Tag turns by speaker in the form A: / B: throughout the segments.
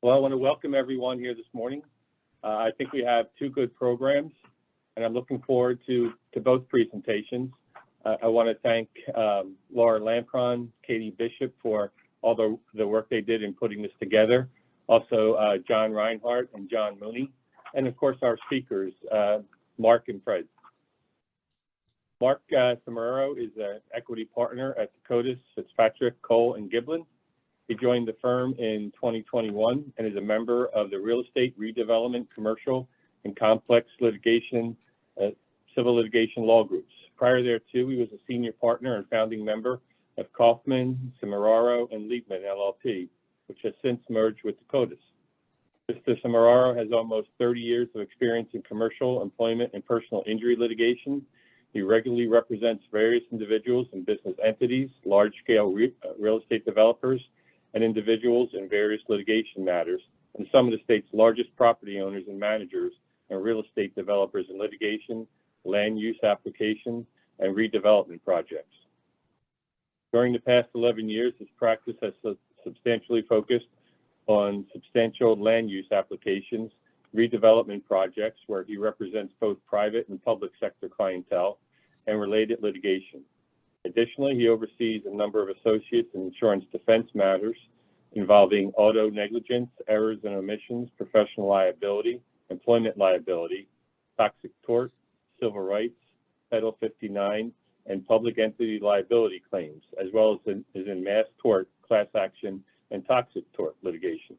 A: Well, I want to welcome everyone here this morning. I think we have two good programs, and I'm looking forward to both presentations. I want to thank Laura Lampron, Katie Bishop for all the work they did in putting this together. Also, Jon Rheinhardt and John Mooney, and of course our speakers, Mark and Fred. Mark Semeraro is an equity partner at Dakotas, Fitzpatrick, Cole, and Giblin. He joined the firm in 2021 and is a member of the Real Estate Redevelopment, Commercial, and Complex Litigation, Civil Litigation Law Groups. Prior thereto, he was a senior partner and founding member of Kaufman, Semeraro, and Liebman LLP, which has since merged with Dakotas. Mr. Semeraro has almost 30 years of experience in commercial, employment, and personal injury litigation. He regularly represents various individuals and business entities, large-scale real estate developers, and individuals in various litigation matters, and some of the state's largest property owners and managers and real estate developers in litigation, land use application, and redevelopment projects. During the past 11 years, his practice has substantially focused on substantial land use applications, redevelopment projects where he represents both private and public sector clientele, and related litigation. Additionally, he oversees a number of associates in insurance defense matters involving auto negligence, errors and omissions, professional liability, employment liability, toxic tort, civil rights, Title 59, and public entity liability claims, as well as in mass tort, class action, and toxic tort litigation.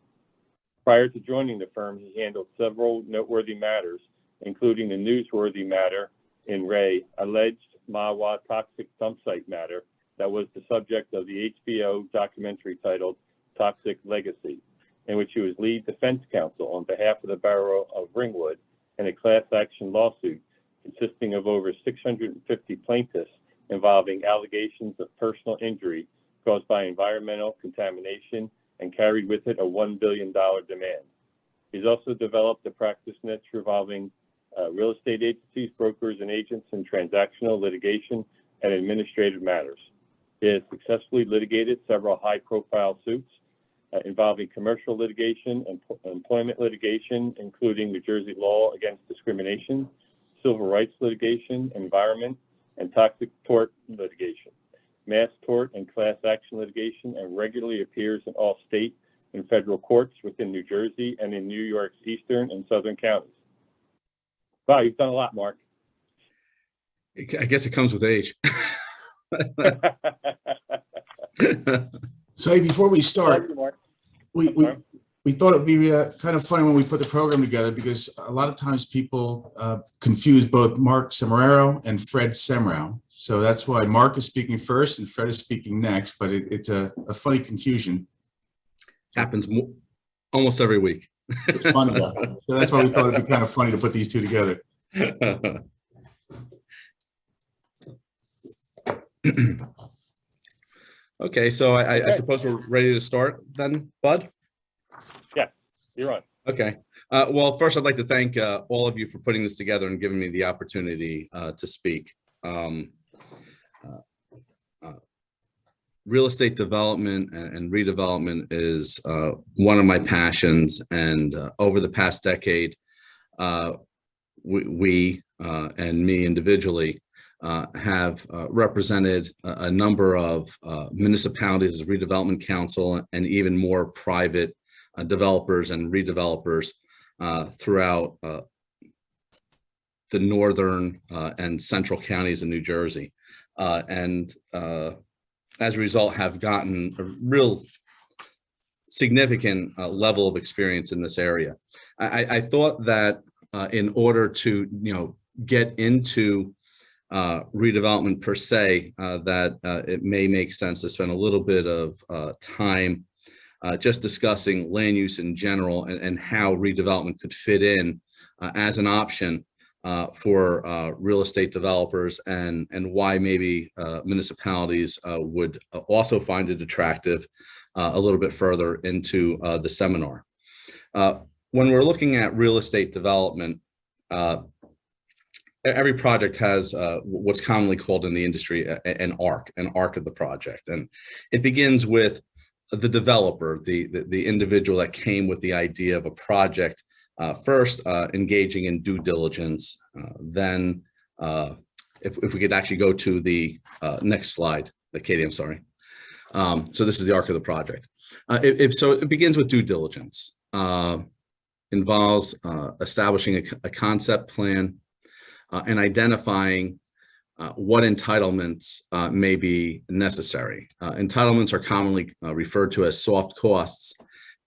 A: Prior to joining the firm, he handled several noteworthy matters, including the newsworthy matter in Ray, alleged Mahwah toxic dump site matter that was the subject of the HBO documentary titled Toxic Legacy, in which he was lead defense counsel on behalf of the Borough of Ringwood in a class action lawsuit consisting of over 650 plaintiffs involving allegations of personal injury caused by environmental contamination and carried with it a $1 billion demand. He's also developed a practice niche revolving real estate agencies, brokers, and agents in transactional litigation and administrative matters. He has successfully litigated several high-profile suits involving commercial litigation and employment litigation, including New Jersey law against discrimination, civil rights litigation, environment, and toxic tort litigation, mass tort and class action litigation, and regularly appears in all state and federal courts within New Jersey and in New York's eastern and southern counties. Wow, you've done a lot, Mark.
B: I guess it comes with age.
C: So hey, before we start, we thought it'd be kind of funny when we put the program together, because a lot of times people confuse both Mark Semeraro and Fred Semrau. So that's why Mark is speaking first and Fred is speaking next, but it's a funny confusion.
B: Happens almost every week.
C: It's fun about it. So that's why we thought it'd be kind of funny to put these two together.
B: Okay, so I suppose we're ready to start then, Bud?
A: Yeah, you're on.
B: Okay. Well, first I'd like to thank all of you for putting this together and giving me the opportunity to speak. Real estate development and redevelopment is one of my passions, and over the past decade, we and me individually have represented a number of municipalities as redevelopment council and even more private developers and redevelopers throughout the northern and central counties in New Jersey. As a result, have gotten a real significant level of experience in this area. I thought that in order to get into redevelopment per se, that it may make sense to spend a little bit of time just discussing land use in general and how redevelopment could fit in as an option for real estate developers, and why maybe municipalities would also find it attractive a little bit further into the seminar. When we're looking at real estate development, every project has what's commonly called in the industry an arc of the project. And it begins with the developer, the individual that came with the idea of a project, first engaging in due diligence, then if we could actually go to the next slide, Katie, I'm sorry. So this is the arc of the project. So it begins with due diligence, involves establishing a concept plan and identifying what entitlements may be necessary. Entitlements are commonly referred to as soft costs,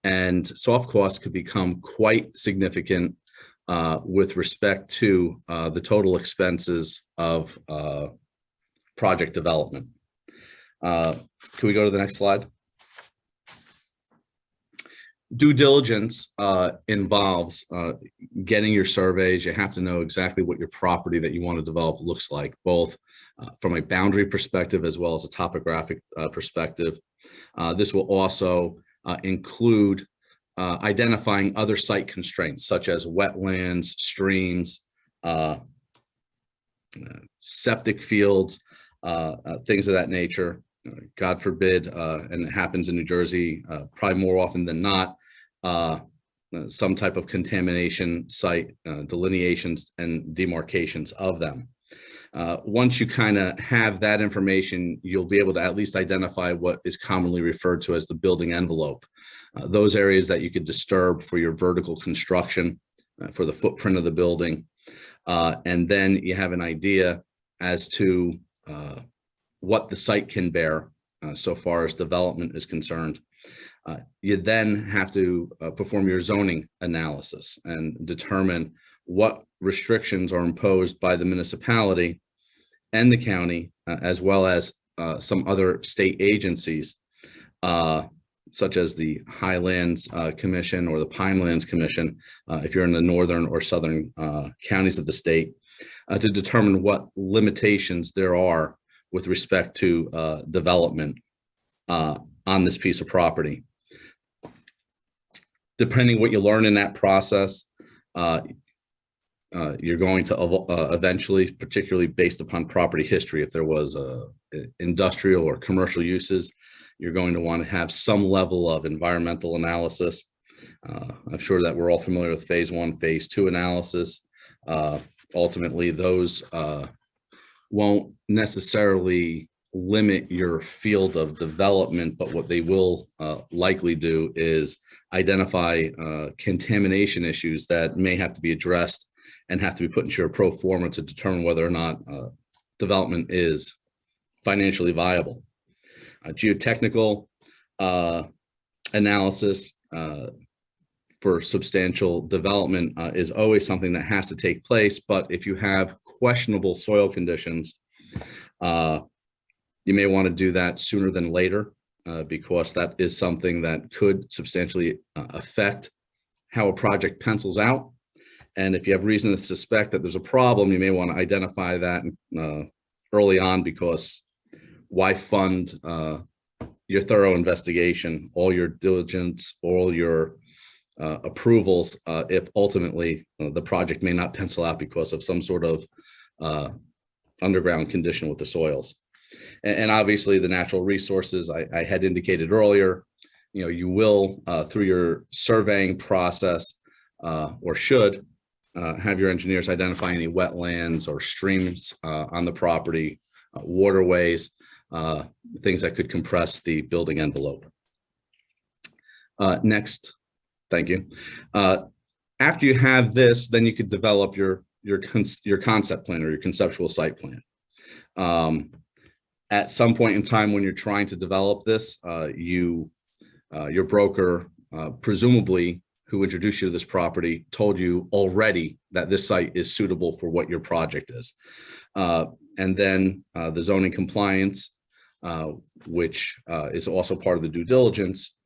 B: and soft costs could become quite significant with respect to the total expenses of project development. Can we go to the next slide? Due diligence involves getting your surveys. You have to know exactly what your property that you want to develop looks like, both from a boundary perspective as well as a topographic perspective. This will also include identifying other site constraints such as wetlands, streams, septic fields, things of that nature. God forbid, and it happens in New Jersey probably more often than not, some type of contamination site, delineations and demarcations of them. Once you kind of have that information, you'll be able to at least identify what is commonly referred to as the building envelope. Those areas that you could disturb for your vertical construction, for the footprint of the building. And then you have an idea as to what the site can bear so far as development is concerned. You then have to perform your zoning analysis and determine what restrictions are imposed by the municipality and the county, as well as some other state agencies, such as the Highlands Commission or the Pinelands Commission, if you're in the northern or southern counties of the state, to determine what limitations there are with respect to development on this piece of property. Depending what you learn in that process, you're going to eventually, particularly based upon property history, if there was industrial or commercial uses, you're going to want to have some level of environmental analysis. I'm sure that we're all familiar with phase 1, phase 2 analysis. Ultimately, those won't necessarily limit your field of development, but what they will likely do is identify contamination issues that may have to be addressed and have to be put into your pro forma to determine whether or not development is financially viable. Geotechnical analysis for substantial development is always something that has to take place, but if you have questionable soil conditions, you may want to do that sooner than later, because that is something that could substantially affect how a project pencils out. And if you have reason to suspect that there's a problem, you may want to identify that early on, because why fund your thorough investigation, all your diligence, all your approvals, if ultimately the project may not pencil out because of some sort of underground condition with the soils. And obviously the natural resources I had indicated earlier, you will through your surveying process or should have your engineers identify any wetlands or streams on the property, waterways, things that could compress the building envelope. Next, thank you. After you have this, then you could develop your concept plan or your conceptual site plan. At some point in time when you're trying to develop this, your broker, presumably who introduced you to this property, told you already that this site is suitable for what your project is. And then the zoning compliance, which is also part of the due diligence,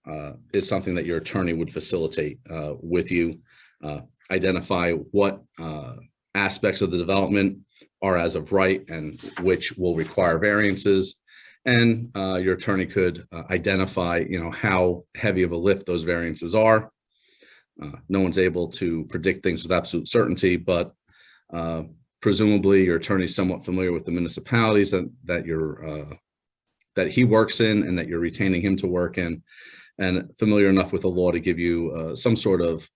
B: is something that your attorney would facilitate with you, identify what aspects of the development are as of right and which will require variances. And your attorney could identify, how heavy of a lift those variances are. No one's able to predict things with absolute certainty, but presumably your attorney is somewhat familiar with the municipalities that you're that he works in and that you're retaining him to work in, and familiar enough with the law to give you some sort of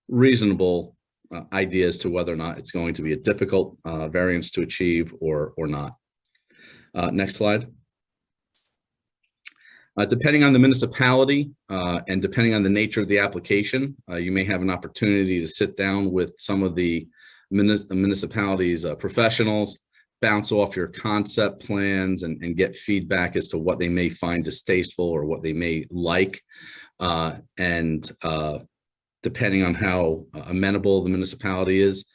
B: reasonable idea as to whether or not it's going to be a difficult variance to achieve or not. Next slide. Depending on the municipality and depending on the nature of the application, you may have an opportunity to sit down with some of the municipality's professionals, bounce off your concept plans and get feedback as to what they may find distasteful or what they may like. Depending on how amenable the municipality is,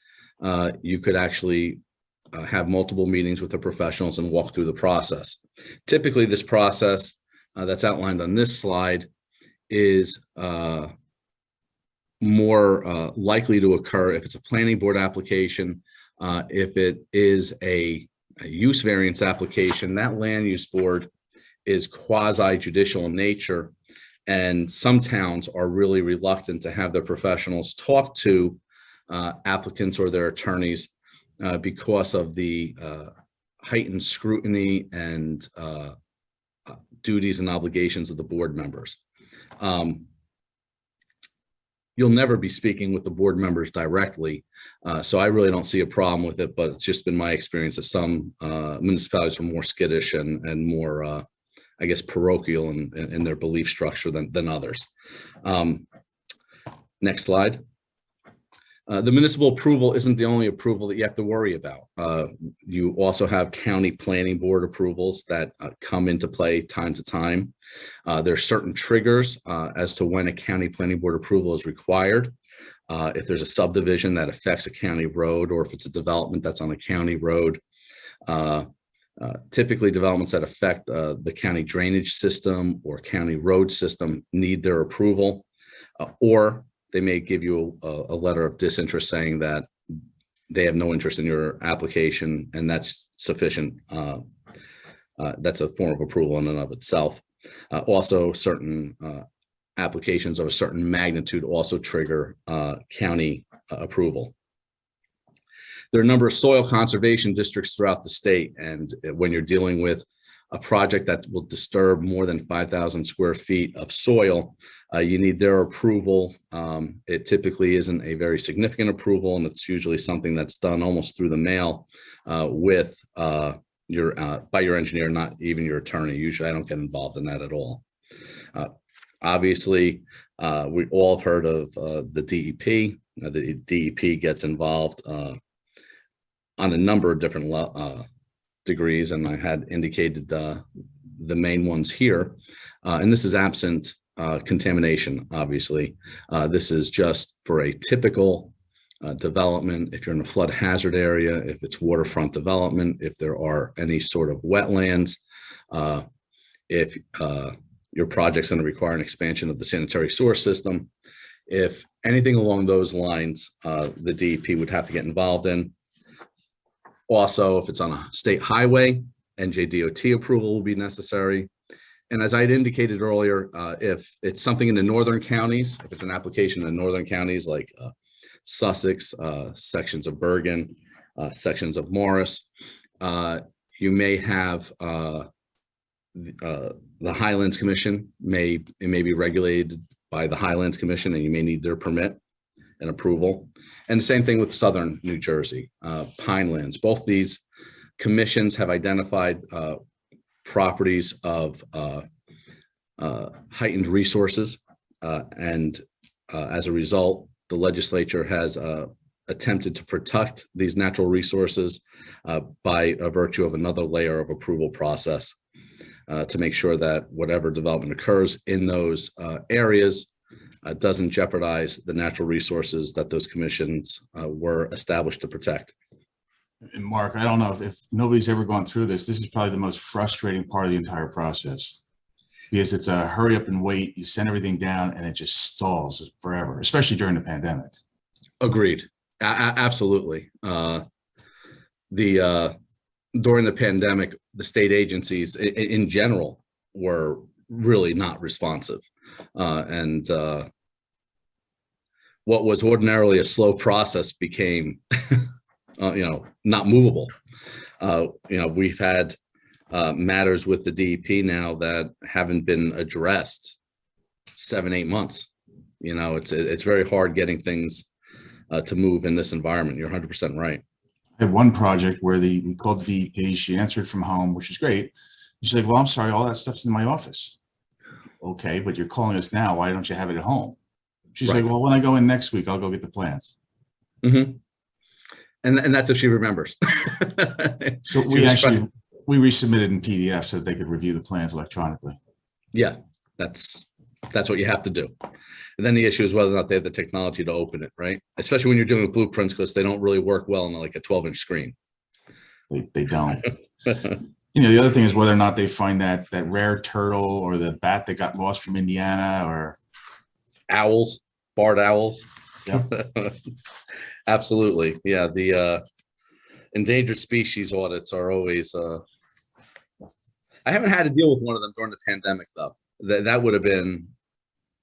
B: you could actually have multiple meetings with the professionals and walk through the process. Typically, this process that's outlined on this slide is more likely to occur if it's a planning board application. If it is a use variance application, that land use board is quasi-judicial in nature, and some towns are really reluctant to have their professionals talk to applicants or their attorneys because of the heightened scrutiny and duties and obligations of the board members. You'll never be speaking with the board members directly, so I really don't see a problem with it, but it's just been my experience that some municipalities are more skittish and more, I guess, parochial in their belief structure than others. Next slide. The municipal approval isn't the only approval that you have to worry about. You also have county planning board approvals that come into play time to time. There are certain triggers as to when a county planning board approval is required. If there's a subdivision that affects a county road, or if it's a development that's on a county road. Typically, developments that affect the county drainage system or county road system need their approval, or they may give you a letter of disinterest saying that they have no interest in your application, and that's sufficient. That's a form of approval in and of itself. Also, certain applications of a certain magnitude also trigger county approval. There are a number of soil conservation districts throughout the state, and when you're dealing with a project that will disturb more than 5,000 square feet of soil, you need their approval. It typically isn't a very significant approval, and it's usually something that's done almost through the mail with by your engineer, not even your attorney. Usually I don't get involved in that at all. Obviously, we all have heard of the DEP. The DEP gets involved on a number of different degrees, and I had indicated the main ones here. And this is absent contamination, obviously. This is just for a typical development. If you're in a flood hazard area, if it's waterfront development, if there are any sort of wetlands, if your project's going to require an expansion of the sanitary sewer system, if anything along those lines, the DEP would have to get involved in. Also, if it's on a state highway, NJDOT approval will be necessary. And as I had indicated earlier, if it's something in the northern counties, if it's an application in the northern counties like Sussex, sections of Bergen, sections of Morris, you may have the Highlands Commission, it may be regulated by the Highlands Commission, and you may need their permit and approval. And the same thing with Southern New Jersey, Pinelands. Both these commissions have identified properties of heightened resources, and as a result, the legislature has attempted to protect these natural resources by virtue of another layer of approval process to make sure that whatever development occurs in those areas doesn't jeopardize the natural resources that those commissions were established to protect.
C: And Mark, I don't know if nobody's ever gone through this. This is probably the most frustrating part of the entire process, because it's a hurry up and wait. You send everything down and it just stalls forever, especially during the pandemic.
B: Agreed. Absolutely. During the pandemic, the state agencies in general were really not responsive. And what was ordinarily a slow process became, not movable. We've had matters with the DEP now that haven't been addressed 7-8 months. It's very hard getting things to move in this environment. You're 100% right.
C: I had one project where we called the DEP. She answered from home, which is great. She's like, well, I'm sorry, all that stuff's in my office. Okay, but you're calling us now. Why don't you have it at home? She's
B: Right.
C: like, well, when I go in next week, I'll go get the plans.
B: Mm-hmm. And that's if she remembers.
C: So we resubmitted in PDF so that they could review the plans electronically.
B: Yeah, that's what you have to do. And then the issue is whether or not they have the technology to open it, right? Especially when you're doing blueprints, because they don't really work well on like a 12-inch screen.
C: They don't. The other thing is whether or not they find that rare turtle or the bat that got lost from Indiana or
B: owls, barred owls.
C: Yep.
B: Absolutely. Yeah. The endangered species audits are always, I haven't had to deal with one of them during the pandemic though. That would have been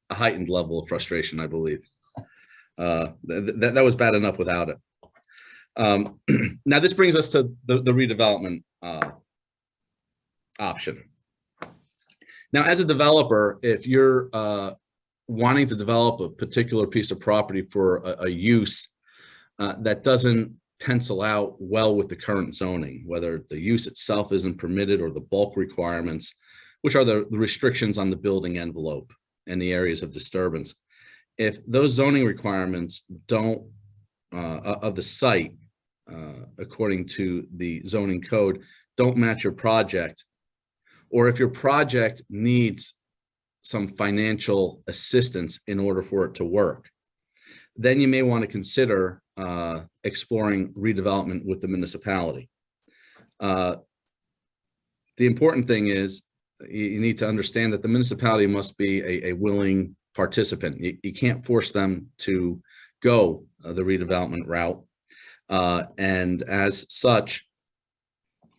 B: a heightened level of frustration, I believe. That was bad enough without it. Now this brings us to the redevelopment option. Now, as a developer, if you're wanting to develop a particular piece of property for a use that doesn't pencil out well with the current zoning, whether the use itself isn't permitted or the bulk requirements, which are the restrictions on the building envelope and the areas of disturbance. If those zoning requirements don't of the site, according to the zoning code, don't match your project, or if your project needs some financial assistance in order for it to work, then you may want to consider exploring redevelopment with the municipality. The important thing is you need to understand that the municipality must be a willing participant. You can't force them to go the redevelopment route. And as such,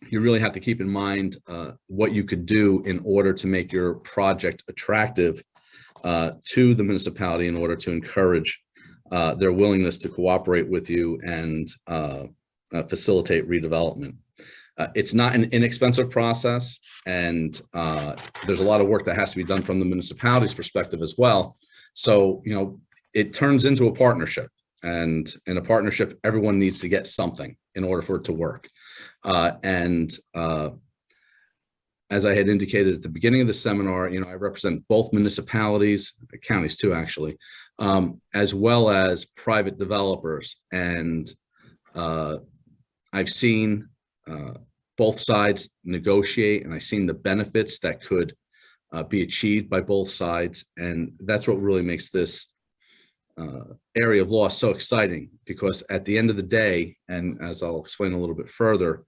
B: you really have to keep in mind what you could do in order to make your project attractive to the municipality in order to encourage their willingness to cooperate with you and facilitate redevelopment. It's not an inexpensive process, and there's a lot of work that has to be done from the municipality's perspective as well. So, it turns into a partnership, and in a partnership, everyone needs to get something in order for it to work. As I had indicated at the beginning of the seminar, I represent both municipalities, counties too, actually, as well as private developers. And I've seen both sides negotiate, and I've seen the benefits that could be achieved by both sides. And that's what really makes this area of law so exciting, because at the end of the day, and as I'll explain a little bit further,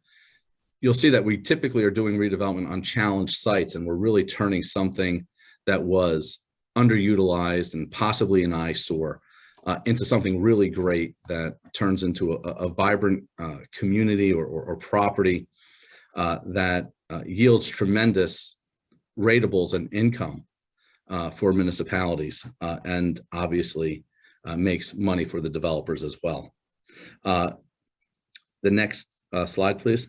B: you'll see that we typically are doing redevelopment on challenged sites, and we're really turning something that was underutilized and possibly an eyesore into something really great that turns into a vibrant community or property that yields tremendous ratables and income for municipalities, and obviously makes money for the developers as well. The next slide, please.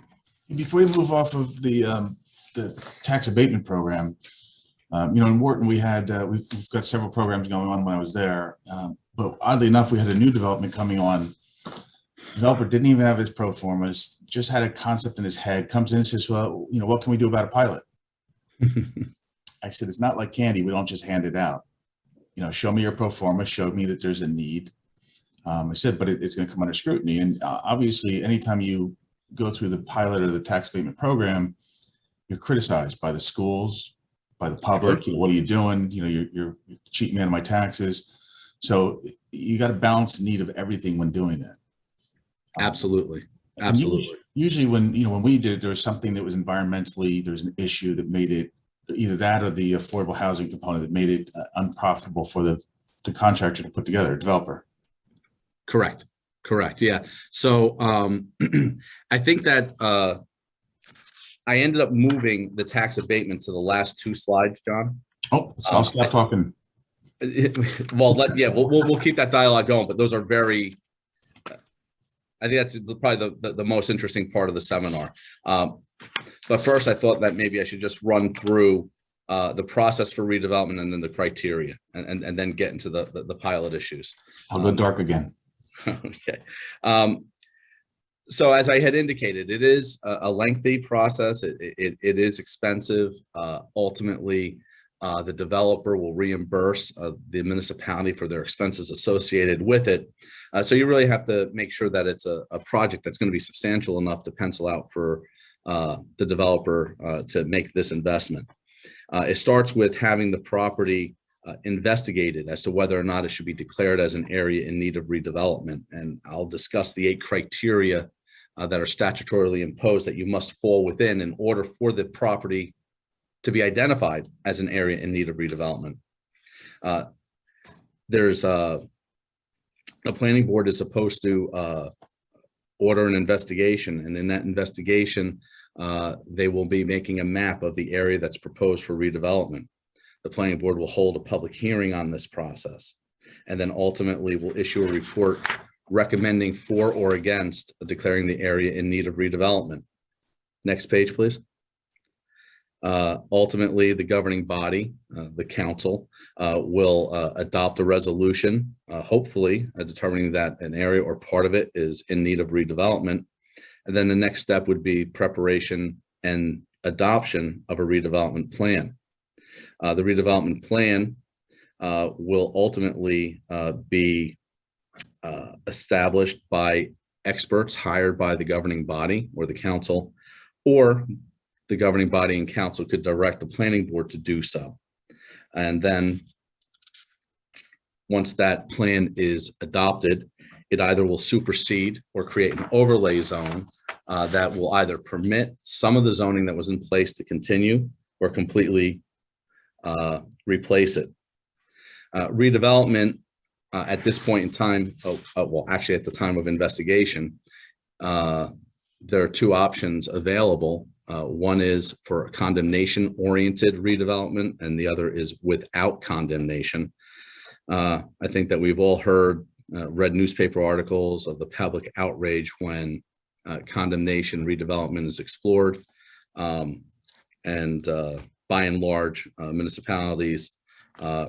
C: Before we move off of the tax abatement program, in Wharton we've got several programs going on when I was there, but oddly enough, we had a new development coming on. Developer didn't even have his pro formas, just had a concept in his head, comes in and says, well, what can we do about a pilot? I said, it's not like candy. We don't just hand it out. Show me your pro forma, showed me that there's a need. I said, but it's going to come under scrutiny. And obviously, anytime you go through the pilot or the tax abatement program, you're criticized by the schools, by the public. What are you doing? You're cheating me out of my taxes. So you got to balance the need of everything when doing that.
B: Absolutely. Absolutely.
C: Usually when we did it, there was something that was environmentally, there's an issue that made it either that or the affordable housing component that made it unprofitable for the contractor to put together, a developer.
B: Correct. Yeah. So I think that I ended up moving the tax abatement to the last 2 slides, John.
C: Oh, so I'll stop talking.
B: Well, we'll keep that dialogue going, but those are very I think that's probably the most interesting part of the seminar. But first, I thought that maybe I should just run through the process for redevelopment and then the criteria, and then get into the pilot issues.
C: I'll go dark again.
B: Okay. So as I had indicated, it is a lengthy process. It is expensive. Ultimately, the developer will reimburse the municipality for their expenses associated with it. So you really have to make sure that it's a project that's going to be substantial enough to pencil out for the developer to make this investment. It starts with having the property investigated as to whether or not it should be declared as an area in need of redevelopment. And I'll discuss the 8 criteria that are statutorily imposed that you must fall within in order for the property to be identified as an area in need of redevelopment. There's a planning board is supposed to order an investigation, and in that investigation, they will be making a map of the area that's proposed for redevelopment. The planning board will hold a public hearing on this process, and then ultimately will issue a report recommending for or against declaring the area in need of redevelopment. Next page, please. Ultimately, the governing body, the council, will adopt a resolution, hopefully determining that an area or part of it is in need of redevelopment. And then the next step would be preparation and adoption of a redevelopment plan. The redevelopment plan will ultimately be established by experts hired by the governing body or the council, or the governing body and council could direct the planning board to do so. And then once that plan is adopted, it either will supersede or create an overlay zone that will either permit some of the zoning that was in place to continue or completely replace it. Redevelopment at this point in time, well, actually at the time of investigation, there are 2 options available. One is for a condemnation-oriented redevelopment, and the other is without condemnation. I think that we've all read newspaper articles of the public outrage when condemnation redevelopment is explored. And by and large, municipalities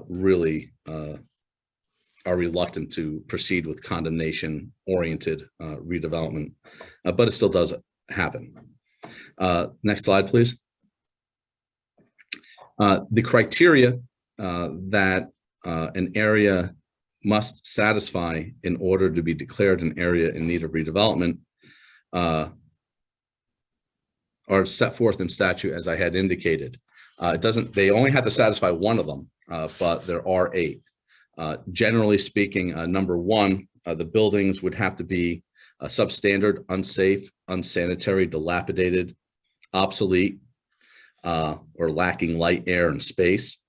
B: really are reluctant to proceed with condemnation-oriented redevelopment, but it still does happen. Next slide, please. The criteria that an area must satisfy in order to be declared an area in need of redevelopment are set forth in statute, as I had indicated. They only have to satisfy one of them, but there are 8. Generally speaking, number 1, the buildings would have to be substandard, unsafe, unsanitary, dilapidated, obsolete, or lacking light, air, and space.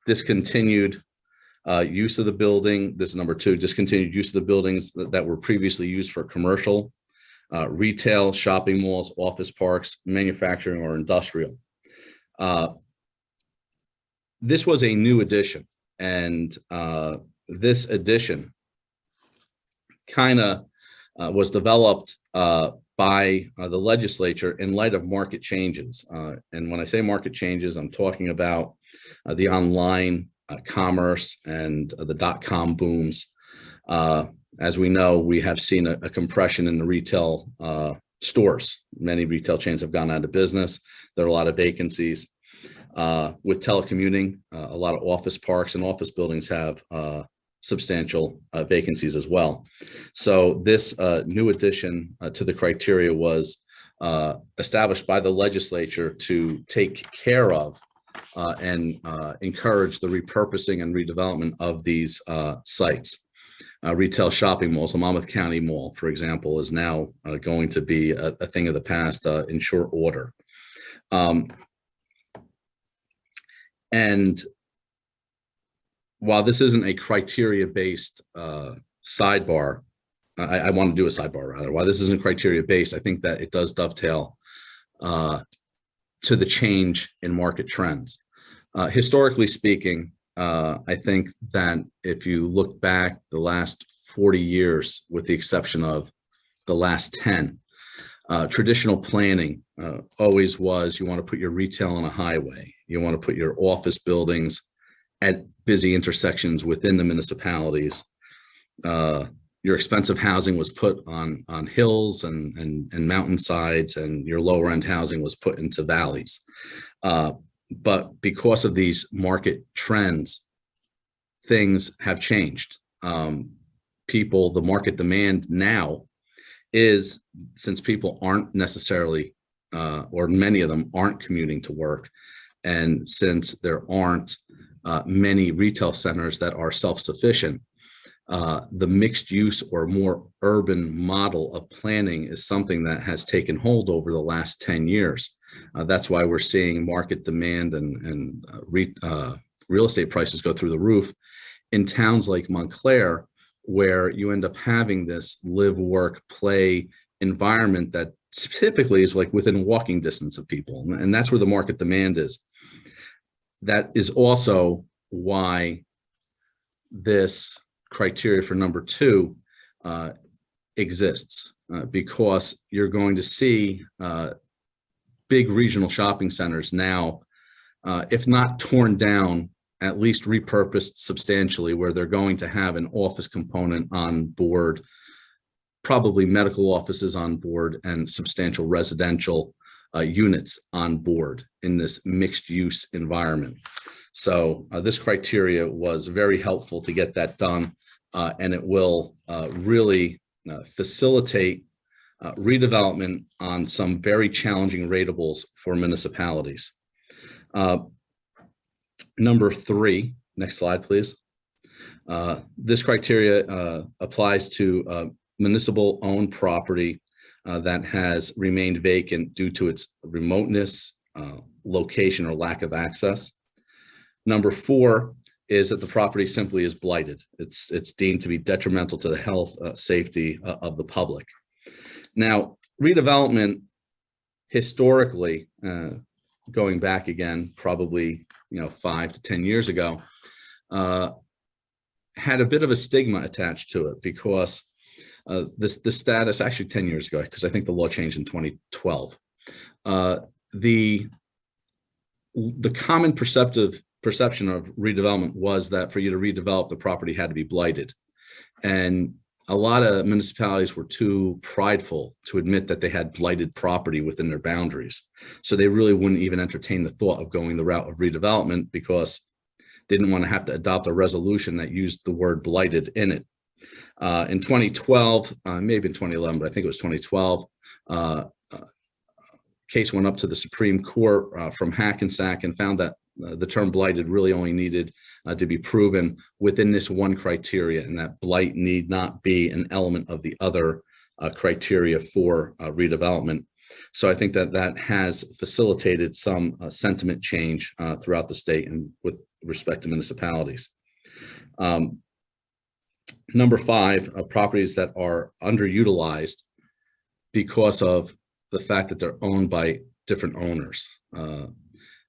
B: Discontinued use of the building. This is number 2, discontinued use of the buildings that were previously used for commercial, retail, shopping malls, office parks, manufacturing, or industrial. This was a new addition, and this addition kind of was developed by the legislature in light of market changes. And when I say market changes, I'm talking about the online commerce and the .com booms. As we know, we have seen a compression in the retail stores. Many retail chains have gone out of business. There are a lot of vacancies. With telecommuting, a lot of office parks and office buildings have substantial vacancies as well. So this new addition to the criteria was established by the legislature to take care of and encourage the repurposing and redevelopment of these sites. Retail shopping malls, the Monmouth County Mall, for example, is now going to be a thing of the past in short order. And while this isn't a criteria-based sidebar, I want to do a sidebar rather. While this isn't criteria-based, I think that it does dovetail to the change in market trends. Historically speaking, I think that if you look back the last 40 years, with the exception of the last 10. Traditional planning always was, you want to put your retail on a highway. You want to put your office buildings at busy intersections within the municipalities. Your expensive housing was put on hills and mountainsides, and your lower end housing was put into valleys. But because of these market trends, things have changed. The market demand now is, since people aren't necessarily, or many of them aren't commuting to work, and since there aren't many retail centers that are self-sufficient, the mixed use or more urban model of planning is something that has taken hold over the last 10 years. That's why we're seeing market demand and real estate prices go through the roof in towns like Montclair, where you end up having this live, work, play environment that typically is like within walking distance of people. And that's where the market demand is. That is also why this criteria for number 2 exists, because you're going to see big regional shopping centers now, if not torn down, at least repurposed substantially, where they're going to have an office component on board, probably medical offices on board, and substantial residential units on board in this mixed use environment. So this criteria was very helpful to get that done, and it will really facilitate redevelopment on some very challenging ratables for municipalities. Number 3, next slide, please. This criteria applies to municipal owned property that has remained vacant due to its remoteness, location, or lack of access. Number 4 is that the property simply is blighted. It's deemed to be detrimental to the health, safety of the public. Now, redevelopment historically, going back again, probably 5 to 10 years ago, had a bit of a stigma attached to it, because the status, actually 10 years ago, because I think the law changed in 2012. The common perception of redevelopment was that for you to redevelop, the property had to be blighted. And a lot of municipalities were too prideful to admit that they had blighted property within their boundaries. So they really wouldn't even entertain the thought of going the route of redevelopment, because they didn't want to have to adopt a resolution that used the word blighted in it. In 2012, maybe in 2011, but I think it was 2012, case went up to the Supreme Court from Hackensack and found that the term blighted really only needed to be proven within this one criteria, and that blight need not be an element of the other criteria for redevelopment. So I think that has facilitated some sentiment change throughout the state and with respect to municipalities. Number 5, properties that are underutilized because of the fact that they're owned by different owners.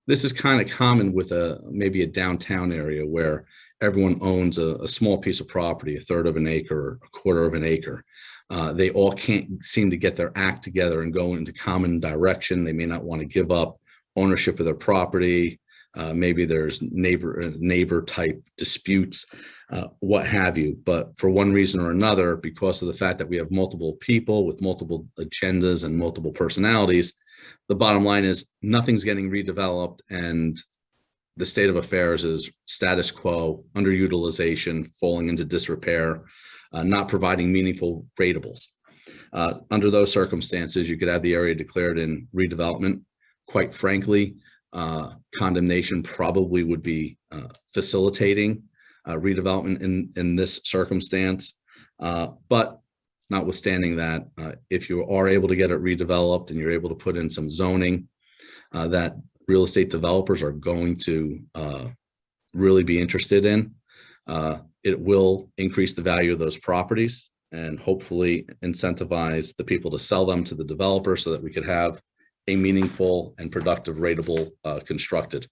B: This is kind of common with maybe a downtown area where everyone owns a small piece of property, 1/3 of an acre or 1/4 of an acre. They all can't seem to get their act together and go into common direction. They may not want to give up ownership of their property. Maybe there's neighbor type disputes, what have you. But for one reason or another, because of the fact that we have multiple people with multiple agendas and multiple personalities, the bottom line is nothing's getting redeveloped, and the state of affairs is status quo, underutilization, falling into disrepair, not providing meaningful ratables. Under those circumstances, you could have the area declared in redevelopment. Quite frankly, condemnation probably would be facilitating redevelopment in this circumstance. But notwithstanding that, if you are able to get it redeveloped and you're able to put in some zoning that real estate developers are going to really be interested in, it will increase the value of those properties and hopefully incentivize the people to sell them to the developer so that we could have a meaningful and productive rateable constructed.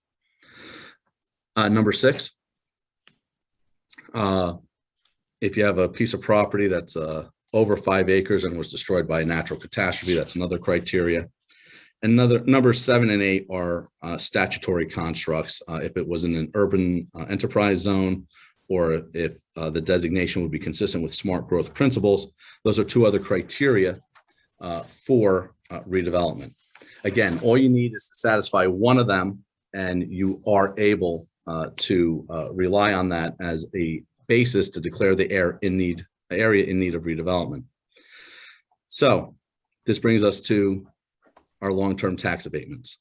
B: Number 6, if you have a piece of property that's over 5 acres and was destroyed by a natural catastrophe, that's another criteria. Another number 7 and 8 are statutory constructs. If it was in an urban enterprise zone, or if the designation would be consistent with smart growth principles. Those are 2 other criteria for redevelopment. Again, all you need is to satisfy one of them, and you are able to rely on that as a basis to declare the area in need of redevelopment. So this brings us to our long-term tax abatements.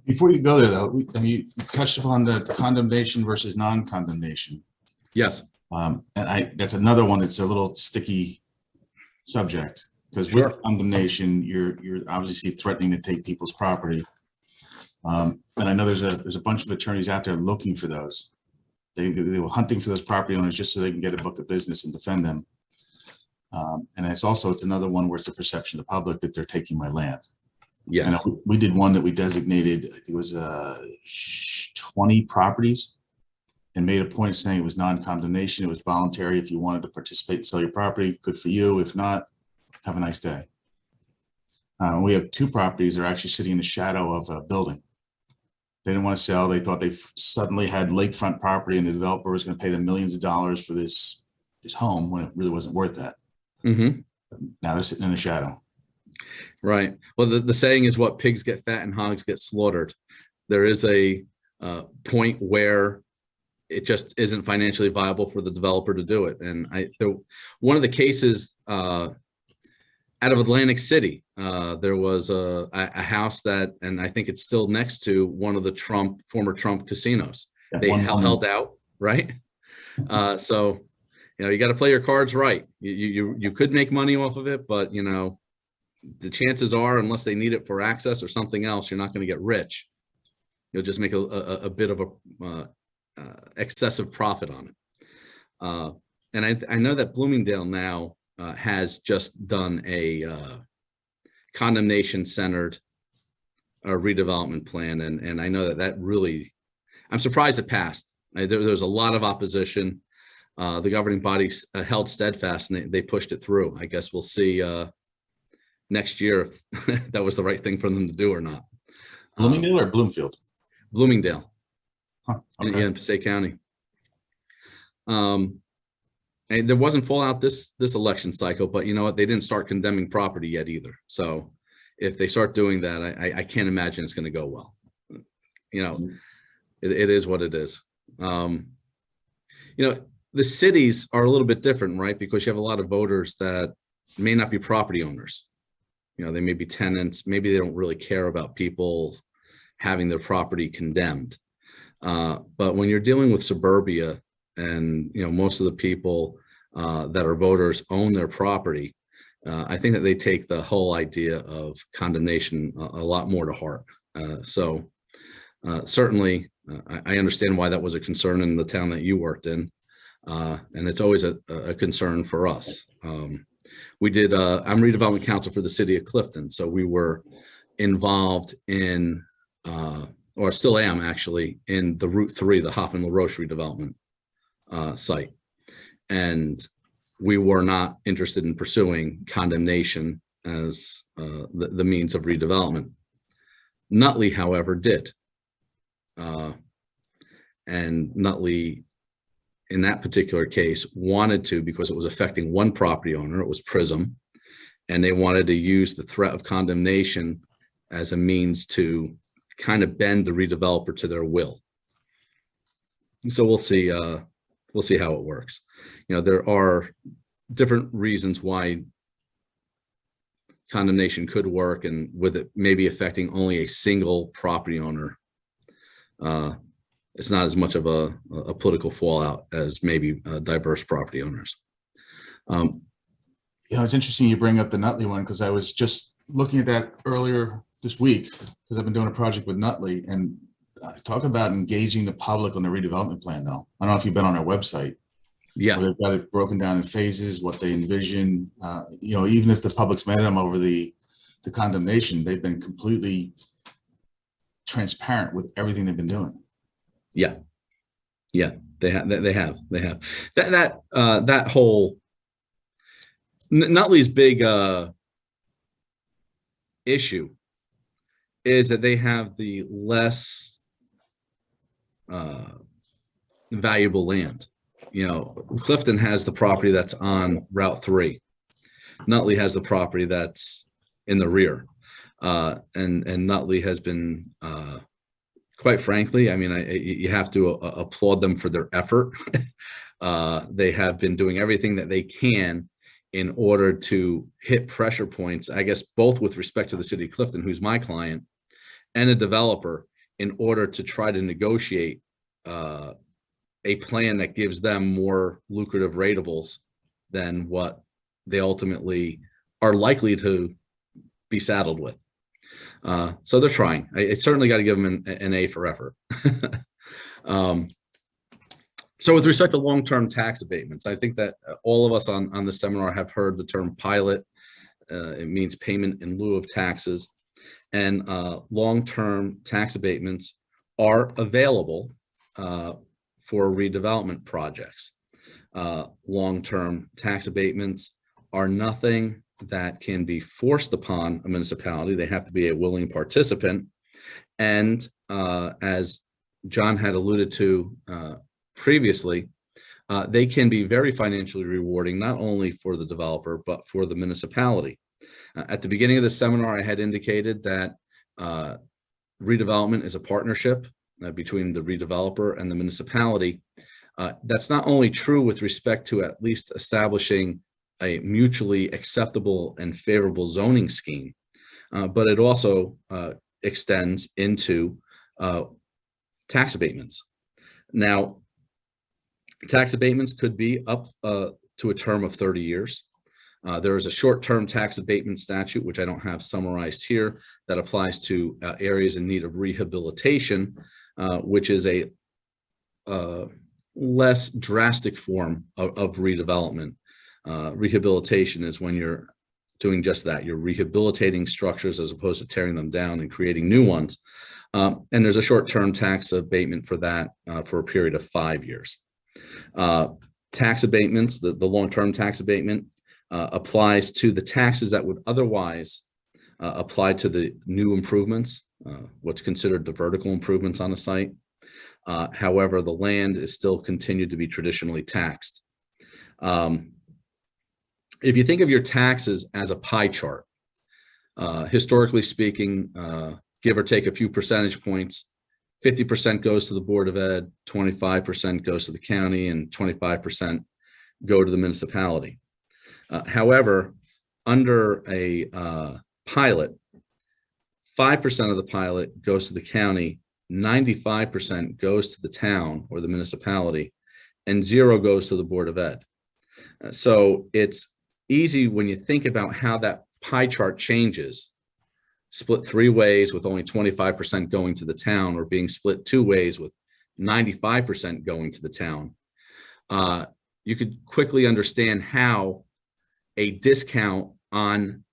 C: Before you go there, though, you touched upon the condemnation versus non-condemnation.
B: Yes.
C: And that's another one that's a little sticky subject, because
B: Sure.
C: with condemnation, you're obviously threatening to take people's property. And I know there's a bunch of attorneys out there looking for those. They were hunting for those property owners just so they can get a book of business and defend them. And it's another one where it's a perception of the public that they're taking my land.
B: Yes.
C: And we did one that we designated, I think it was 20 properties, and made a point saying it was non-condemnation. It was voluntary. If you wanted to participate and sell your property, good for you. If not, have a nice day. We have 2 properties that are actually sitting in the shadow of a building. They didn't want to sell. They thought they suddenly had lakefront property and the developer was going to pay them millions of dollars for this home when it really wasn't worth that.
B: Mm-hmm.
C: Now they're sitting in the shadow.
B: Right. Well, the saying is, what pigs get fat and hogs get slaughtered. There is a point where it just isn't financially viable for the developer to do it. And one of the cases out of Atlantic City, there was a house that, and I think it's still next to one of the former Trump casinos. They held out, right? So, you got to play your cards right. You could make money off of it, but the chances are, unless they need it for access or something else, you're not going to get rich. You'll just make a bit of a excessive profit on it. And I know that Bloomingdale now has just done a condemnation-centered redevelopment plan, and I know that really, I'm surprised it passed. There's a lot of opposition. The governing bodies held steadfast, and they pushed it through. I guess we'll see next year if that was the right thing for them to do or not.
C: Bloomingdale or Bloomfield?
B: Bloomingdale.
C: Huh, okay.
B: In Passaic County. And there wasn't fallout this election cycle, but you know what? They didn't start condemning property yet either. So if they start doing that, I can't imagine it's going to go well. It is what it is. The cities are a little bit different, right? Because you have a lot of voters that may not be property owners. They may be tenants. Maybe they don't really care about people having their property condemned. But when you're dealing with suburbia, and most of the people that are voters own their property, I think that they take the whole idea of condemnation a lot more to heart. So certainly, I understand why that was a concern in the town that you worked in, and it's always a concern for us. We did. I'm redevelopment counsel for the city of Clifton, so we were involved in, or still am actually, in the Route 3, the Hoffman LaRoche redevelopment site, and we were not interested in pursuing condemnation as the means of redevelopment. Nutley, however, did, and Nutley, in that particular case, wanted to, because it was affecting one property owner. It was Prism, and they wanted to use the threat of condemnation as a means to kind of bend the redeveloper to their will. So we'll see how it works. There are different reasons why condemnation could work, and with it maybe affecting only a single property owner, it's not as much of a political fallout as maybe diverse property owners.
C: It's interesting you bring up the Nutley one, because I was just looking at that earlier this week, because I've been doing a project with Nutley, and talk about engaging the public on the redevelopment plan, though. I don't know if you've been on their website. Yeah. They've got it broken down in phases, what they envision. Even if the public's mad at them over the condemnation, they've been completely transparent with everything they've been doing.
B: Yeah. Yeah, they have. That whole Nutley's big issue is that they have the less valuable land. You know, Clifton has the property that's on Route 3. Nutley has the property that's in the rear. And Nutley has been, quite frankly, I mean, you have to applaud them for their effort. They have been doing everything that they can in order to hit pressure points, I guess, both with respect to the city of Clifton, who's my client, and a developer, in order to try to negotiate a plan that gives them more lucrative ratables than what they ultimately are likely to be saddled with. So they're trying. I certainly got to give them an A for effort. So with respect to long-term tax abatements, I think that all of us on the seminar have heard the term pilot. It means payment in lieu of taxes. And long-term tax abatements are available for redevelopment projects. Long-term tax abatements are nothing that can be forced upon a municipality. They have to be a willing participant. And as John had alluded to previously, they can be very financially rewarding, not only for the developer, but for the municipality. At the beginning of the seminar, I had indicated that redevelopment is a partnership between the redeveloper and the municipality. That's not only true with respect to at least establishing a mutually acceptable and favorable zoning scheme, but it also extends into tax abatements. Now, tax abatements could be up to a term of 30 years. There is a short-term tax abatement statute, which I don't have summarized here, that applies to areas in need of rehabilitation, which is a less drastic form of redevelopment. Rehabilitation is when you're doing just that. You're rehabilitating structures as opposed to tearing them down and creating new ones. And there's a short-term tax abatement for that for a period of 5 years. Tax abatements, the long-term tax abatement applies to the taxes that would otherwise apply to the new improvements, what's considered the vertical improvements on a site. However, the land is still continued to be traditionally taxed. If you think of your taxes as a pie chart, historically speaking, give or take a few percentage points, 50% goes to the Board of Ed, 25% goes to the county, and 25% go to the municipality. However, under a pilot, 5% of the pilot goes to the county, 95% goes to the town or the municipality, and 0 goes to the Board of Ed. So it's easy when you think about how that pie chart changes, split 3 ways with only 25% going to the town, or being split 2 ways with 95% going to the town. You could quickly understand how a discount on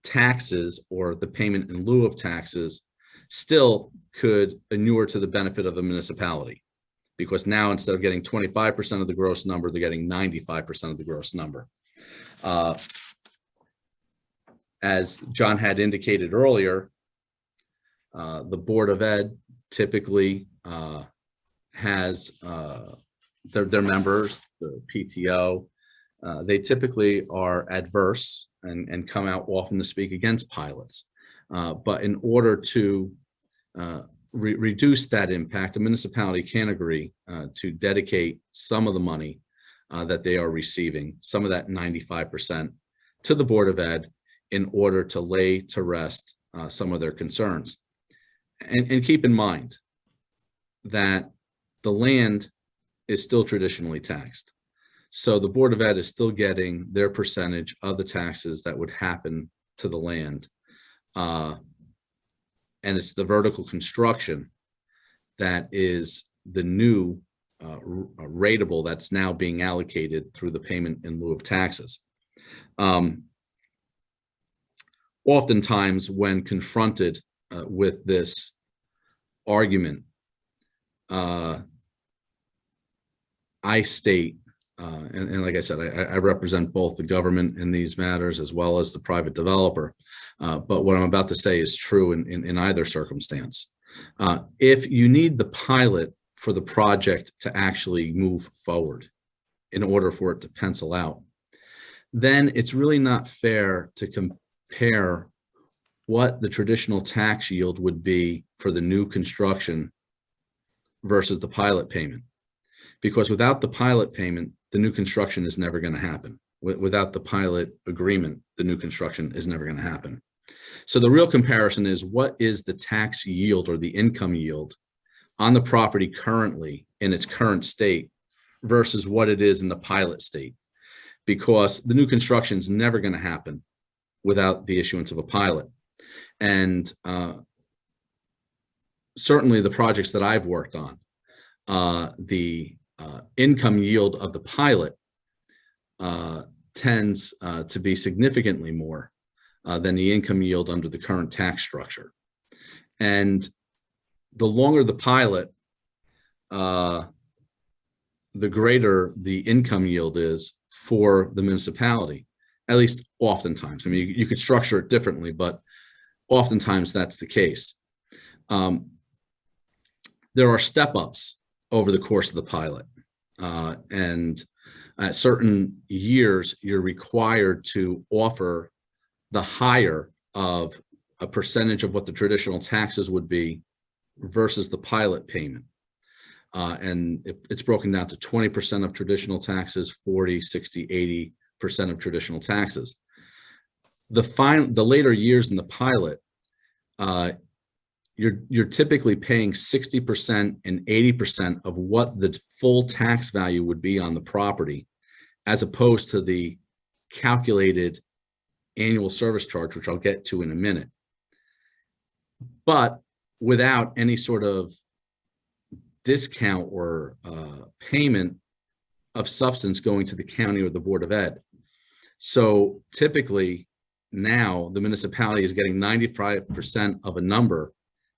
B: taxes or the payment in lieu of taxes still could inure to the benefit of a municipality, because now instead of getting 25% of the gross number, they're getting 95% of the gross number. As John had indicated earlier, the Board of Ed typically has their members, the PTO, they typically are adverse and come out often to speak against pilots. But in order to reduce that impact, a municipality can agree to dedicate some of the money that they are receiving, some of that 95%, to the Board of Ed in order to lay to rest some of their concerns. And keep in mind that the land is still traditionally taxed. So the Board of Ed is still getting their percentage of the taxes that would happen to the land. And it's the vertical construction that is the new rateable that's now being allocated through the payment in lieu of taxes. Oftentimes when confronted with this argument, I state, and like I said, I represent both the government in these matters as well as the private developer. But what I'm about to say is true in either circumstance. If you need the pilot for the project to actually move forward in order for it to pencil out, then it's really not fair to compare what the traditional tax yield would be for the new construction versus the pilot payment. Because without the pilot payment, the new construction is never going to happen. Without the pilot agreement, the new construction is never going to happen. So the real comparison is, what is the tax yield or the income yield on the property currently in its current state versus what it is in the pilot state? Because the new construction is never going to happen without the issuance of a pilot. And certainly the projects that I've worked on, the income yield of the pilot tends to be significantly more than the income yield under the current tax structure. And the longer the pilot, the greater the income yield is for the municipality, at least oftentimes. I mean, you could structure it differently, but oftentimes that's the case. There are step-ups over the course of the pilot. And at certain years, you're required to offer the higher of a percentage of what the traditional taxes would be versus the pilot payment. And it's broken down to 20% of traditional taxes, 40, 60, 80% of traditional taxes. The later years in the pilot, you're typically paying 60% and 80% of what the full tax value would be on the property, as opposed to the calculated annual service charge, which I'll get to in a minute, but without any sort of discount or payment of substance going to the county or the Board of Ed. So typically now the municipality is getting 95% of a number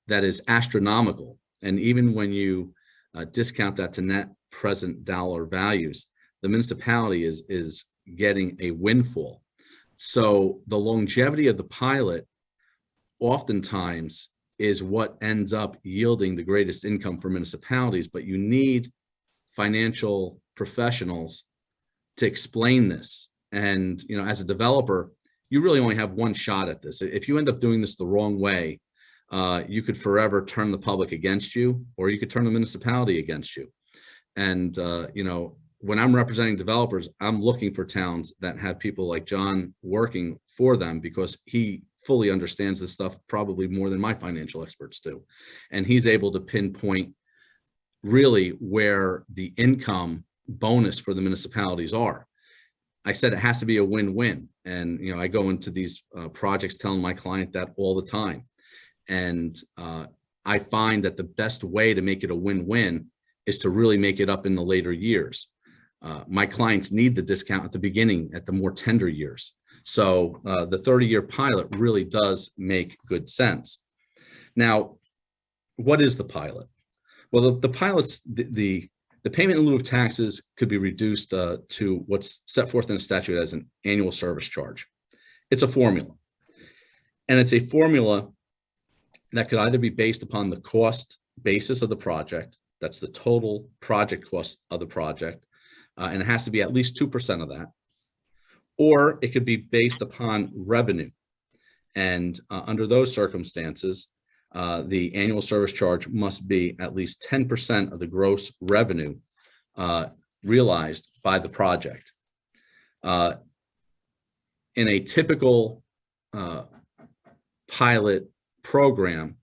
B: that is astronomical. And even when you discount that to net present dollar values, the municipality is getting a windfall. So the longevity of the pilot oftentimes is what ends up yielding the greatest income for municipalities, but you need financial professionals to explain this. And, you know, as a developer, you really only have one shot at this. If you end up doing this the wrong way, you could forever turn the public against you, or you could turn the municipality against you. And, you know, when I'm representing developers, I'm looking for towns that have people like John working for them, because he fully understands this stuff probably more than my financial experts do. And he's able to pinpoint really where the income bonus for the municipalities are. I said it has to be a win-win. And, you know, I go into these projects telling my client that all the time. And I find that the best way to make it a win-win is to really make it up in the later years. My clients need the discount at the beginning, at the more tender years. So the 30-year pilot really does make good sense. Now, what is the pilot? Well, the pilot's, the payment in lieu of taxes could be reduced to what's set forth in the statute as an annual service charge. It's a formula. And it's a formula that could either be based upon the cost basis of the project, that's the total project cost of the project, and it has to be at least 2% of that, or it could be based upon revenue. And under those circumstances, the annual service charge must be at least 10% of the gross revenue realized by the project. In a typical pilot program,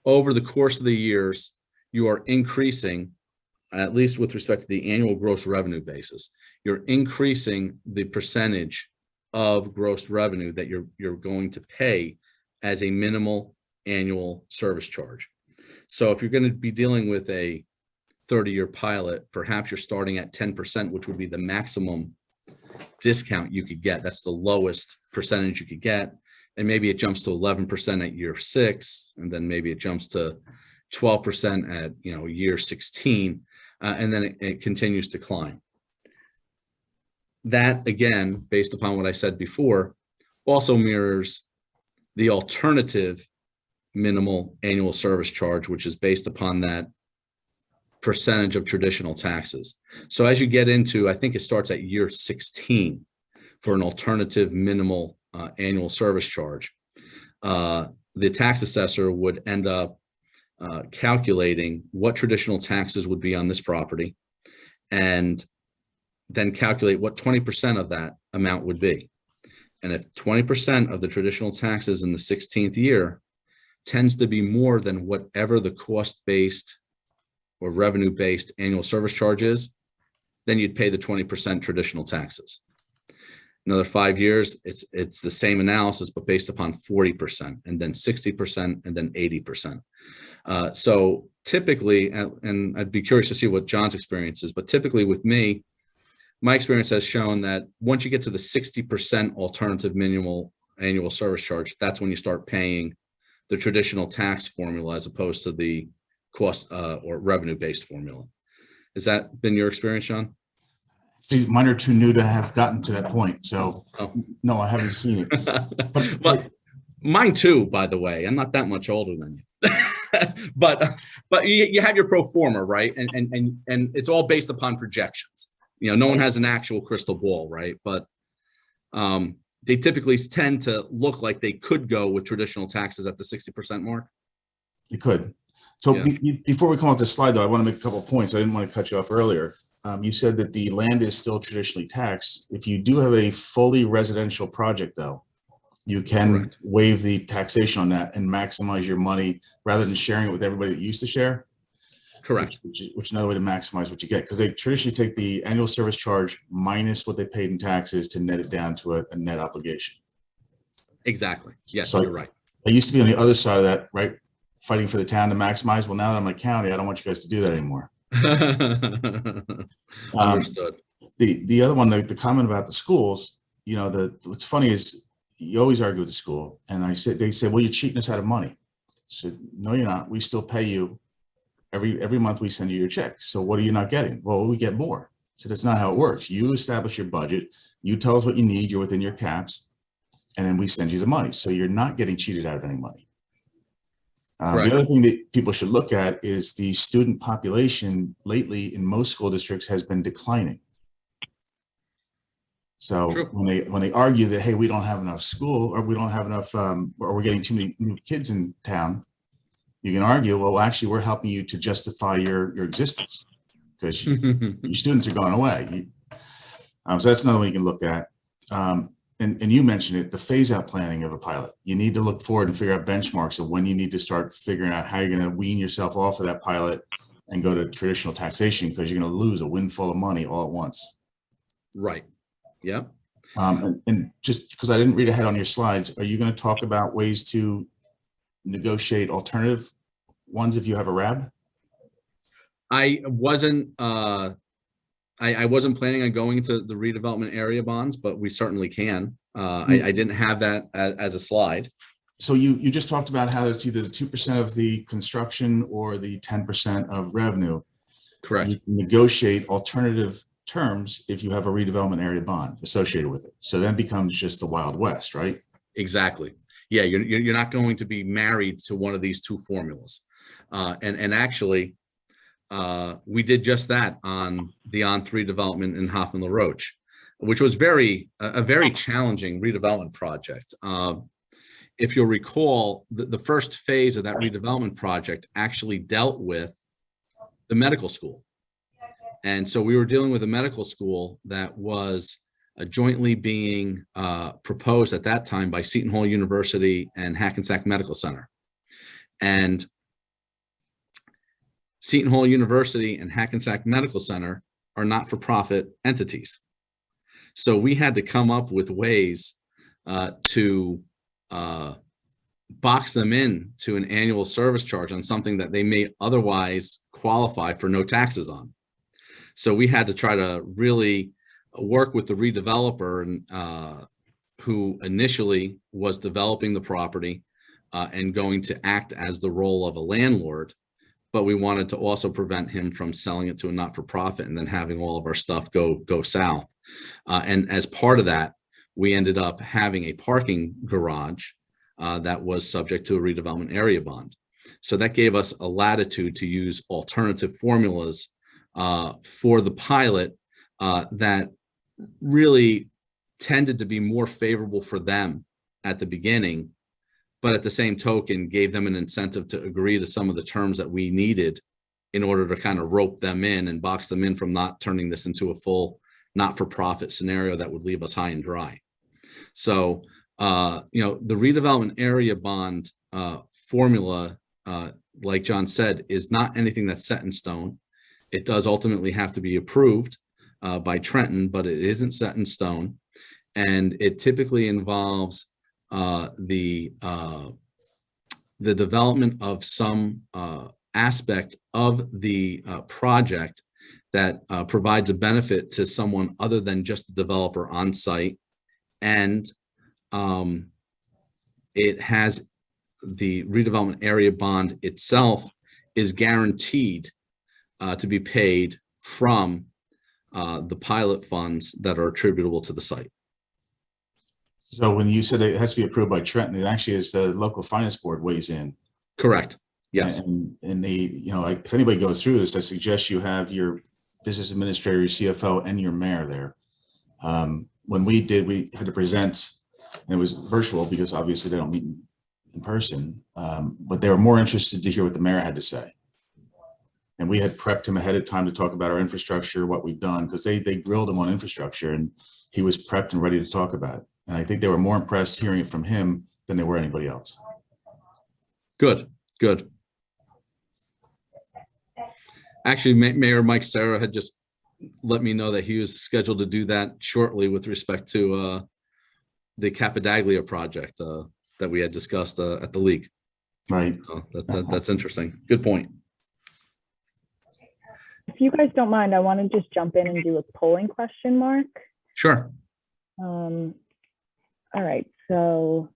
B: over the course of the years, you are increasing, at least with respect to the annual gross revenue basis, you're increasing the percentage of gross revenue that you're going to pay as a minimal annual service charge. So if you're going to be dealing with a 30-year pilot, perhaps you're starting at 10%, which would be the maximum discount you could get. That's the lowest percentage you could get. And maybe it jumps to 11% at year 6, and then maybe it jumps to 12% at, you know, year 16. and then it continues to climb. That, again, based upon what I said before, also mirrors the alternative minimal annual service charge, which is based upon that percentage of traditional taxes. So as you get into, I think it starts at year 16 for an alternative minimal annual service charge. The tax assessor would end up calculating what traditional taxes would be on this property, and then calculate what 20% of that amount would be. And if 20% of the traditional taxes in the 16th year tends to be more than whatever the cost-based or revenue-based annual service charge is, then you'd pay the 20% traditional taxes. Another 5 years, it's the same analysis, but based upon 40%, and then 60%, and then 80%. So typically, and I'd be curious to see what John's experience is, but typically with me, my experience has shown that once you get to the 60% alternative minimal annual service charge, that's when you start paying the traditional tax formula as opposed to the cost or revenue-based formula. Has that been your experience, John?
C: Mine are too new to have gotten to that point, so no, I haven't seen it.
B: But mine too, by the way. I'm not that much older than you. but you have your pro forma, right? And it's all based upon projections. You know, no one has an actual crystal ball, right? But they typically tend to look like they could go with traditional taxes at the 60% mark.
C: You could. So
B: Yeah.
C: before we come off this slide, though, I want to make a couple of points. I didn't want to cut you off earlier. You said that the land is still traditionally taxed. If you do have a fully residential project, though, you can
B: Correct.
C: waive the taxation on that and maximize your money rather than sharing it with everybody that used to share.
B: Correct.
C: Which is another way to maximize what you get, because they traditionally take the annual service charge minus what they paid in taxes to net it down to a net obligation.
B: Exactly. Yes,
C: So
B: you're right.
C: I used to be on the other side of that, right? Fighting for the town to maximize. Well, now that I'm a county, I don't want you guys to do that anymore.
B: Understood.
C: The other one, the comment about the schools, you know, what's funny is you always argue with the school, and they say, well, you're cheating us out of money. I said, no, you're not. We still pay you every month. We send you your check. So what are you not getting? Well, we get more. So that's not how it works. You establish your budget. You tell us what you need. You're within your caps, and then we send you the money. So you're not getting cheated out of any money. The other thing that people should look at is the student population lately in most school districts has been declining. So
B: True.
C: when they argue that, hey, we don't have enough school, or we don't have enough, or we're getting too many new kids in town, you can argue, well, actually, we're helping you to justify your existence because your students are going away. So that's another one you can look at. And you mentioned it, the phase out planning of a pilot. You need to look forward and figure out benchmarks of when you need to start figuring out how you're going to wean yourself off of that pilot and go to traditional taxation, because you're going to lose a windfall of money all at once.
B: Right. Yeah.
C: And just because I didn't read ahead on your slides, are you going to talk about ways to negotiate alternative ones if you have a RAB?
B: I wasn't planning on going to the redevelopment area bonds, but we certainly can. I didn't have that as a slide.
C: So you just talked about how it's either the 2% of the construction or the 10% of revenue.
B: Correct.
C: You can negotiate alternative terms if you have a redevelopment area bond associated with it. So then it becomes just the Wild West, right?
B: Exactly. Yeah, you're not going to be married to one of these two formulas. And actually, we did just that on the On3 development in Hoffman La Roche, which was a very challenging redevelopment project. If you'll recall, the first phase of that redevelopment project actually dealt with the medical school. And so we were dealing with a medical school that was jointly being proposed at that time by Seton Hall University and Hackensack Medical Center. And Seton Hall University and Hackensack Medical Center are not-for-profit entities. So we had to come up with ways to box them in to an annual service charge on something that they may otherwise qualify for no taxes on. So we had to try to really work with the redeveloper and who initially was developing the property and going to act as the role of a landlord, but we wanted to also prevent him from selling it to a not-for-profit and then having all of our stuff go south. And as part of that, we ended up having a parking garage that was subject to a redevelopment area bond. So that gave us a latitude to use alternative formulas for the pilot that really tended to be more favorable for them at the beginning, but at the same token gave them an incentive to agree to some of the terms that we needed in order to kind of rope them in and box them in from not turning this into a full not-for-profit scenario that would leave us high and dry. So, you know, the redevelopment area bond formula, like John said, is not anything that's set in stone. It does ultimately have to be approved by Trenton, but it isn't set in stone. And it typically involves the development of some aspect of the project that provides a benefit to someone other than just the developer on site. And it has the redevelopment area bond itself is guaranteed to be paid from the pilot funds that are attributable to the site.
C: So when you said that it has to be approved by Trenton, it actually is the local finance board weighs in.
B: Correct. Yes.
C: And they, you know, if anybody goes through this, I suggest you have your business administrator, your CFO, and your mayor there. When we did, we had to present, and it was virtual because obviously they don't meet in person, but they were more interested to hear what the mayor had to say. And we had prepped him ahead of time to talk about our infrastructure, what we've done, because they grilled him on infrastructure and he was prepped and ready to talk about it. And I think they were more impressed hearing it from him than they were anybody else.
B: Good, good. Actually, Mayor Mike Serra had just let me know that he was scheduled to do that shortly with respect to the Capadaglia project that we had discussed at the league.
C: Right.
B: So that's interesting. Good point.
D: If you guys don't mind, I want to just jump in and do a polling question, Mark.
B: Sure.
D: All right, so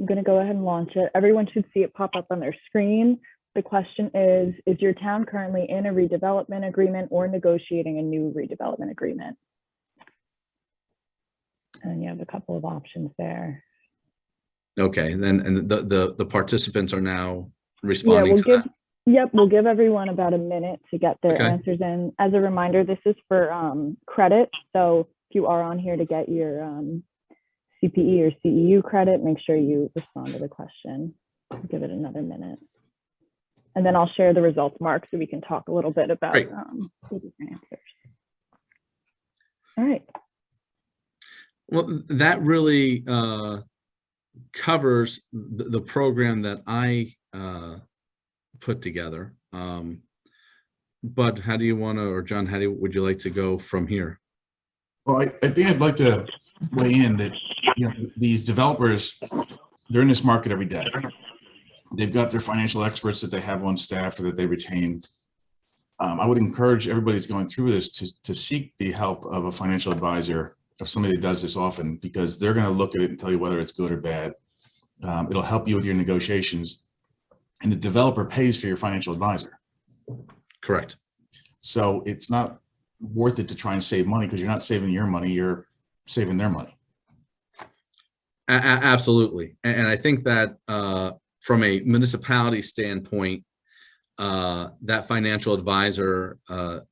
D: I'm going to go ahead and launch it. Everyone should see it pop up on their screen. The question is your town currently in a redevelopment agreement or negotiating a new redevelopment agreement? And you have a couple of options there.
B: Okay, then and the participants are now responding to that.
D: Yep, we'll give everyone about a minute to get their
B: Okay.
D: answers in. As a reminder, this is for credit. So if you are on here to get your CPE or CEU credit, make sure you respond to the question. Give it another minute. And then I'll share the results, Mark, so we can talk a little bit about the different answers. All right.
B: Well, that really covers the program that I put together. But how do you want to, or John, would you like to go from here?
C: Well, I think I'd like to weigh in that, you know, these developers, they're in this market every day. They've got their financial experts that they have on staff or that they retain. I would encourage everybody who's going through this to seek the help of a financial advisor, of somebody that does this often, because they're going to look at it and tell you whether it's good or bad. It'll help you with your negotiations, and the developer pays for your financial advisor.
B: Correct.
C: So it's not worth it to try and save money, because you're not saving your money, you're saving their money.
B: Absolutely. And I think that from a municipality standpoint, that financial advisor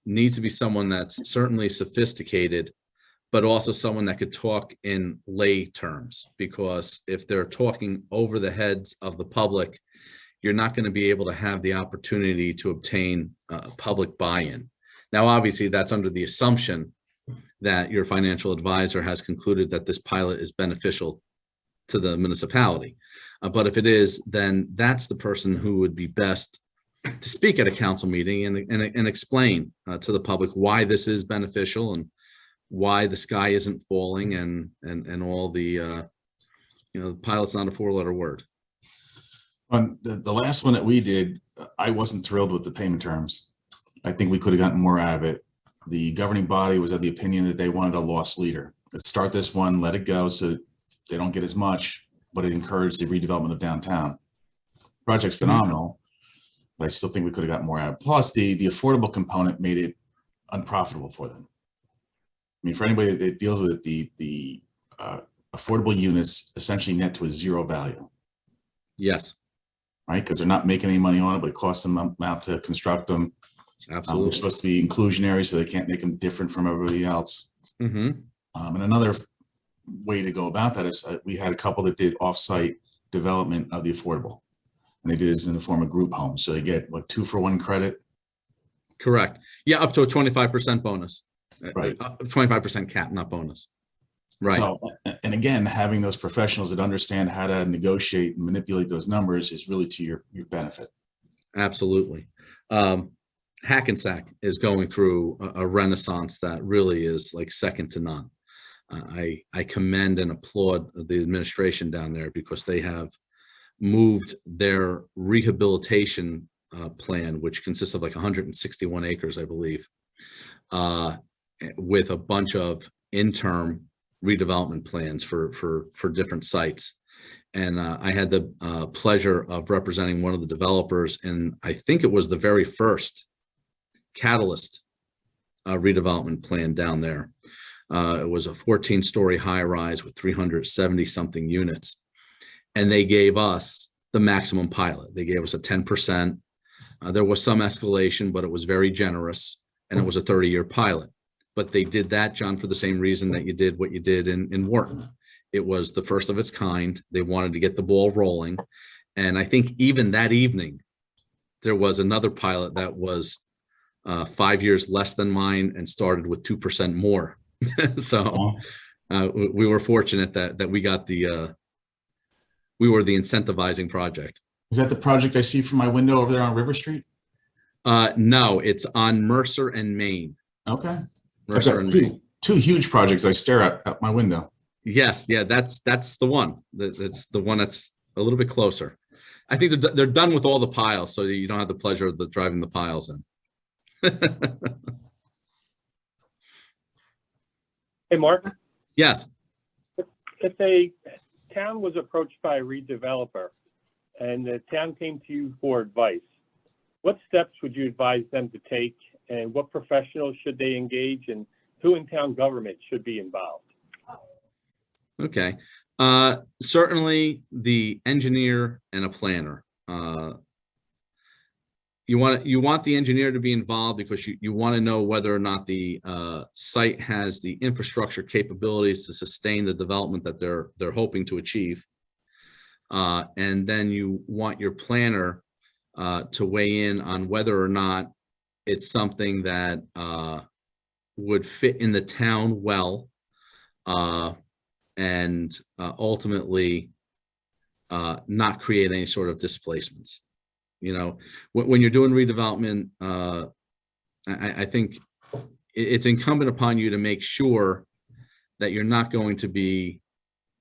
B: needs to be someone that's certainly sophisticated, but also someone that could talk in lay terms, because if they're talking over the heads of the public, you're not going to be able to have the opportunity to obtain public buy-in. Now, obviously, that's under the assumption that your financial advisor has concluded that this pilot is beneficial to the municipality. But if it is, then that's the person who would be best to speak at a council meeting and explain to the public why this is beneficial and why the sky isn't falling and all the, you know, pilot's not a four-letter word.
C: On the last one that we did, I wasn't thrilled with the payment terms. I think we could have gotten more out of it. The governing body was of the opinion that they wanted a loss leader. Let's start this one, let it go so they don't get as much, but it encouraged the redevelopment of downtown. Project's phenomenal, but I still think we could have got more out. Plus, the affordable component made it unprofitable for them. I mean, for anybody that deals with it, the affordable units essentially net to a zero value,
B: Yes,
C: right? Because they're not making any money on it, but it costs them amount to construct them. They're
B: absolutely.
C: supposed to be inclusionary, so they can't make them different from everybody else.
B: Hmm.
C: And another way to go about that is we had a couple that did off-site development of the affordable, and they did this in the form of group homes. So they get what, 2-for-1 credit,
B: Correct. Yeah, up to a 25% bonus.
C: right?
B: 25% cap, not bonus. Right.
C: So, and again, having those professionals that understand how to negotiate and manipulate those numbers is really to your benefit.
B: Absolutely. Hackensack is going through a renaissance that really is like second to none. I commend and applaud the administration down there because they have moved their rehabilitation plan, which consists of like 161 acres, I believe, with a bunch of interim redevelopment plans for different sites. And I had the pleasure of representing one of the developers, and I think it was the very first Catalyst redevelopment plan down there. It was a 14-story high-rise with 370 something units, and they gave us the maximum pilot. They gave us a 10%. There was some escalation, but it was very generous, and it was a 30-year pilot. But they did that, John, for the same reason that you did what you did in Wharton. It was the first of its kind. They wanted to get the ball rolling, and I think even that evening, there was another pilot that was 5 years less than mine and started with 2% more. So we were fortunate that we got we were the incentivizing project.
C: Is that the project I see from my window over there on River Street?
B: No, it's on Mercer and Maine.
C: Okay.
B: Mercer and Maine.
C: Two huge projects I stare at my window.
B: Yes, yeah, that's the one. That's the one that's a little bit closer. I think they're done with all the piles, so you don't have the pleasure of driving the piles in.
A: Hey, Mark,
B: Yes.
A: if a town was approached by a redeveloper and the town came to you for advice, what steps would you advise them to take, and what professionals should they engage, and who in town government should be involved?
B: Okay. Certainly the engineer and a planner. You want the engineer to be involved because you want to know whether or not the site has the infrastructure capabilities to sustain the development that they're hoping to achieve. And then you want your planner to weigh in on whether or not it's something that would fit in the town well, and ultimately not create any sort of displacements. You know, when you're doing redevelopment, I think it's incumbent upon you to make sure that you're not going to be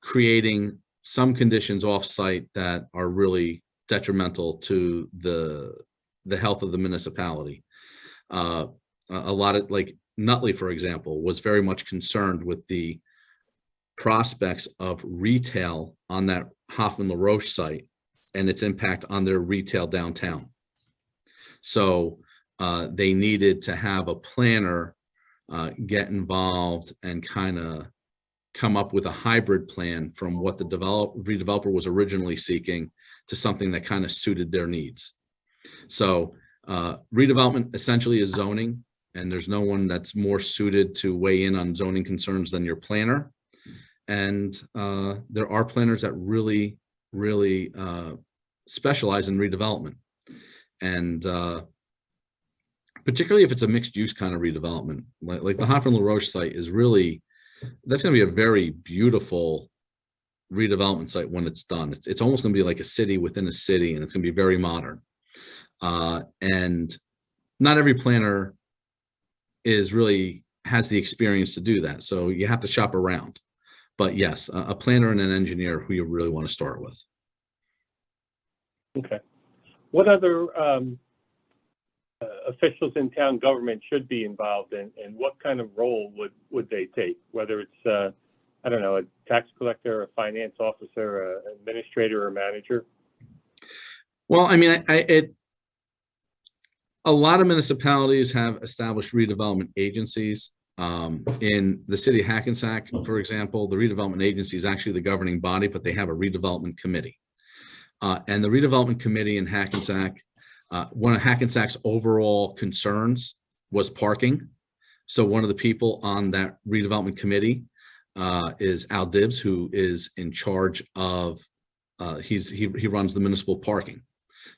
B: creating some conditions off-site that are really detrimental to the health of the municipality. A lot of, like Nutley, for example, was very much concerned with the prospects of retail on that Hoffman LaRoche site and its impact on their retail downtown. So they needed to have a planner get involved and kind of come up with a hybrid plan from what the redeveloper was originally seeking to something that kind of suited their needs. So redevelopment essentially is zoning, and there's no one that's more suited to weigh in on zoning concerns than your planner. And there are planners that really specialize in redevelopment, and particularly if it's a mixed use kind of redevelopment, like the Hoffman LaRoche site is really, that's going to be a very beautiful redevelopment site when it's done. It's almost going to be like a city within a city, and it's going to be very modern. And not every planner has the experience to do that, so you have to shop around. But yes, a planner and an engineer who you really want to start with.
A: Okay. What other officials in town government should be involved in, and what kind of role would they take? Whether it's, I don't know, a tax collector, a finance officer, an administrator, or manager?
B: Well, I mean, A lot of municipalities have established redevelopment agencies. In the city of Hackensack, for example, the redevelopment agency is actually the governing body, but they have a redevelopment committee. And the redevelopment committee in Hackensack, one of Hackensack's overall concerns was parking. So one of the people on that redevelopment committee is Al Dibbs, who is in charge of, he runs the municipal parking.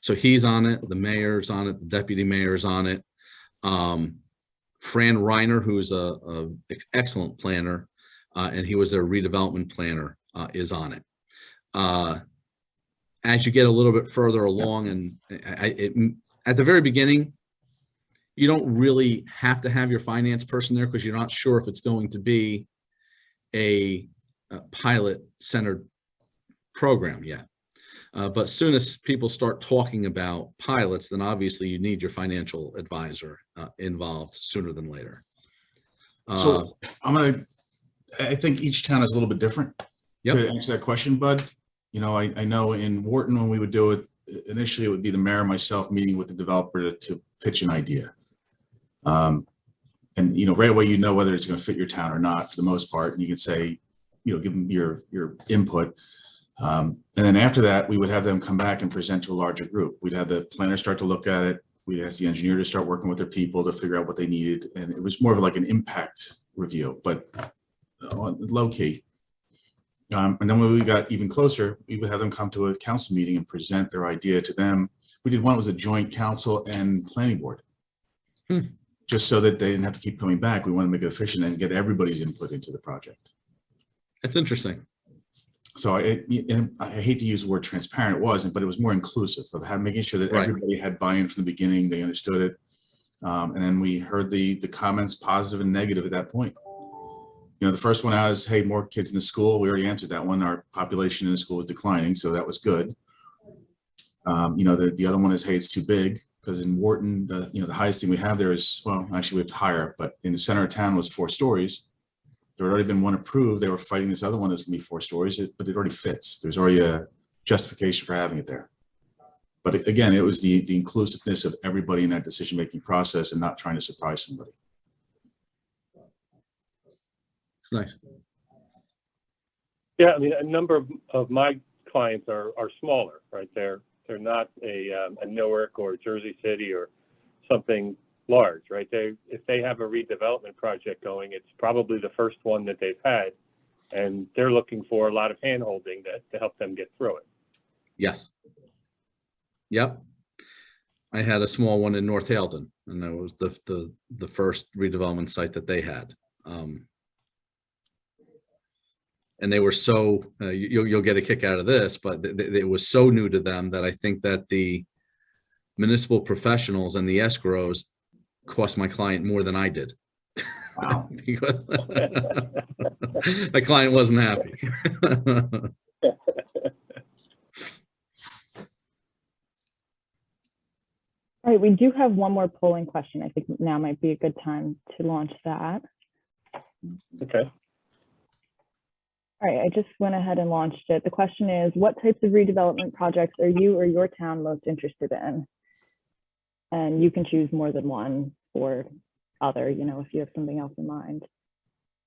B: So he's on it, the mayor's on it, the deputy mayor's on it. Fran Reiner, who's a excellent planner, and he was their redevelopment planner, is on it. As you get a little bit further along, and at the very beginning, you don't really have to have your finance person there because you're not sure if it's going to be a pilot-centered program yet. But as soon as people start talking about pilots, then obviously you need your financial advisor involved sooner than later.
C: So I think each town is a little bit different.
B: Yep.
C: To answer that question, Bud. You know, I know in Wharton, when we would do it, initially it would be the mayor and myself meeting with the developer to pitch an idea. And, you know, right away, you know whether it's going to fit your town or not for the most part. And you can say, you know, give them your input. And then after that, we would have them come back and present to a larger group. We'd have the planner start to look at it. We'd ask the engineer to start working with their people to figure out what they needed. And it was more of like an impact review, but low key. And then when we got even closer, we would have them come to a council meeting and present their idea to them. We did one, it was a joint council and planning board. Just so that they didn't have to keep coming back. We want to make it efficient and get everybody's input into the project.
B: That's interesting.
C: So I hate to use the word transparent, it wasn't, but it was more inclusive of making sure that everybody had buy-in from the beginning, they understood it. And then we heard the comments, positive and negative at that point. You know, the first one out is, hey, more kids in the school. We already answered that one. Our population in the school is declining, so that was good. You know, the other one is, hey, it's too big, because in Wharton, the highest thing we have there is, well, actually we have higher, but in the center of town was 4 stories. There had already been one approved. They were fighting this other one that's gonna be 4 stories, but it already fits. There's already a justification for having it there. But again, it was the inclusiveness of everybody in that decision-making process and not trying to surprise somebody.
B: It's nice.
A: Yeah, I mean, a number of my clients are smaller, right? They're not a Newark or Jersey City or something large, right? If they have a redevelopment project going, it's probably the first one that they've had, and they're looking for a lot of hand-holding to help them get through it.
B: Yes. Yep. I had a small one in North Haledon, and that was the first redevelopment site that they had. And they were so, you'll get a kick out of this, but it was so new to them that I think that the municipal professionals and the escrows cost my client more than I did.
C: Wow.
B: Because my client wasn't happy.
D: All right, we do have one more polling question. I think now might be a good time to launch that.
A: Okay.
D: All right, I just went ahead and launched it. The question is, what types of redevelopment projects are you or your town most interested in? And you can choose more than one or other, you know, if you have something else in mind.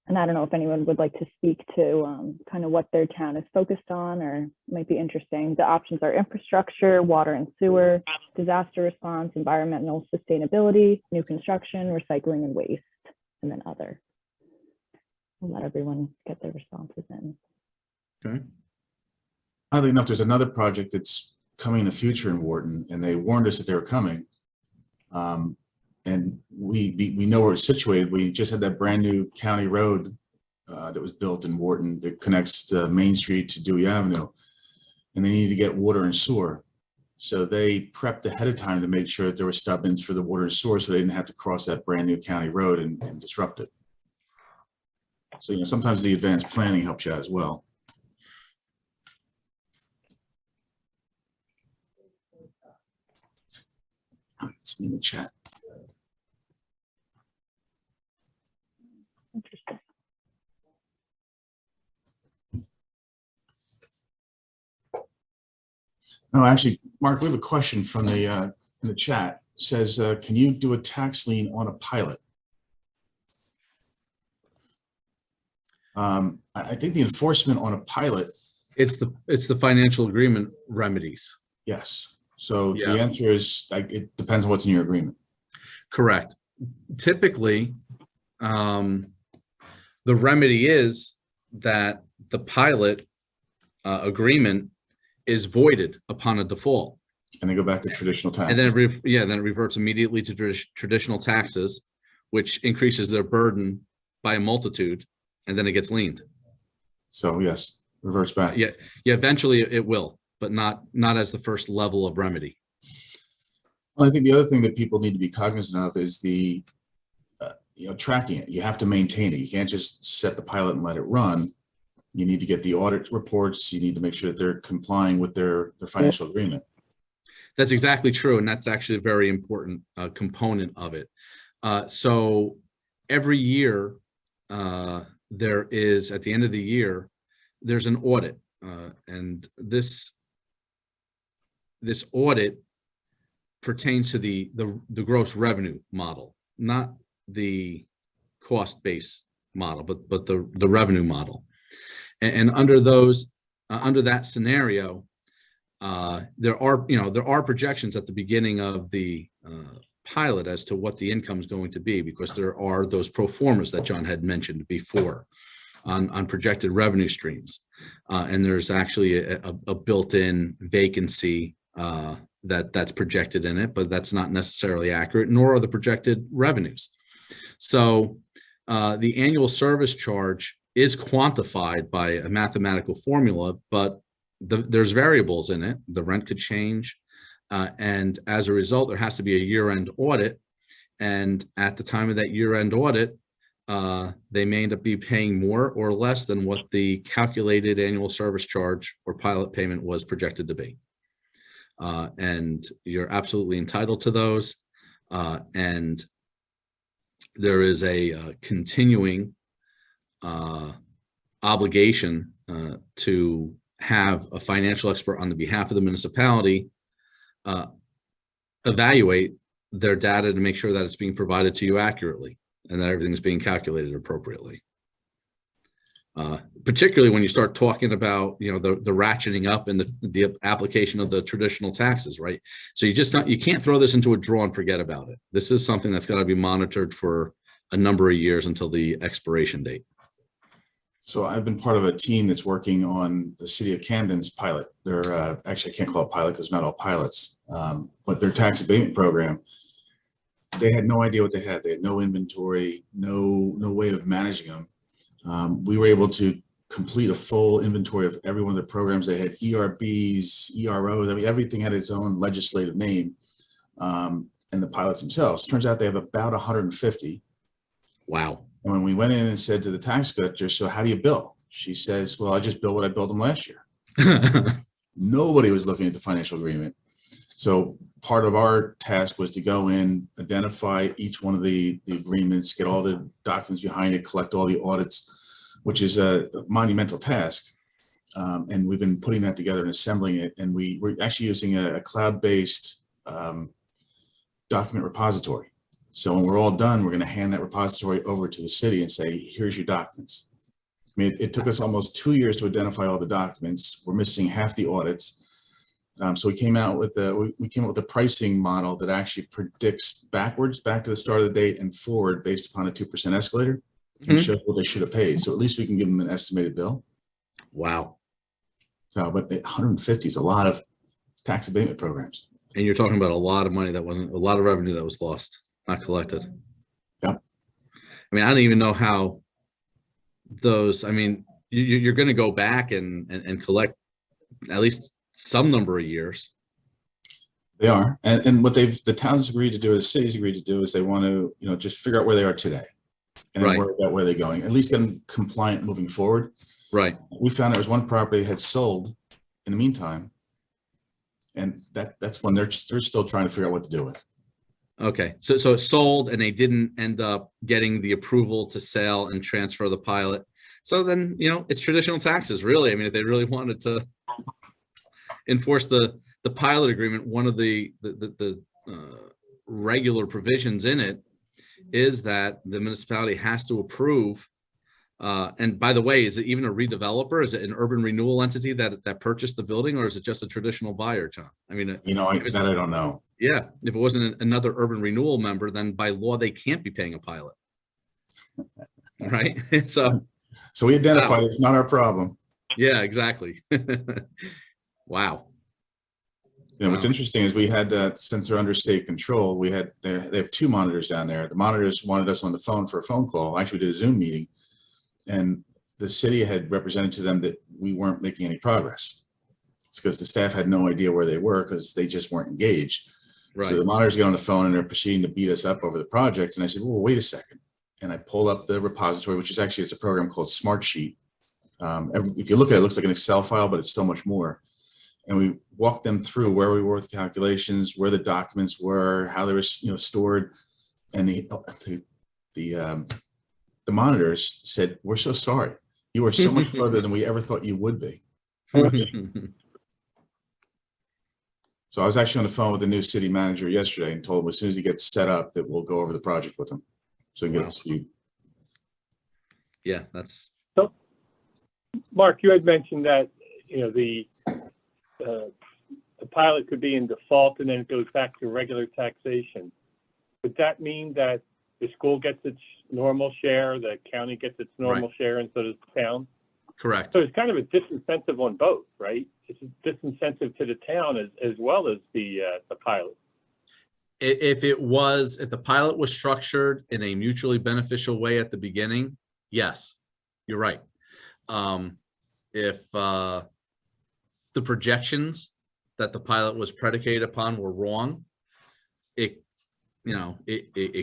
D: And I don't know if anyone would like to speak to kind of what their town is focused on, or might be interesting. The options are infrastructure, water and sewer, disaster response, environmental sustainability, new construction, recycling and waste, and then other. I'll let everyone get their responses in.
C: Okay. I don't know if there's another project that's coming in the future in Wharton, and they warned us that they were coming. And we know where it's situated. We just had that brand new county road that was built in Wharton that connects Main Street to Dewey Avenue, and they needed to get water and sewer. So they prepped ahead of time to make sure that there were stub-ins for the water and sewer, so they didn't have to cross that brand new county road and disrupt it. So, you know, sometimes the advanced planning helps you out as well. It's in the chat.
D: Interesting.
C: No, actually, Mark, we have a question from the in the chat. says, can you do a tax lien on a pilot? I think the enforcement on a pilot,
B: It's the financial agreement remedies.
C: yes. So
B: Yeah.
C: the answer is, like, it depends on what's in your agreement.
B: Correct. Typically, the remedy is that the pilot agreement is voided upon a default.
C: And they go back to traditional tax.
B: And then, then it reverts immediately to traditional taxes, which increases their burden by a multitude, and then it gets liened.
C: So yes, reverts back.
B: Yeah, eventually it will, but not as the first level of remedy.
C: Well, I think the other thing that people need to be cognizant of is the, tracking it. You have to maintain it. You can't just set the pilot and let it run. You need to get the audit reports. You need to make sure that they're complying with their financial agreement.
B: That's exactly true, and that's actually a very important component of it. So every year, there is, at the end of the year, there's an audit, and this audit pertains to the gross revenue model, not the cost base model, but the revenue model. And under that scenario, there are projections at the beginning of the pilot as to what the income is going to be, because there are those pro formas that John had mentioned before on projected revenue streams, and there's actually a built-in vacancy that's projected in it, but that's not necessarily accurate, nor are the projected revenues. So the annual service charge is quantified by a mathematical formula, but there's variables in it. The rent could change. And as a result, there has to be a year-end audit. And at the time of that year-end audit, they may end up be paying more or less than what the calculated annual service charge or pilot payment was projected to be. And you're absolutely entitled to those. And there is a continuing obligation to have a financial expert on the behalf of the municipality evaluate their data to make sure that it's being provided to you accurately and that everything is being calculated appropriately. Particularly when you start talking about, the ratcheting up and the application of the traditional taxes, right? So you can't throw this into a drawer and forget about it. This is something that's got to be monitored for a number of years until the expiration date.
C: So I've been part of a team that's working on the city of Camden's pilot. They're actually, I can't call it pilot because not all pilots, but their tax abatement program. They had no idea what they had. They had no inventory, no way of managing them. We were able to complete a full inventory of every one of the programs. They had ERBs, EROs. I mean, everything had its own legislative name, and the pilots themselves. Turns out they have about 150.
B: Wow.
C: And when we went in and said to the tax collector, so how do you bill? She says, well, I just bill what I billed them last year. Nobody was looking at the financial agreement. So part of our task was to go in, identify each one of the agreements, get all the documents behind it, collect all the audits, which is a monumental task. And we've been putting that together and assembling it. And we're actually using a cloud-based document repository. So when we're all done, we're going to hand that repository over to the city and say, here's your documents. I mean, it took us almost 2 years to identify all the documents. We're missing half the audits. So we came out with a pricing model that actually predicts backwards, back to the start of the date and forward based upon a 2% escalator, and shows what they should have paid. So at least we can give them an estimated bill.
B: Wow.
C: So, but 150 is a lot of tax abatement programs.
B: And you're talking about a lot of money a lot of revenue that was lost, not collected.
C: Yep.
B: I mean, I don't even know how those, I mean, you're going to go back and collect at least some number of years.
C: They are. And what the towns agreed to do, or the cities agreed to do, is they want to, just figure out where they are today and then worry about where they're going, at least get them compliant moving forward. Right. We found there was one property that had sold in the meantime. And that's when they're still trying to figure out what to do with. Okay.
B: So it sold and they didn't end up getting the approval to sell and transfer the pilot. So then, it's traditional taxes, really. I mean, if they really wanted to enforce the pilot agreement, one of the regular provisions in it is that the municipality has to approve. And by the way, is it even a redeveloper? Is it an urban renewal entity that purchased the building, or is it just a traditional buyer, John? I mean,
C: You know, that I don't know.
B: yeah, if it wasn't another urban renewal member, then by law, they can't be paying a pilot. Right? So
C: we identified it's not our problem.
B: yeah, exactly. Wow.
C: You know, what's interesting is we had since they're under state control, they have 2 monitors down there. The monitors wanted us on the phone for a phone call. Actually, we did a Zoom meeting, and the city had represented to them that we weren't making any progress. It's because the staff had no idea where they were because they just weren't engaged.
B: Right.
C: So the monitors get on the phone and they're proceeding to beat us up over the project. And I said, well, wait a second. And I pull up the repository, which is actually, it's a program called Smartsheet. If you look at it, it looks like an Excel file, but it's so much more. And we walked them through where we were with the calculations, where the documents were, how they were, stored. And the monitors said, we're so sorry. You are so much further than we ever thought you would be. So I was actually on the phone with the new city manager yesterday and told him as soon as he gets set up that we'll go over the project with him so we can get up to speed.
B: Yeah, that's.
A: So, Mark, you had mentioned that, the pilot could be in default and then it goes back to regular taxation. Would that mean that the school gets its normal share, the county gets its normal share, and so does the town?
B: Correct.
A: So it's kind of a disincentive on both, right? It's a disincentive to the town as well as the pilot.
B: If the pilot was structured in a mutually beneficial way at the beginning, yes, you're right. If the projections that the pilot was predicated upon were wrong, it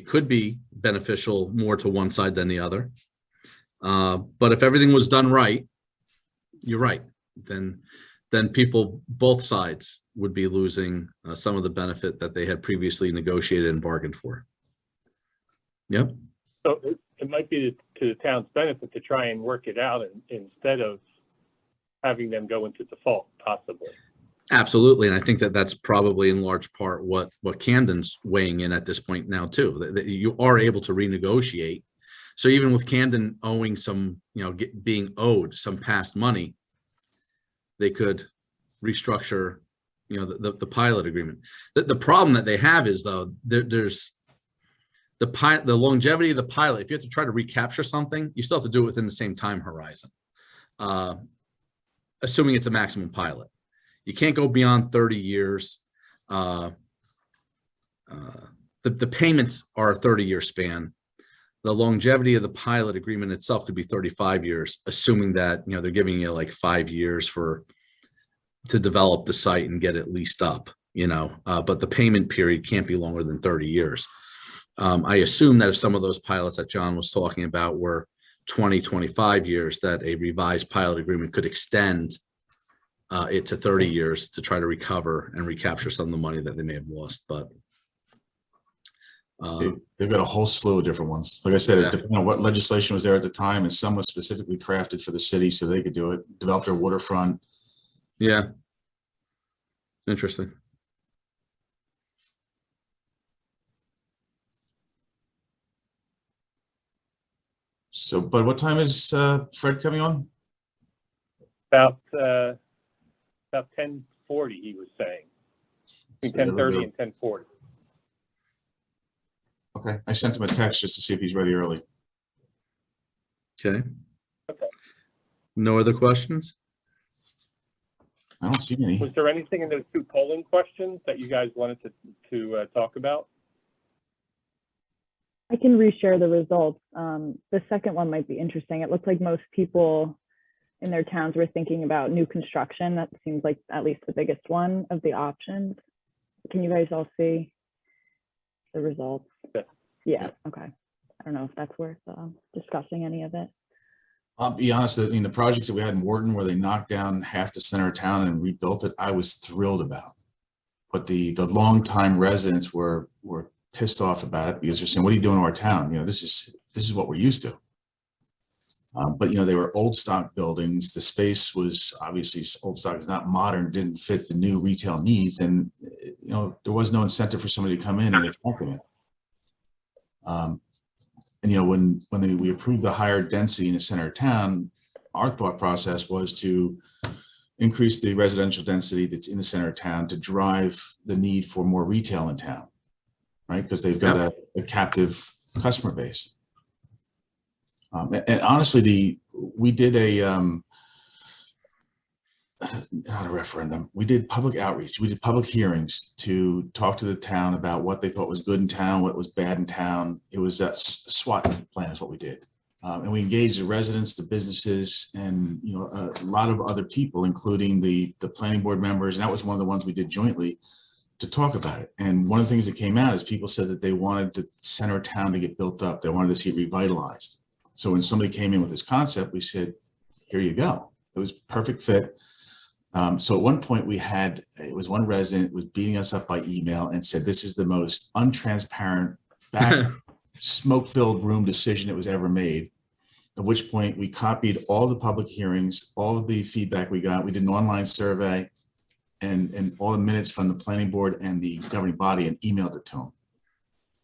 B: could be beneficial more to one side than the other. But if everything was done right, you're right. Then people, both sides, would be losing some of the benefit that they had previously negotiated and bargained for. Yep.
A: So it might be to the town's benefit to try and work it out instead of having them go into default, possibly.
B: Absolutely, and I think that that's probably in large part what Camden's weighing in at this point now too. That you are able to renegotiate. So even with Camden owing some, being owed some past money, they could restructure, the pilot agreement. The problem that they have is though there's the longevity of the pilot. If you have to try to recapture something, you still have to do it within the same time horizon, assuming it's a maximum pilot. You can't go beyond 30 years. The payments are a 30-year span. The longevity of the pilot agreement itself could be 35 years, assuming that, they're giving you like 5 years to develop the site and get it leased up, but the payment period can't be longer than 30 years. I assume that if some of those pilots that John was talking about were 20, 25 years, that a revised pilot agreement could extend it to 30 years to try to recover and recapture some of the money that they may have lost. But
C: they've got a whole slew of different ones. Like I said, it depends on what legislation was there at the time, and some was specifically crafted for the city so they could do it, develop their waterfront.
B: Yeah. Interesting.
C: So, but what time is Fred coming on?
A: About 10:40, he was saying. Between 10:30 and 10:40.
C: Okay, I sent him a text just to see if he's ready early.
B: Okay.
A: Okay.
B: No other questions?
C: I don't see any.
A: Was there anything in those 2 polling questions that you guys wanted to talk about?
D: I can reshare the results. The second one might be interesting. It looks like most people in their towns were thinking about new construction. That seems like at least the biggest one of the options. Can you guys all see the results? Yeah, okay. I don't know if that's worth discussing any of it.
C: I'll be honest, the projects that we had in Wharton where they knocked down half the center of town and rebuilt it, I was thrilled about. But the longtime residents were pissed off about it because they're saying, what are you doing to our town? This is what we're used to. But, you know, they were old stock buildings. The space was obviously old stock, is not modern, didn't fit the new retail needs. And, you know, there was no incentive for somebody to come in and attract them in. And, you know, when we approved the higher density in the center of town, our thought process was to increase the residential density that's in the center of town to drive the need for more retail in town, right? Because they've got a captive customer base. And honestly, we did not a referendum. We did public outreach. We did public hearings to talk to the town about what they thought was good in town, what was bad in town. It was a SWOT plan is what we did. And we engaged the residents, the businesses, and, you know, a lot of other people, including the planning board members. And that was one of the ones we did jointly to talk about it. And one of the things that came out is people said that they wanted the center of town to get built up. They wanted to see it revitalized. So when somebody came in with this concept, we said, here you go. It was perfect fit. So at one point it was one resident was beating us up by email and said, this is the most untransparent, back smoke-filled room decision that was ever made. At which point we copied all the public hearings, all of the feedback we got. We did an online survey and all the minutes from the planning board and the governing body and emailed it to them.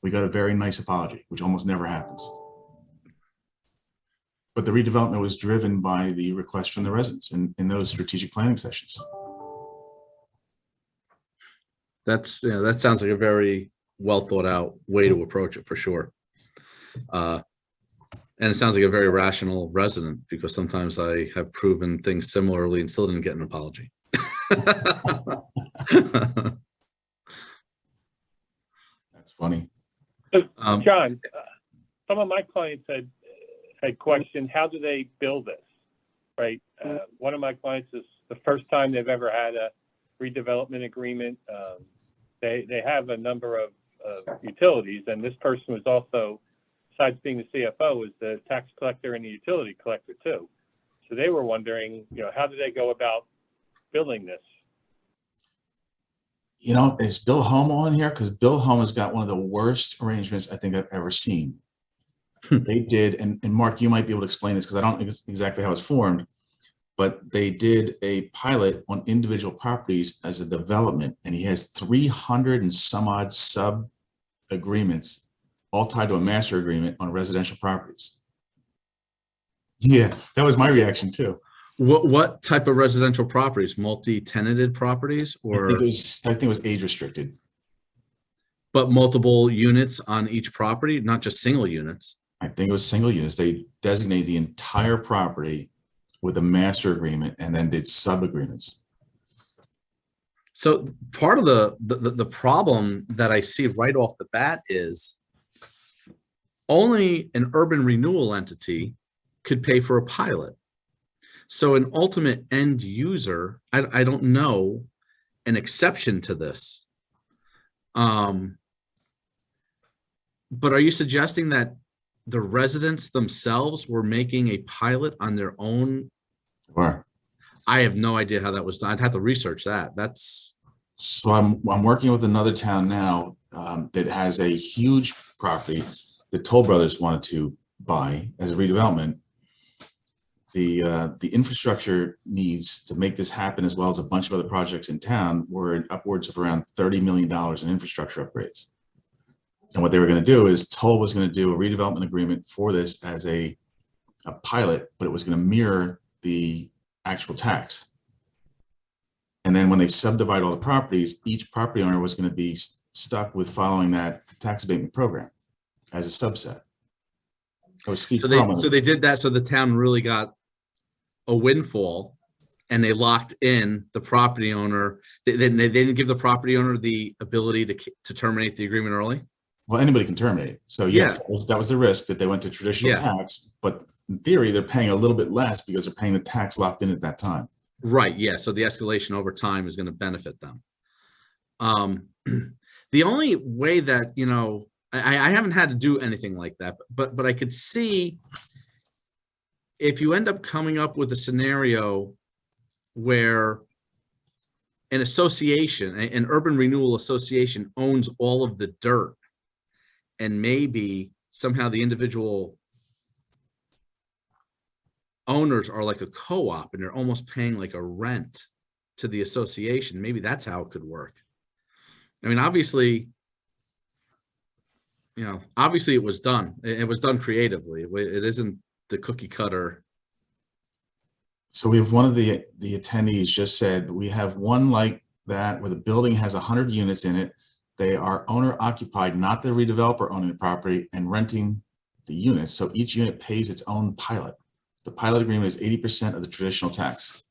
C: We got a very nice apology, which almost never happens. But the redevelopment was driven by the request from the residents in those strategic planning sessions.
B: That's, you know, that sounds like a very well thought out way to approach it for sure. And it sounds like a very rational resident, because sometimes I have proven things similarly and still didn't get an apology.
C: That's funny.
A: So, John, some of my clients had questioned, how do they bill this, right? One of my clients is the first time they've ever had a redevelopment agreement. They have a number of utilities, and this person was also, besides being the CFO, is the tax collector and the utility collector too. So they were wondering, you know, how do they go about billing this?
C: You know, is Bill Home on here? Because Bill Home has got one of the worst arrangements I think I've ever seen. They did, and Mark, you might be able to explain this because I don't think it's exactly how it's formed, but they did a pilot on individual properties as a development, and he has 300 and some odd sub agreements, all tied to a master agreement on residential properties. Yeah, that was my reaction too.
B: What type of residential properties? Multi-tenanted properties, or?
C: I think it was age restricted.
B: But multiple units on each property, not just single units.
C: I think it was single units. They designated the entire property with a master agreement and then did sub agreements.
B: So part of the problem that I see right off the bat is only an urban renewal entity could pay for a pilot. So an ultimate end user, I don't know an exception to this. But are you suggesting that the residents themselves were making a pilot on their own?
C: Sure.
B: I have no idea how that was done. I'd have to research that.
C: So I'm working with another town now that has a huge property that Toll Brothers wanted to buy as a redevelopment. The infrastructure needs to make this happen, as well as a bunch of other projects in town, were upwards of around $30 million in infrastructure upgrades. And what they were going to do is Toll was going to do a redevelopment agreement for this as a pilot, but it was going to mirror the actual tax. And then when they subdivide all the properties, each property owner was going to be stuck with following that tax abatement program as a subset.
B: So they did that. So the town really got a windfall, and they locked in the property owner. They didn't give the property owner the ability to terminate the agreement early.
C: Well, anybody can terminate. So yes, that was the risk, that they went to traditional tax, but in theory, they're paying a little bit less because they're paying the tax locked in at that time.
B: Right. Yeah. So the escalation over time is going to benefit them. The only way that, you know, I haven't had to do anything like that, but I could see if you end up coming up with a scenario where an association, an urban renewal association, owns all of the dirt, and maybe somehow the individual owners are like a co-op and they're almost paying like a rent to the association. Maybe that's how it could work. I mean, obviously, obviously it was done. It was done creatively. It isn't the cookie cutter.
C: So we have one of the attendees just said, we have one like that where the building has 100 units in it. They are owner occupied, not the redeveloper owning the property and renting the units. So each unit pays its own pilot. The pilot agreement is 80% of the traditional tax.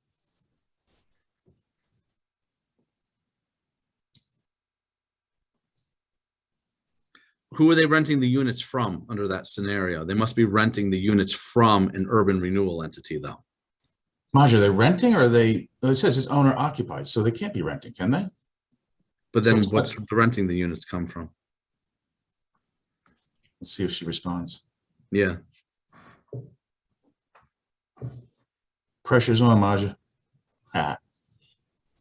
B: Who are they renting the units from under that scenario? They must be renting the units from an urban renewal entity, though.
C: Maja, they're renting, or it says it's owner occupied, so they can't be renting, can they?
B: But then what's the renting the units come from?
C: Let's see if she responds.
B: Yeah.
C: Pressure's on, Maja.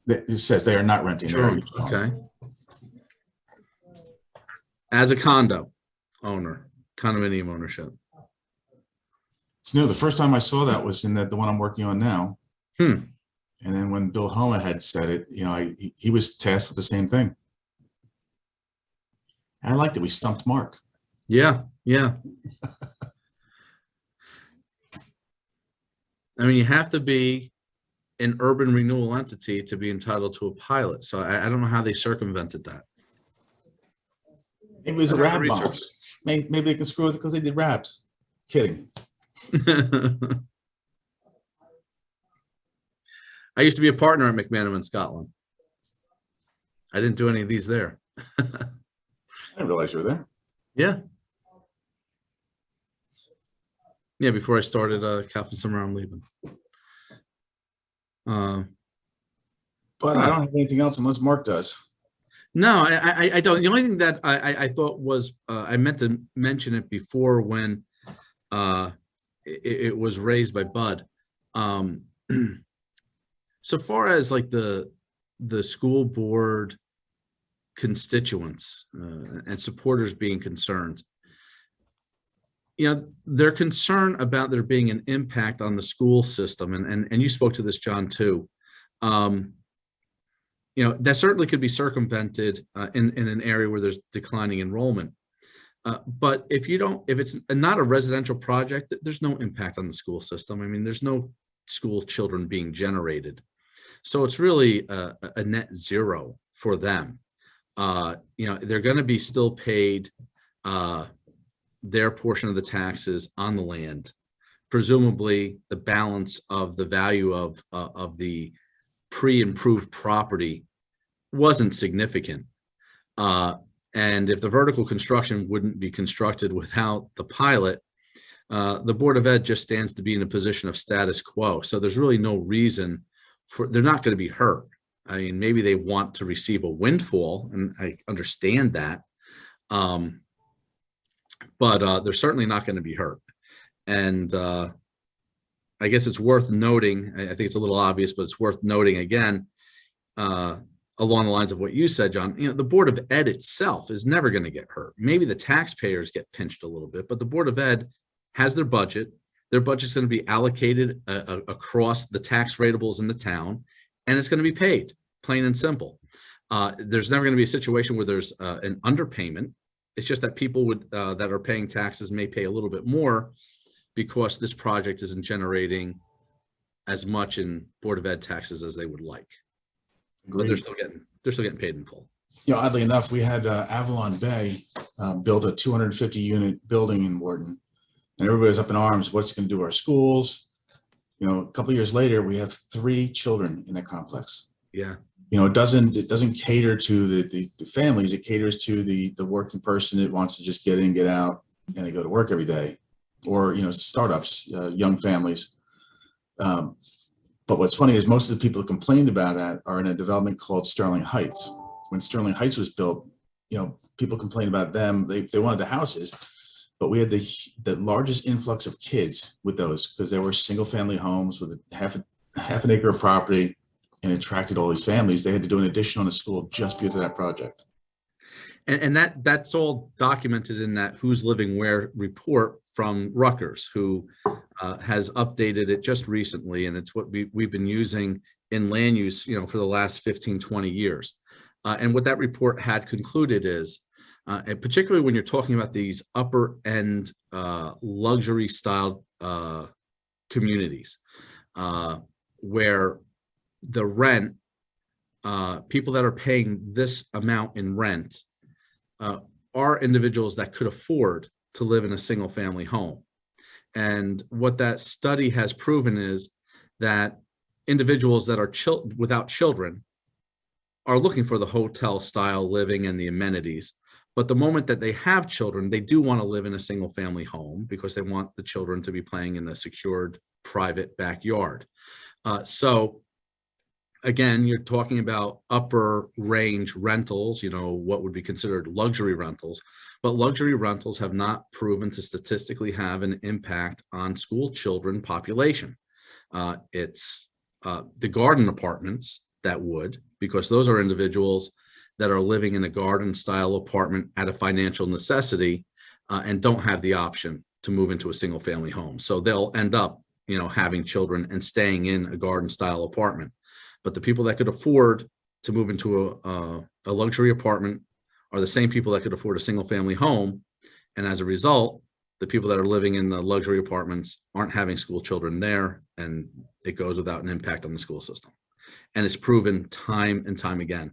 C: It says they are not renting.
B: Sure. Okay. As a condo owner, condominium ownership.
C: It's new. The first time I saw that was in the one I'm working on now. And then when Bill Homa had said it, he was tasked with the same thing. And I liked it. We stumped Mark.
B: Yeah. Yeah. I mean, you have to be an urban renewal entity to be entitled to a pilot. So I don't know how they circumvented that.
C: Maybe it was a rab box. Maybe they can screw with it because they did rabs. Kidding.
B: I used to be a partner at McManum in Scotland. I didn't do any of these there.
C: I didn't realize you were there.
B: Yeah. Yeah, before I started Captain Summer, I'm leaving.
C: But I don't have anything else unless Mark does.
B: No, I don't. The only thing that I thought was I meant to mention it before when it was raised by Bud. So far as like the school board constituents and supporters being concerned, they're concerned about there being an impact on the school system, and you spoke to this, John, too. That certainly could be circumvented in an area where there's declining enrollment. But if it's not a residential project, there's no impact on the school system. I mean, there's no school children being generated. So it's really a net zero for them. They're going to be still paid their portion of the taxes on the land. Presumably the balance of the value of the pre-improved property wasn't significant. And if the vertical construction wouldn't be constructed without the pilot, the Board of Ed just stands to be in a position of status quo. So there's really no reason they're not going to be hurt. I mean, maybe they want to receive a windfall, and I understand that. But they're certainly not going to be hurt. And I guess it's worth noting, I think it's a little obvious, but it's worth noting again, along the lines of what you said, John, the Board of Ed itself is never going to get hurt. Maybe the taxpayers get pinched a little bit, but the Board of Ed has their budget. Their budget's going to be allocated across the tax ratables in the town, and it's going to be paid, plain and simple. There's never going to be a situation where there's an underpayment. It's just that people that are paying taxes may pay a little bit more because this project isn't generating as much in Board of Ed taxes as they would like. But they're still getting paid in full.
C: Oddly enough, we had Avalon Bay build a 250 unit building in Wharton, and everybody was up in arms. What's it going to do to our schools? A couple of years later, we have 3 children in that complex.
B: Yeah.
C: It doesn't cater to the families. It caters to the working person that wants to just get in, get out, and they go to work every day, or startups, young families. But what's funny is most of the people who complained about that are in a development called Sterling Heights. When Sterling Heights was built, people complained about them. They wanted the houses, but we had the largest influx of kids with those because they were single family homes with half an acre of property, and attracted all these families. They had to do an addition on the school just because of that project.
B: And that's all documented in that Who's Living Where report from Rutgers, who has updated it just recently, and it's what we've been using in land use, for the last 15, 20 years. And what that report had concluded is, and particularly when you're talking about these upper end luxury style communities, where the rent, people that are paying this amount in rent are individuals that could afford to live in a single family home. And what that study has proven is that individuals that are without children are looking for the hotel style living and the amenities. But the moment that they have children, they do want to live in a single family home because they want the children to be playing in a secured private backyard. So again, you're talking about upper range rentals, what would be considered luxury rentals, but luxury rentals have not proven to statistically have an impact on school children population. It's the garden apartments that would, because those are individuals that are living in a garden style apartment at a financial necessity and don't have the option to move into a single family home. So they'll end up, having children and staying in a garden style apartment. But the people that could afford to move into a luxury apartment are the same people that could afford a single family home. And as a result, the people that are living in the luxury apartments aren't having school children there, and it goes without an impact on the school system. And it's proven time and time again.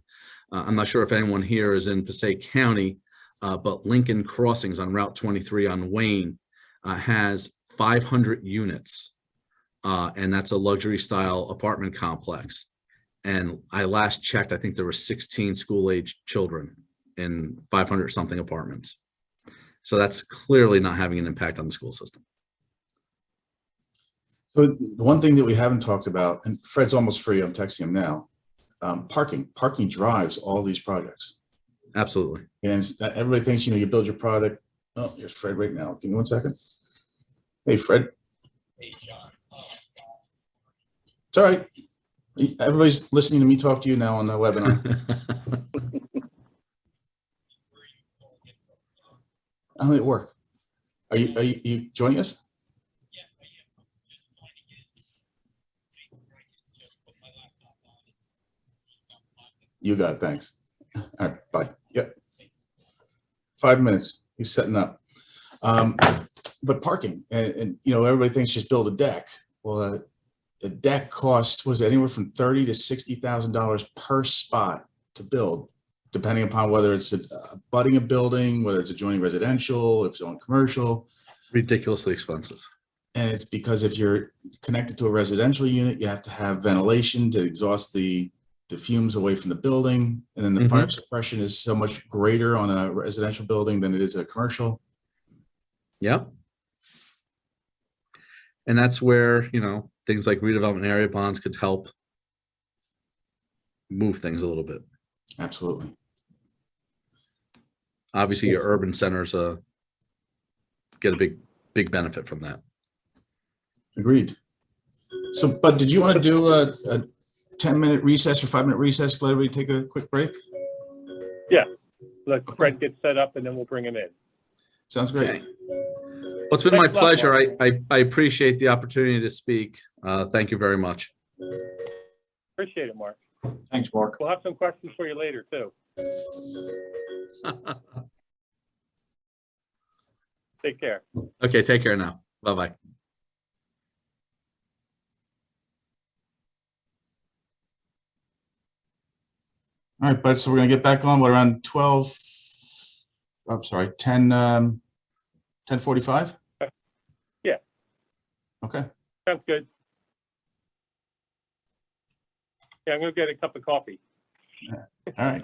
B: I'm not sure if anyone here is in Passaic County, but Lincoln Crossings on Route 23 on Wayne has 500 units, and that's a luxury style apartment complex. And I last checked, I think there were 16 school-age children in 500 something apartments. So that's clearly not having an impact on the school system.
C: So the one thing that we haven't talked about, and Fred's almost free, I'm texting him now, parking. Parking drives all these projects.
B: Absolutely.
C: And everybody thinks, you build your product. Oh, here's Fred right now. Give me 1 second. Hey, Fred.
E: Hey, John.
C: It's all right. Everybody's listening to me talk to you now on the webinar. I'm at work. Are you joining us? You got it. Thanks. All right. Bye. Yep. 5 minutes. He's setting up. But parking, and everybody thinks just build a deck. Well, a deck costs, was anywhere from $30,000 to $60,000 per spot to build, depending upon whether it's abutting a building, whether it's adjoining residential, if it's on commercial.
B: Ridiculously expensive.
C: And it's because if you're connected to a residential unit, you have to have ventilation to exhaust the fumes away from the building. And then the fire suppression is so much greater on a residential building than it is a commercial.
B: Yep. And that's where, things like redevelopment area bonds could help move things a little bit.
C: Absolutely.
B: Obviously, your urban centers get a big benefit from that.
C: Agreed. So, but did you want to do a 10-minute recess or 5-minute recess? Let everybody take a quick break?
A: Yeah, let Fred get set up and then we'll bring him in.
C: Sounds great.
B: Okay. Well, it's been my pleasure. I appreciate the opportunity to speak. Thank you very much.
A: Appreciate it, Mark.
C: Thanks, Mark.
A: We'll have some questions for you later, too. Take care.
B: Okay, take care now. Bye-bye.
C: All right, bud. So we're going to get back on around 12. I'm sorry, 10:45?
A: Yeah.
C: Okay.
A: Sounds good. Yeah, I'm going to get a cup of coffee.
C: All right.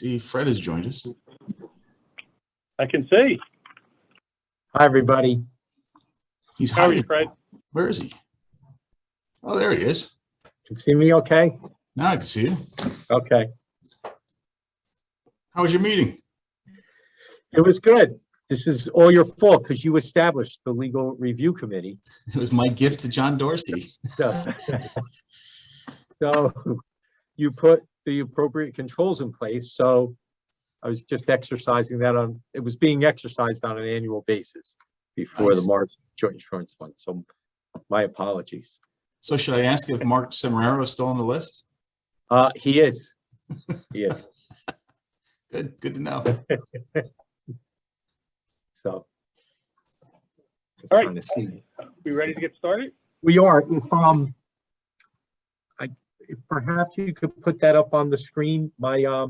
C: see Fred has joined us.
A: I can see.
E: Hi, everybody.
C: He's
A: How are you,
C: hiding.
A: Fred?
C: Where is he? Oh, there he is.
E: Can you see me okay?
C: Now I can see you.
E: Okay.
C: How was your meeting?
E: It was good. This is all your fault because you established the legal review committee.
C: It was my gift to John Dorsey.
E: So you put the appropriate controls in place. So I was just exercising that it was being exercised on an annual basis before the March Joint Insurance Fund. So my apologies.
C: So should I ask if Mark Semeraro is still on the list?
E: He is. He is.
C: Good to know.
E: So.
A: All right.
E: Trying to see.
A: We ready to get started?
E: We are. If perhaps you could put that up on the screen, my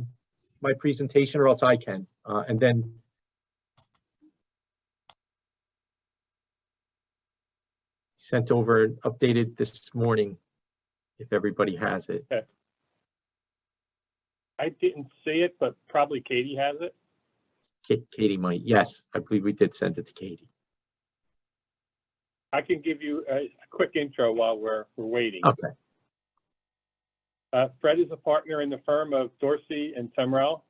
E: my presentation, or else I can, and then sent over and updated this morning, if everybody has it.
A: Okay. I didn't see it, but probably Katie has it.
E: Katie might. Yes, I believe we did send it to Katie.
A: I can give you a quick intro while we're waiting.
E: Okay.
A: Fred is a partner in the firm of Dorsey and Semrau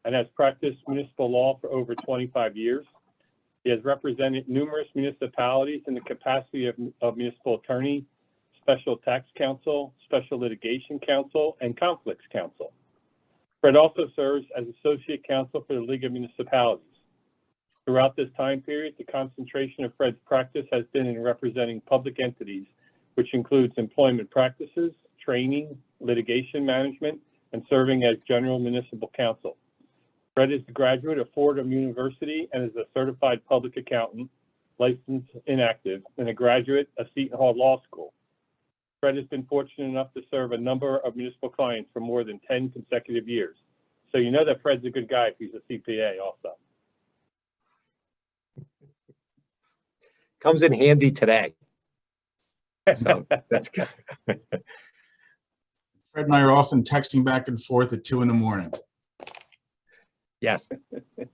A: and has practiced municipal law for over 25 years. He has represented numerous municipalities in the capacity of municipal attorney, special tax counsel, special litigation counsel, and conflicts counsel. Fred also serves as associate counsel for the League of Municipalities. Throughout this time period, the concentration of Fred's practice has been in representing public entities, which includes employment practices, training, litigation management, and serving as general municipal counsel. Fred is a graduate of Fordham University and is a certified public accountant, licensed inactive, and a graduate of Seton Hall Law School. Fred has been fortunate enough to serve a number of municipal clients for more than 10 consecutive years. So you know that Fred's a good guy if he's a CPA also.
E: Comes in handy today. So that's good.
C: Fred and I are often texting back and forth at 2 a.m.
E: Yes,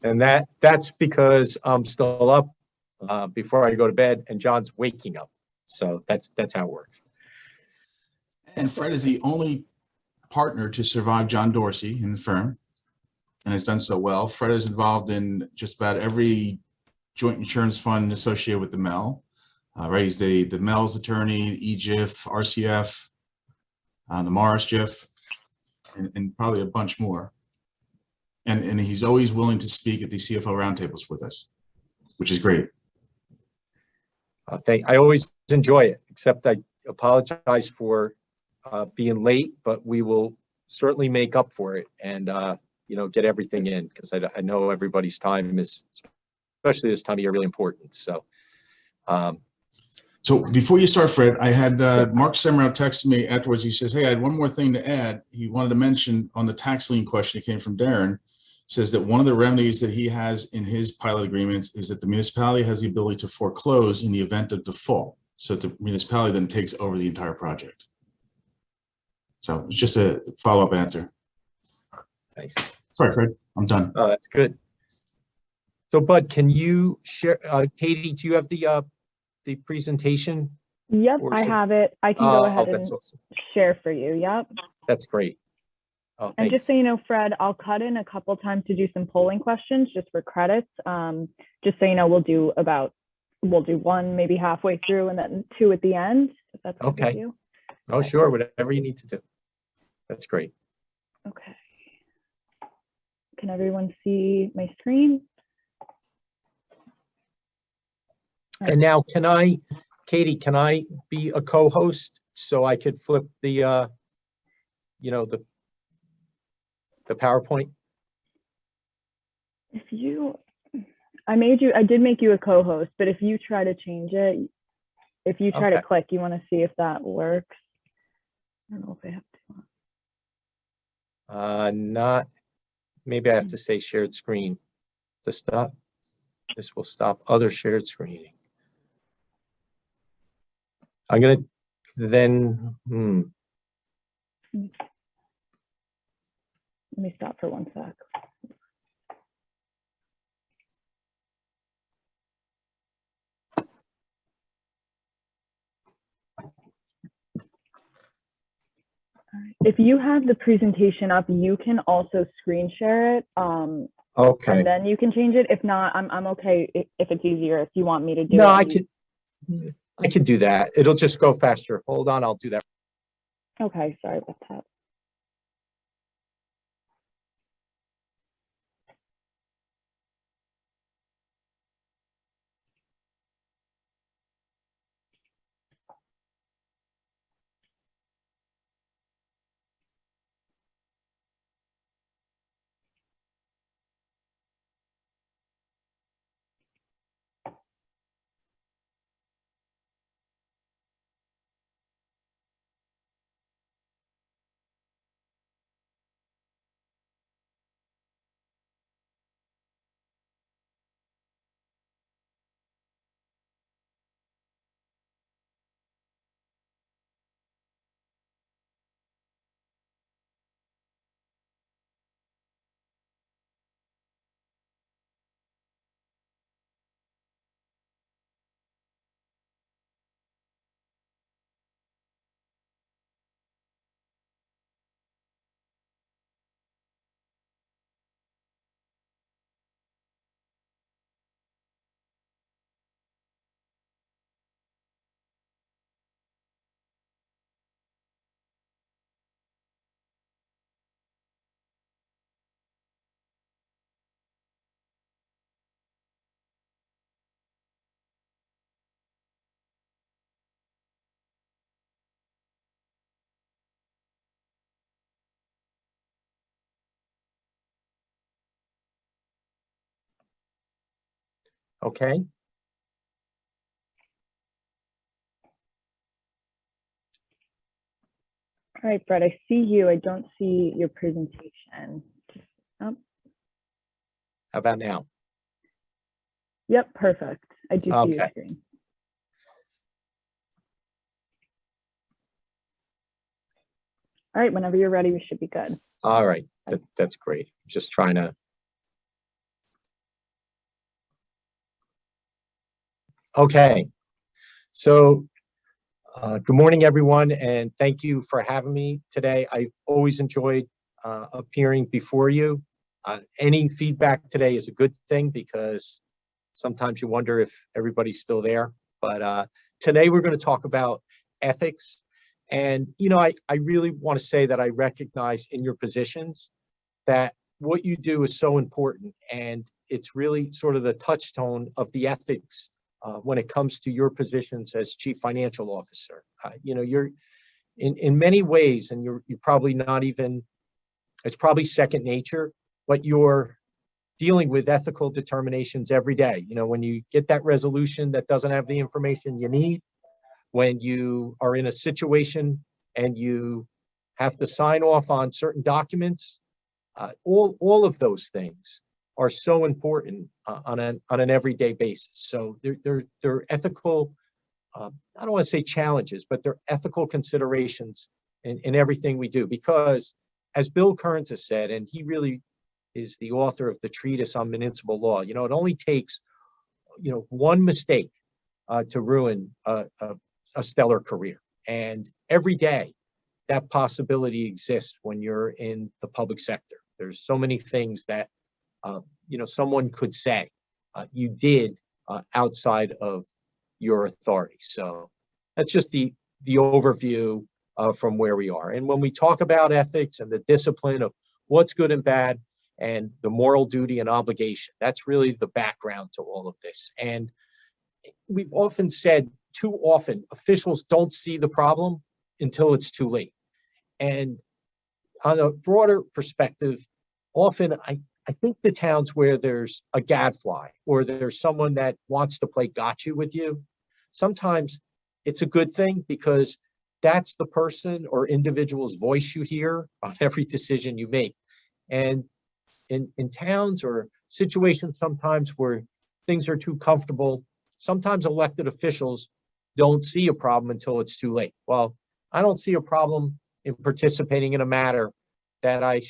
E: and that's because I'm still up before I go to bed, and John's waking up. So that's how it works.
C: And Fred is the only partner to survive John Dorsey in the firm and has done so well. Fred is involved in just about every joint insurance fund associated with the MEL. Right, he's the MEL's attorney, EGIF, RCF, the Morris GIF, and probably a bunch more. And he's always willing to speak at the CFO roundtables with us, which is great.
E: I always enjoy it, except I apologize for being late, but we will certainly make up for it and get everything in, because I know everybody's time is, especially this time of year, really important. So.
C: So before you start, Fred, I had Mark Semrau text me afterwards. He says, hey, I had one more thing to add. He wanted to mention on the tax lien question that came from Darren, says that one of the remedies that he has in his pilot agreements is that the municipality has the ability to foreclose in the event of default. So that the municipality then takes over the entire project. So it's just a follow-up answer.
E: Nice.
C: Sorry, Fred, I'm done.
E: Oh, that's good. So, Bud, can you share, Katie, do you have the presentation?
D: Yep, I have it. I can go ahead and
E: awesome.
D: share for you. Yep.
E: That's great. Oh,
D: and just so you know, Fred, I'll cut in a couple times to do some polling questions just for credits. Just so you know, we'll do one maybe halfway through and then 2 at the end, if that's okay with you.
E: Oh, sure, whatever you need to do. That's great.
D: Okay. Can everyone see my screen?
E: And now Katie, can I be a co-host so I could flip the, the PowerPoint?
D: I did make you a co-host, but if you try to change it, if you try to click, you want to see if that works. I don't know if I have to.
E: Maybe I have to say shared screen to stop. This will stop other shared screening. I'm going to then,
D: Let me stop for 1 sec. If you have the presentation up, you can also screen share it.
E: Okay.
D: And then you can change it. If not, I'm okay if it's easier, if you want me to do it.
E: No, I can do that. It'll just go faster. Hold on, I'll do that.
D: Okay, sorry about that.
E: Okay.
D: All right, Fred, I see you. I don't see your presentation. Oh,
E: How about now?
D: yep, perfect. I do see your
E: Okay.
D: screen. All right, whenever you're ready, we should be good.
E: All right. That's great. Just trying to. Okay. So good morning, everyone, and thank you for having me today. I've always enjoyed appearing before you. Any feedback today is a good thing because sometimes you wonder if everybody's still there. But today we're going to talk about ethics. And, you know, I really want to say that I recognize in your positions that what you do is so important. And it's really sort of the touchstone of the ethics when it comes to your positions as chief financial officer. You know, you're in many ways, and you're probably not even, it's probably second nature, but you're dealing with ethical determinations every day. You know, when you get that resolution that doesn't have the information you need, when you are in a situation and you have to sign off on certain documents, all of those things are so important on an everyday basis. So they're ethical, I don't want to say challenges, but they're ethical considerations in everything we do. Because as Bill Kearns has said, and he really is the author of the treatise on municipal law, you know, it only takes, you know, one mistake to ruin a stellar career. And every day that possibility exists when you're in the public sector. There's so many things that, you know, someone could say you did outside of your authority. So that's just the overview from where we are. And when we talk about ethics and the discipline of what's good and bad and the moral duty and obligation, that's really the background to all of this. And we've often said, too often, officials don't see the problem until it's too late. And on a broader perspective, often I think the towns where there's a gadfly or there's someone that wants to play gotcha with you, sometimes it's a good thing because that's the person or individual's voice you hear on every decision you make. And in towns or situations sometimes where things are too comfortable, sometimes elected officials don't see a problem until it's too late. Well, I don't see a problem in participating in a matter that I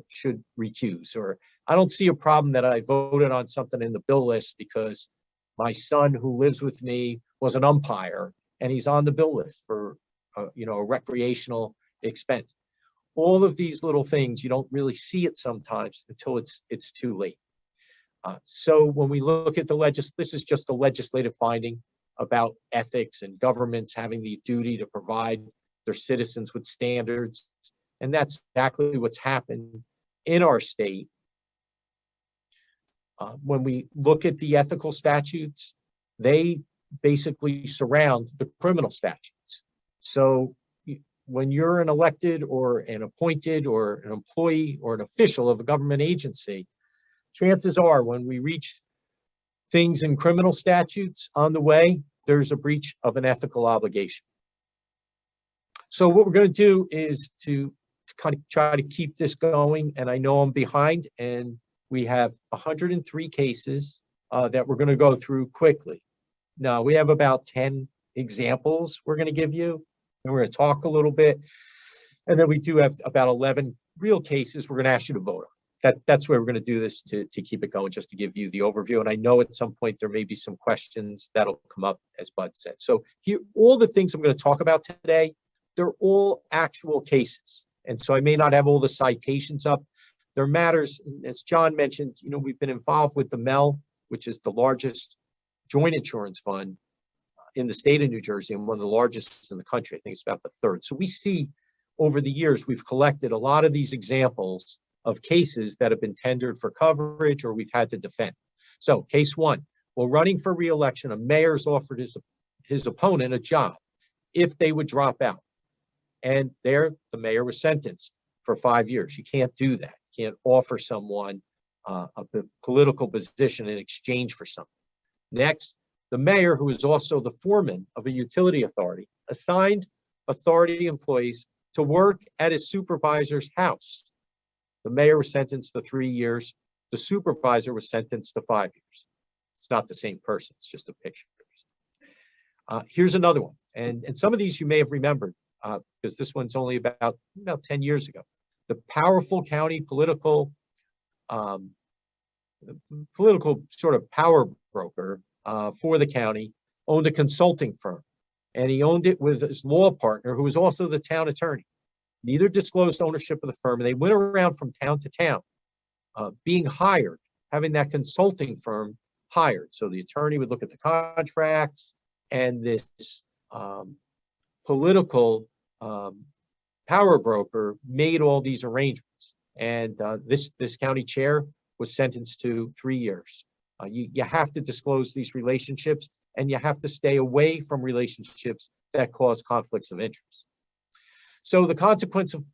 E: should recuse, or I don't see a problem that I voted on something in the bill list because my son who lives with me was an umpire and he's on the bill list for a recreational expense. All of these little things, you don't really see it sometimes until it's too late. So when we look at this is just a legislative finding about ethics and governments having the duty to provide their citizens with standards. And that's exactly what's happened in our state. When we look at the ethical statutes, they basically surround the criminal statutes. So when you're an elected or an appointed or an employee or an official of a government agency, chances are when we reach things in criminal statutes on the way, there's a breach of an ethical obligation. So what we're going to do is to kind of try to keep this going. And I know I'm behind, and we have 103 cases that we're going to go through quickly. Now, we have about 10 examples we're going to give you, and we're going to talk a little bit. And then we do have about 11 real cases we're going to ask you to vote on. That's where we're going to do this to keep it going, just to give you the overview. And I know at some point there may be some questions that'll come up, as Bud said. So here, all the things I'm going to talk about today, they're all actual cases. And so I may not have all the citations up. There are matters, as John mentioned, you know, we've been involved with the MEL, which is the largest joint insurance fund in the state of New Jersey and one of the largest in the country. I think it's about the third. So we see over the years, we've collected a lot of these examples of cases that have been tendered for coverage or we've had to defend. So case one, while running for re-election, a mayor's offered his opponent a job if they would drop out. And there, the mayor was sentenced for 5 years. You can't do that. You can't offer someone a political position in exchange for something. Next, the mayor, who is also the foreman of a utility authority, assigned authority employees to work at his supervisor's house. The mayor was sentenced to 3 years. The supervisor was sentenced to 5 years. It's not the same person. It's just a picture. Here's another one. And some of these you may have remembered because this one's only about 10 years ago. The powerful county political sort of power broker for the county owned a consulting firm, and he owned it with his law partner, who was also the town attorney. Neither disclosed ownership of the firm, and they went around from town to town being hired, having that consulting firm hired. So the attorney would look at the contracts, and this political power broker made all these arrangements. And this county chair was sentenced to 3 years. You have to disclose these relationships, and you have to stay away from relationships that cause conflicts of interest. So the consequence of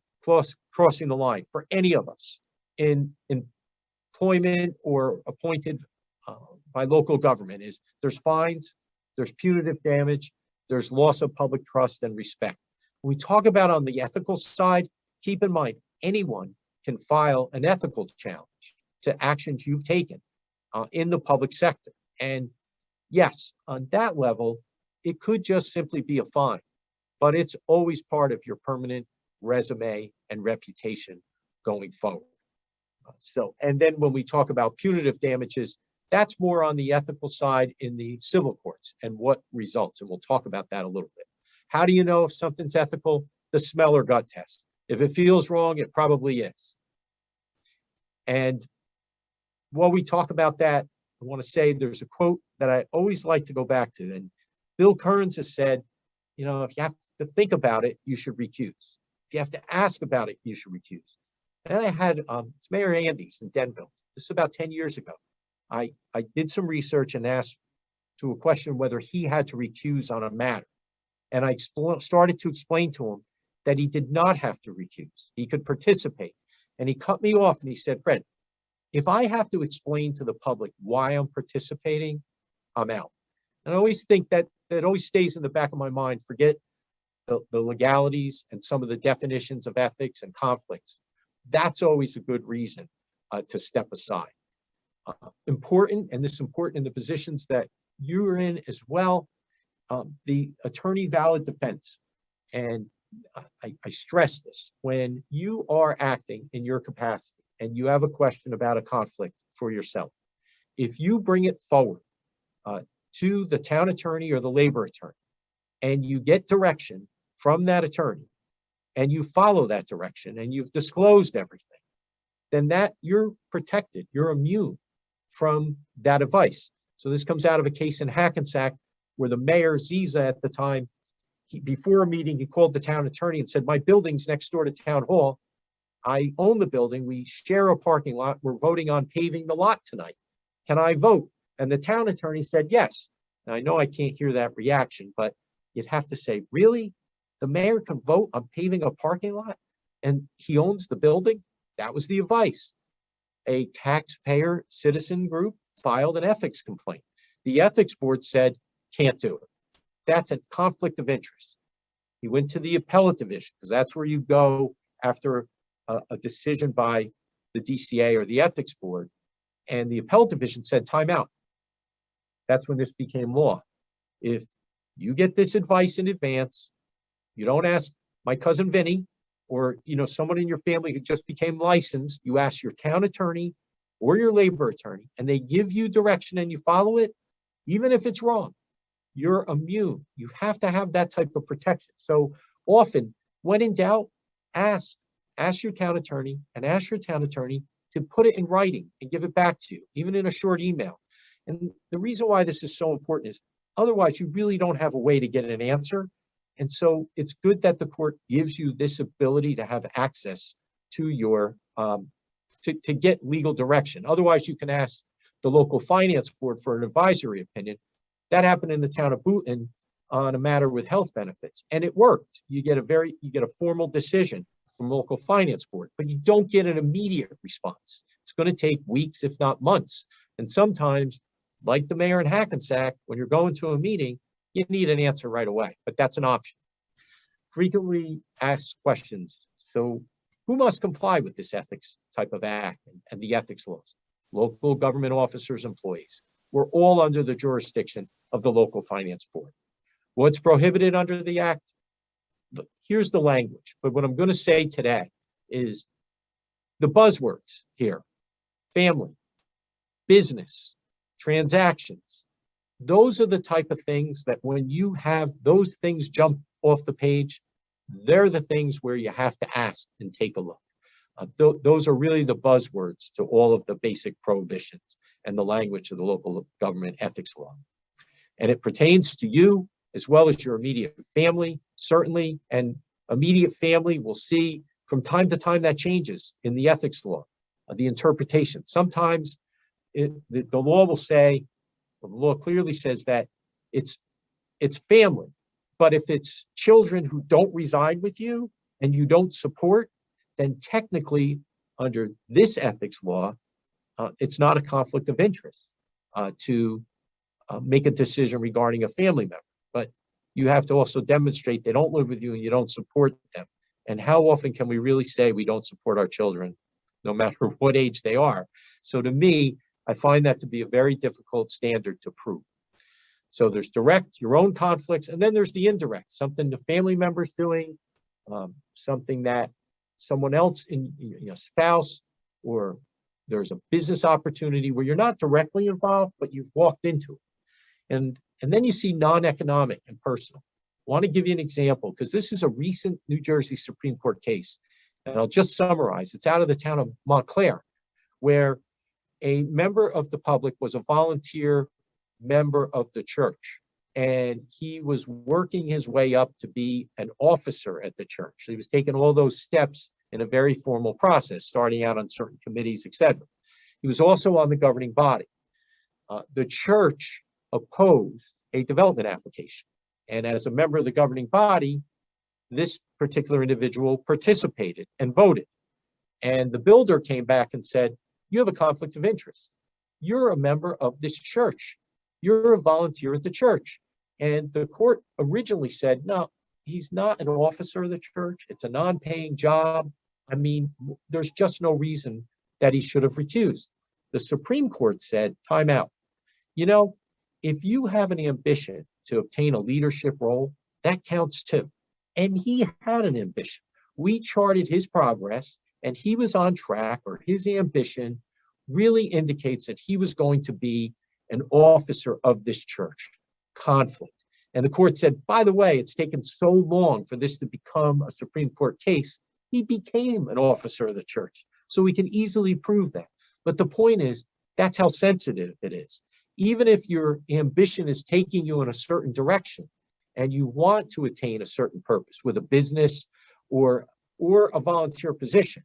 E: crossing the line for any of us in employment or appointed by local government is there's fines, there's punitive damage, there's loss of public trust and respect. When we talk about on the ethical side, keep in mind, anyone can file an ethical challenge to actions you've taken in the public sector. And yes, on that level, it could just simply be a fine, but it's always part of your permanent resume and reputation going forward. And then when we talk about punitive damages, that's more on the ethical side in the civil courts and what results. And we'll talk about that a little bit. How do you know if something's ethical? The smell or gut test. If it feels wrong, it probably is. And while we talk about that, I want to say there's a quote that I always like to go back to. And Bill Kearns has said, you know, if you have to think about it, you should recuse. If you have to ask about it, you should recuse. And I had it's Mayor Andes in Denville. This is about 10 years ago. I did some research and asked to a question whether he had to recuse on a matter. And I started to explain to him that he did not have to recuse. He could participate. And he cut me off and he said, Fred, if I have to explain to the public why I'm participating, I'm out. And I always think that always stays in the back of my mind. Forget the legalities and some of the definitions of ethics and conflicts. That's always a good reason to step aside. Important, and this is important in the positions that you're in as well, the attorney valid defense. And I stress this, when you are acting in your capacity and you have a question about a conflict for yourself, if you bring it forward to the town attorney or the labor attorney, and you get direction from that attorney, and you follow that direction and you've disclosed everything, then that you're protected, you're immune from that advice. So this comes out of a case in Hackensack where the mayor, Ziza, at the time, before a meeting, he called the town attorney and said, my building's next door to town hall. I own the building. We share a parking lot. We're voting on paving the lot tonight. Can I vote? And the town attorney said, yes. Now, I know I can't hear that reaction, but you'd have to say, really? The mayor can vote on paving a parking lot and he owns the building? That was the advice. A taxpayer citizen group filed an ethics complaint. The ethics board said, can't do it. That's a conflict of interest. He went to the appellate division because that's where you go after a decision by the DCA or the ethics board. And the appellate division said, time out. That's when this became law. If you get this advice in advance, you don't ask my cousin Vinny or someone in your family who just became licensed, you ask your town attorney or your labor attorney, and they give you direction and you follow it, even if it's wrong, you're immune. You have to have that type of protection. So often, when in doubt, ask your town attorney and ask your town attorney to put it in writing and give it back to you, even in a short email. And the reason why this is so important is otherwise you really don't have a way to get an answer. And so it's good that the court gives you this ability to have access to your, to get legal direction. Otherwise you can ask the local finance board for an advisory opinion. That happened in the town of Boonton on a matter with health benefits, and it worked. You get a formal decision from local finance board, but you don't get an immediate response. It's going to take weeks, if not months. And sometimes, like the mayor in Hackensack, when you're going to a meeting, you need an answer right away, but that's an option. Frequently asked questions. So who must comply with this ethics type of act and the ethics laws? Local government officers, employees. We're all under the jurisdiction of the local finance board. What's prohibited under the act? Here's the language, but what I'm going to say today is the buzzwords here: family, business, transactions. Those are the type of things that when you have those things jump off the page, they're the things where you have to ask and take a look. Those are really the buzzwords to all of the basic prohibitions and the language of the local government ethics law. And it pertains to you as well as your immediate family, certainly, and immediate family will see from time to time that changes in the ethics law, the interpretation. Sometimes the law will say, the law clearly says that it's family, but if it's children who don't reside with you and you don't support, then technically under this ethics law, it's not a conflict of interest to make a decision regarding a family member. But you have to also demonstrate they don't live with you and you don't support them. And how often can we really say we don't support our children, no matter what age they are? So to me, I find that to be a very difficult standard to prove. So there's direct, your own conflicts, and then there's the indirect, something the family member's doing, something that someone else in spouse, or there's a business opportunity where you're not directly involved, but you've walked into it. And then you see non-economic and personal. I want to give you an example because this is a recent New Jersey Supreme Court case. And I'll just summarize. It's out of the town of Montclair, where a member of the public was a volunteer member of the church. And he was working his way up to be an officer at the church. He was taking all those steps in a very formal process, starting out on certain committees, etc. He was also on the governing body. The church opposed a development application. And as a member of the governing body, this particular individual participated and voted. And the builder came back and said, you have a conflict of interest. You're a member of this church. You're a volunteer at the church. And the court originally said, no, he's not an officer of the church. It's a non-paying job. I mean, there's just no reason that he should have recused. The Supreme Court said, time out. If you have an ambition to obtain a leadership role, that counts too. And he had an ambition. We charted his progress and he was on track, or his ambition really indicates that he was going to be an officer of this church. Conflict. And the court said, by the way, it's taken so long for this to become a Supreme Court case, he became an officer of the church. So we can easily prove that. But the point is, that's how sensitive it is. Even if your ambition is taking you in a certain direction and you want to attain a certain purpose with a business or a volunteer position,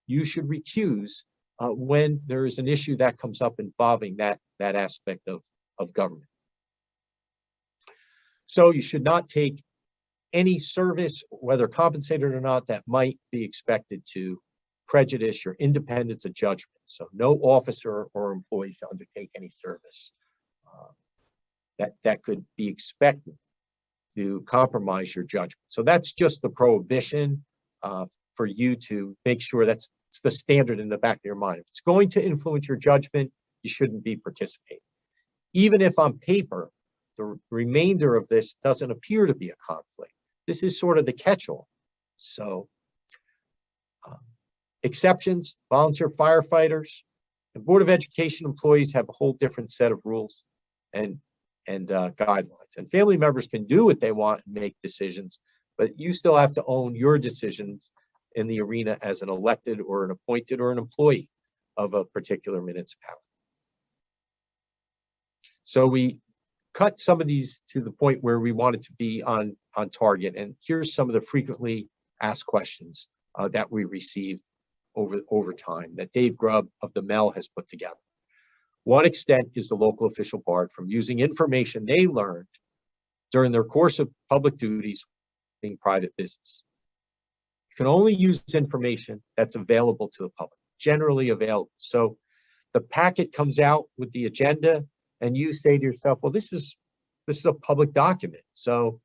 E: you should recuse when there is an issue that comes up involving that aspect of government. So you should not take any service, whether compensated or not, that might be expected to prejudice your independence of judgment. So no officer or employee shall undertake any service that could be expected to compromise your judgment. So that's just the prohibition for you to make sure that's the standard in the back of your mind. If it's going to influence your judgment, you shouldn't be participating. Even if on paper, the remainder of this doesn't appear to be a conflict. This is sort of the catch-all. So exceptions, volunteer firefighters, and Board of Education employees have a whole different set of rules and guidelines. And family members can do what they want and make decisions, but you still have to own your decisions in the arena as an elected or an appointed or an employee of a particular municipality. So we cut some of these to the point where we wanted to be on target. And here's some of the frequently asked questions that we received over time that Dave Grubb of the Mel has put together. One extent is the local official barred from using information they learned during their course of public duties in private business. You can only use information that's available to the public, generally available. So the packet comes out with the agenda and you say to yourself, well, this is a public document. So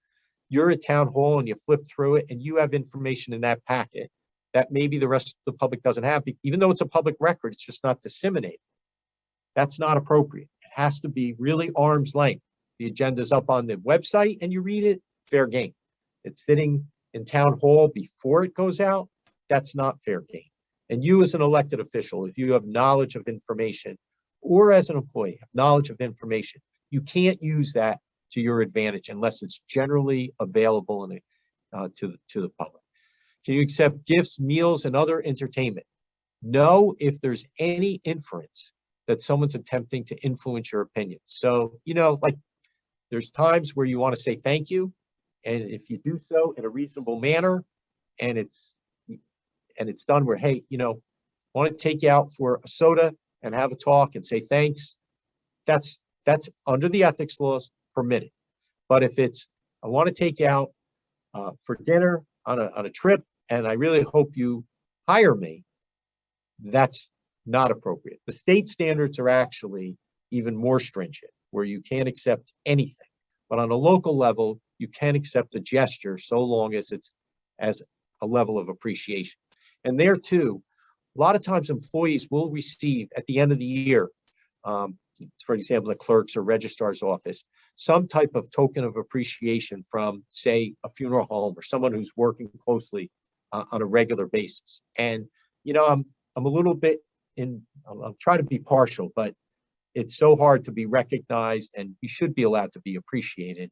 E: you're at town hall and you flip through it and you have information in that packet that maybe the rest of the public doesn't have, even though it's a public record, it's just not disseminated. That's not appropriate. It has to be really arm's length. The agenda's up on the website and you read it, fair game. It's sitting in town hall before it goes out, that's not fair game. And you as an elected official, if you have knowledge of information, or as an employee, have knowledge of information, you can't use that to your advantage unless it's generally available to the public. Can you accept gifts, meals, and other entertainment? No, if there's any inference that someone's attempting to influence your opinion. So, like there's times where you want to say thank you. And if you do so in a reasonable manner, and it's done where, hey, want to take you out for a soda and have a talk and say thanks, that's under the ethics laws permitted. But if it's, I want to take you out for dinner on a trip, and I really hope you hire me, that's not appropriate. The state standards are actually even more stringent, where you can't accept anything. But on a local level, you can accept a gesture so long as it's as a level of appreciation. And there too, a lot of times employees will receive at the end of the year, for example, the clerk's or registrar's office, some type of token of appreciation from, say, a funeral home or someone who's working closely on a regular basis. And, I'm a little bit I'm trying to be partial, but it's so hard to be recognized and you should be allowed to be appreciated.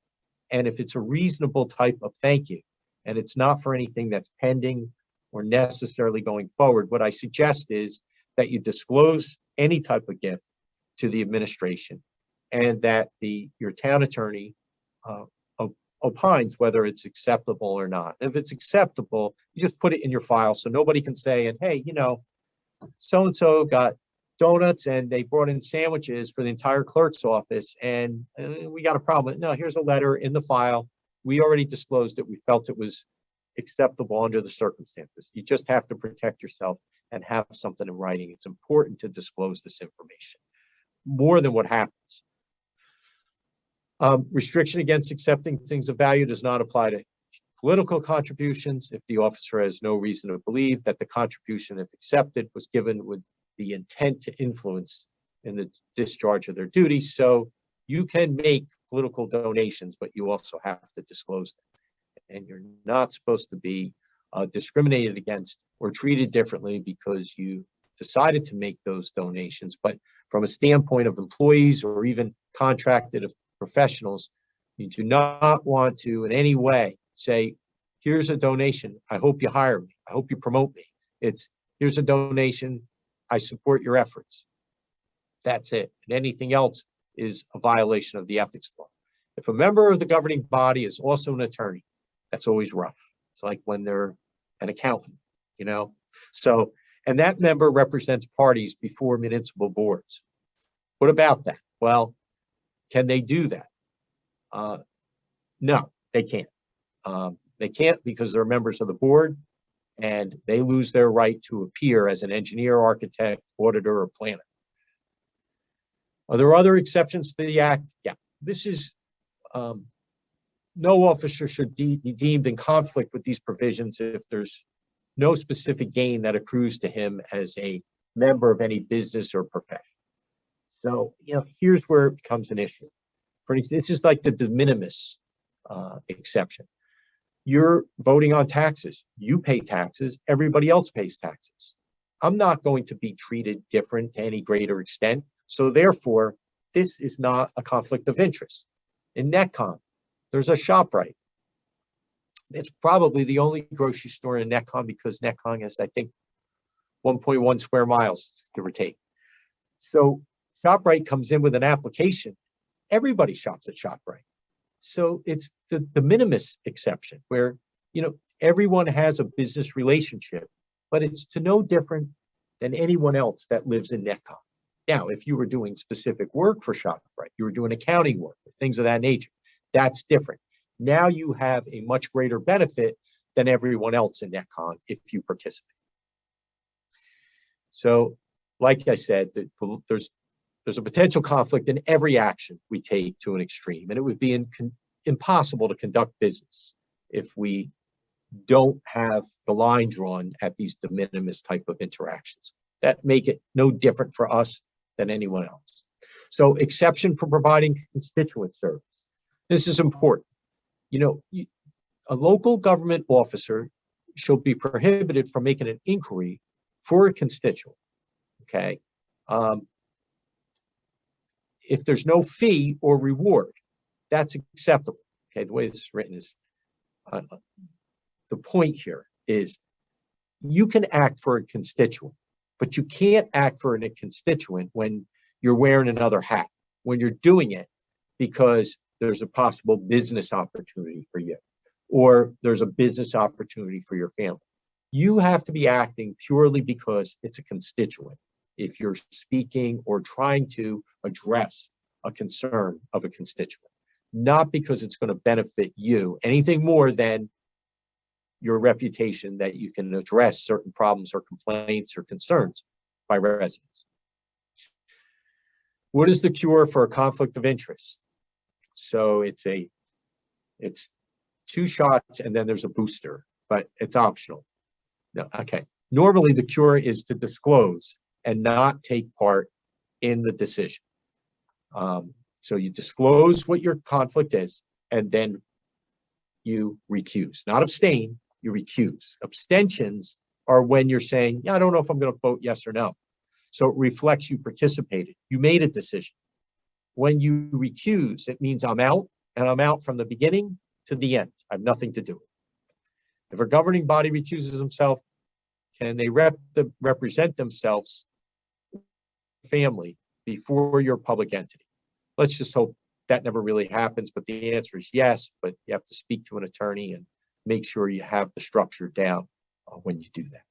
E: And if it's a reasonable type of thank you, and it's not for anything that's pending or necessarily going forward, what I suggest is that you disclose any type of gift to the administration and that your town attorney opines whether it's acceptable or not. If it's acceptable, you just put it in your file so nobody can say, and hey, so-and-so got donuts and they brought in sandwiches for the entire clerk's office and we got a problem. No, here's a letter in the file. We already disclosed it. We felt it was acceptable under the circumstances. You just have to protect yourself and have something in writing. It's important to disclose this information more than what happens. Restriction against accepting things of value does not apply to political contributions if the officer has no reason to believe that the contribution, if accepted, was given with the intent to influence in the discharge of their duties. So you can make political donations, but you also have to disclose them. And you're not supposed to be discriminated against or treated differently because you decided to make those donations. But from a standpoint of employees or even contracted professionals, You do not want to in any way say, here's a donation. I hope you hire me. I hope you promote me. It's, here's a donation. I support your efforts. That's it. And anything else is a violation of the ethics law. If a member of the governing body is also an attorney, that's always rough. It's like when they're an accountant, you know? So, and that member represents parties before municipal boards. What about that? Well, can they do that? No, they can't. They can't because they're members of the board and they lose their right to appear as an engineer, architect, auditor, or planner. Are there other exceptions to the act? Yeah, this is, no officer should be deemed in conflict with these provisions if there's no specific gain that accrues to him as a member of any business or profession. So, you know, here's where it becomes an issue. For instance, this is like the de minimis exception. You're voting on taxes. You pay taxes. Everybody else pays taxes. I'm not going to be treated different to any greater extent. So therefore, this is not a conflict of interest. In Netcom, there's a ShopRite. It's probably the only grocery store in Netcom because Netcom has, I think, 1.1 square miles, give or take. So ShopRite comes in with an application. Everybody shops at ShopRite. So it's the de minimis exception where, you know, everyone has a business relationship, but it's to no different than anyone else that lives in Netcom. Now, if you were doing specific work for ShopRite, you were doing accounting work, things of that nature, that's different. Now you have a much greater benefit than everyone else in Netcom if you participate. So, like I said, there's a potential conflict in every action we take to an extreme, and it would be impossible to conduct business if we don't have the line drawn at these de minimis type of interactions. That make it no different for us than anyone else. So exception for providing constituent service. This is important. You know, a local government officer shall be prohibited from making an inquiry for a constituent, okay? If there's no fee or reward, that's acceptable, okay? The way this is written is, the point here is you can act for a constituent, but you can't act for a constituent when you're wearing another hat, when you're doing it because there's a possible business opportunity for you, or there's a business opportunity for your family. You have to be acting purely because it's a constituent. If you're speaking or trying to address a concern of a constituent, not because it's going to benefit you anything more than your reputation that you can address certain problems or complaints or concerns by residents. What is the cure for a conflict of interest? So it's 2 shots and then there's a booster, but it's optional. No, okay. Normally the cure is to disclose and not take part in the decision. So you disclose what your conflict is and then you recuse, not abstain, you recuse. Abstentions are when you're saying, yeah, I don't know if I'm going to vote yes or no. So it reflects you participated. You made a decision. When you recuse, it means I'm out, and I'm out from the beginning to the end. I have nothing to do with it. If a governing body recuses himself, can they represent themselves, family, before your public entity? Let's just hope that never really happens, but the answer is yes, but you have to speak to an attorney and make sure you have the structure down when you do that.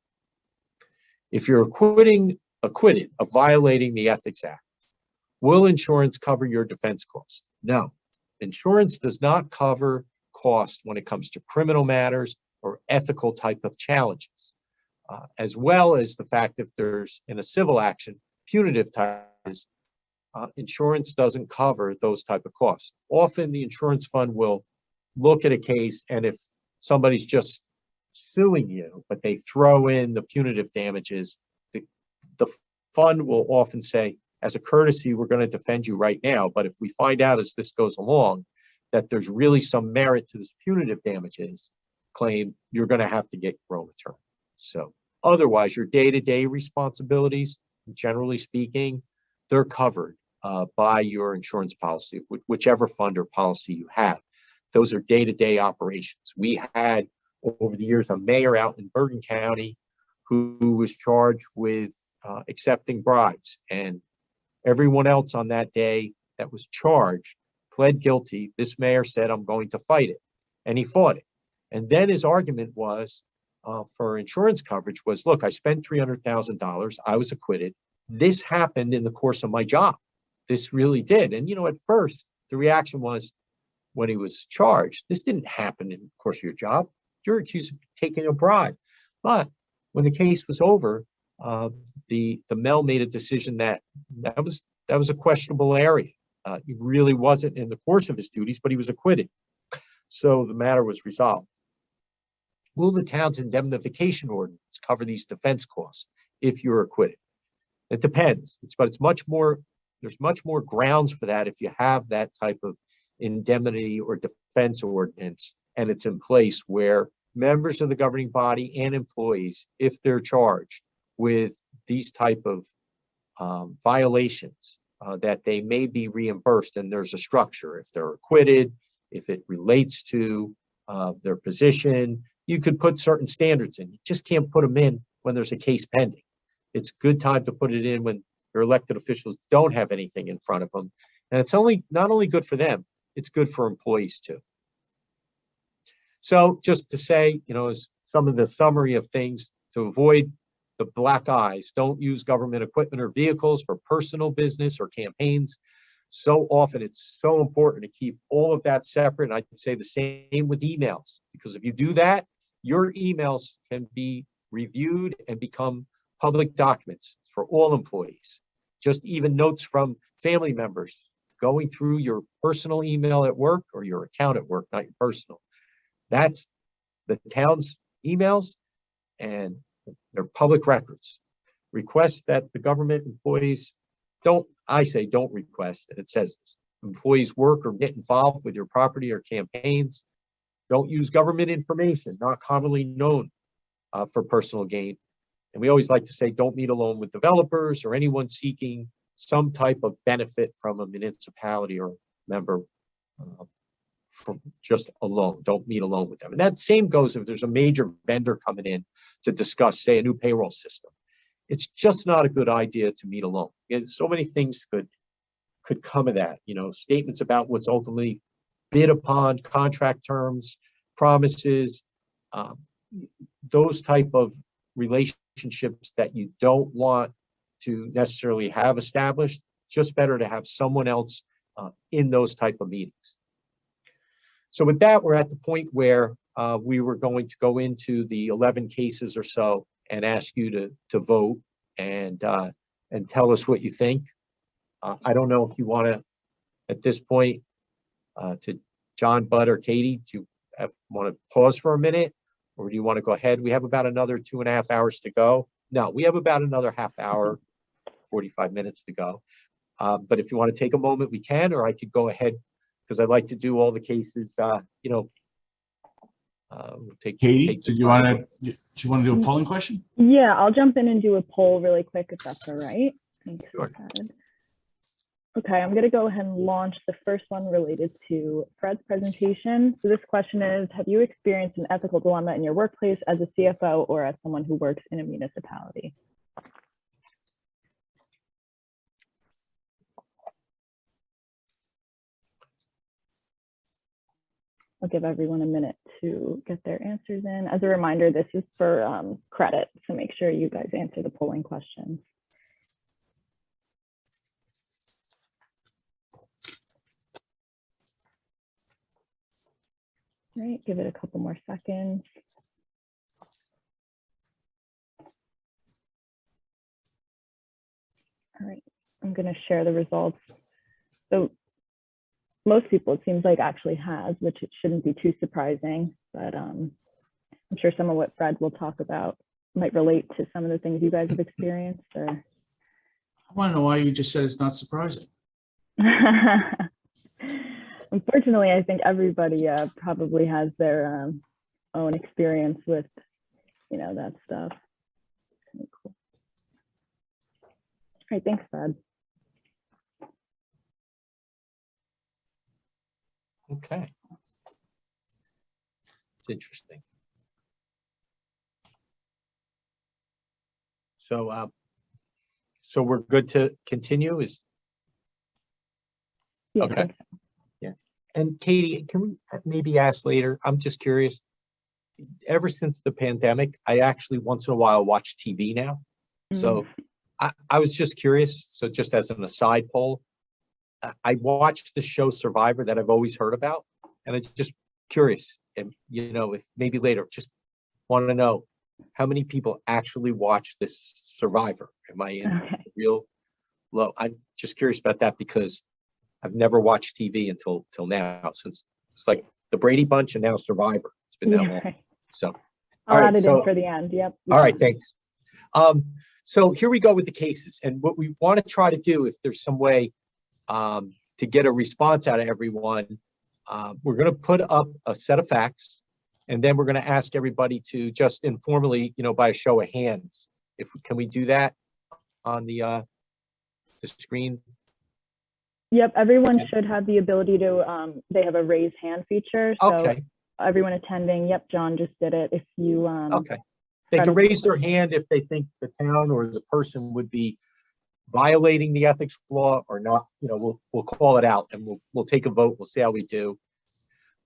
E: If you're acquitted of violating the Ethics Act, will insurance cover your defense costs? No. Insurance does not cover costs when it comes to criminal matters or ethical type of challenges, as well as the fact if there's in a civil action, punitive ties, insurance doesn't cover those type of costs. Often the insurance fund will look at a case, and if somebody's just suing you, but they throw in the punitive damages, the fund will often say, as a courtesy, we're going to defend you right now. But if we find out as this goes along that there's really some merit to this punitive damages claim, you're going to have to get your own attorney. So otherwise, your day-to-day responsibilities, generally speaking, they're covered buy your insurance policy, whichever fund or policy you have. Those are day-to-day operations. We had over the years a mayor out in Bergen County who was charged with accepting bribes, and everyone else on that day that was charged pled guilty. This mayor said, "I'm going to fight it," and he fought it. And then his argument was for insurance coverage was, look, I spent $300,000. I was acquitted. This happened in the course of my job. This really did. And, you know, at first, the reaction was when he was charged, this didn't happen in the course of your job. You're accused of taking a bribe. But when the case was over, the Mel made a decision that was a questionable area. He really wasn't in the course of his duties, but he was acquitted. So the matter was resolved. Will the town's indemnification ordinance cover these defense costs if you're acquitted? It depends, but it's much more, there's much more grounds for that if you have that type of indemnity or defense ordinance and it's in place where members of the governing body and employees, if they're charged with these type of violations, that they may be reimbursed, and there's a structure. If they're acquitted, if it relates to their position, you could put certain standards in. You just can't put them in when there's a case pending. It's a good time to put it in when your elected officials don't have anything in front of them. And it's not only good for them, it's good for employees too. So just to say, you know, as some of the summary of things to avoid the black eyes, don't use government equipment or vehicles for personal business or campaigns. So often it's so important to keep all of that separate. And I can say the same with emails, because if you do that, your emails can be reviewed and become public documents for all employees. Just even notes from family members going through your personal email at work or your account at work, not your personal. That's the town's emails, and they're public records. Request that the government employees don't request, and it says this, employees work or get involved with your property or campaigns. Don't use government information not commonly known for personal gain. And we always like to say, don't meet alone with developers or anyone seeking some type of benefit from a municipality or member from just alone. Don't meet alone with them. And that same goes if there's a major vendor coming in to discuss, say, a new payroll system. It's just not a good idea to meet alone. Because so many things could come of that. You know, statements about what's ultimately bid upon, contract terms, promises, those type of relationships that you don't want to necessarily have established. It's just better to have someone else in those type of meetings. So with that, we're at the point where we were going to go into the 11 cases or so and ask you to vote and tell us what you think. I don't know if you want to, at this point, to John, Bud, or Katie, do you want to pause for a minute, or do you want to go ahead? We have about another 2.5 hours to go. No, we have about another half hour, 45 minutes to go. But if you want to take a moment, we can, or I could go ahead, because I'd like to do all the cases, you know.
C: Katie, do you want to do a polling question?
D: Yeah, I'll jump in and do a poll really quick if that's all right. Thanks,
E: Sure.
D: Fred. Okay, I'm going to go ahead and launch the first one related to Fred's presentation. So this question is, have you experienced an ethical dilemma in your workplace as a CFO or as someone who works in a municipality? I'll give everyone a minute to get their answers in. As a reminder, this is for credit, so make sure you guys answer the polling questions. All right, give it a couple more seconds. All right, I'm going to share the results. So most people, it seems like, actually has, which it shouldn't be too surprising, but I'm sure some of what Fred will talk about might relate to some of the things you guys have experienced. Or
C: I want to know why you just said it's not surprising.
D: Unfortunately, I think everybody probably has their own experience with, you know, that stuff. Cool. All right, thanks, Fred.
E: Okay. It's interesting. So, so we're good to continue?
D: Yeah, I
E: Okay.
D: think so.
E: And Katie, can we maybe ask later? I'm just curious. Ever since the pandemic, I actually once in a while watch TV now. So I was just curious. So just as an aside poll, I watched the show Survivor that I've always heard about, and I'm just curious. And you know, if maybe later, just want to know how many people actually watch this Survivor. Am I in real low? I'm just curious about that because I've never watched TV until now, since it's like the Brady Bunch and now Survivor. It's been that long.
D: Right.
E: So
D: I'll
E: all right,
D: add it
E: so-
D: in for the end. Yep.
E: all right, thanks. So here we go with the cases, and what we want to try to do, if there's some way to get a response out of everyone, we're going to put up a set of facts, and then we're going to ask everybody to just informally, you know, by a show of hands, can we do that on the screen?
D: Yep. Everyone should have the ability to, they have a raise hand feature. So
E: Okay,
D: everyone attending, yep, John just did it. If you,
E: okay. They can raise their hand if they think the town or the person would be violating the ethics law or not. You know, we'll call it out and we'll take a vote. We'll see how we do.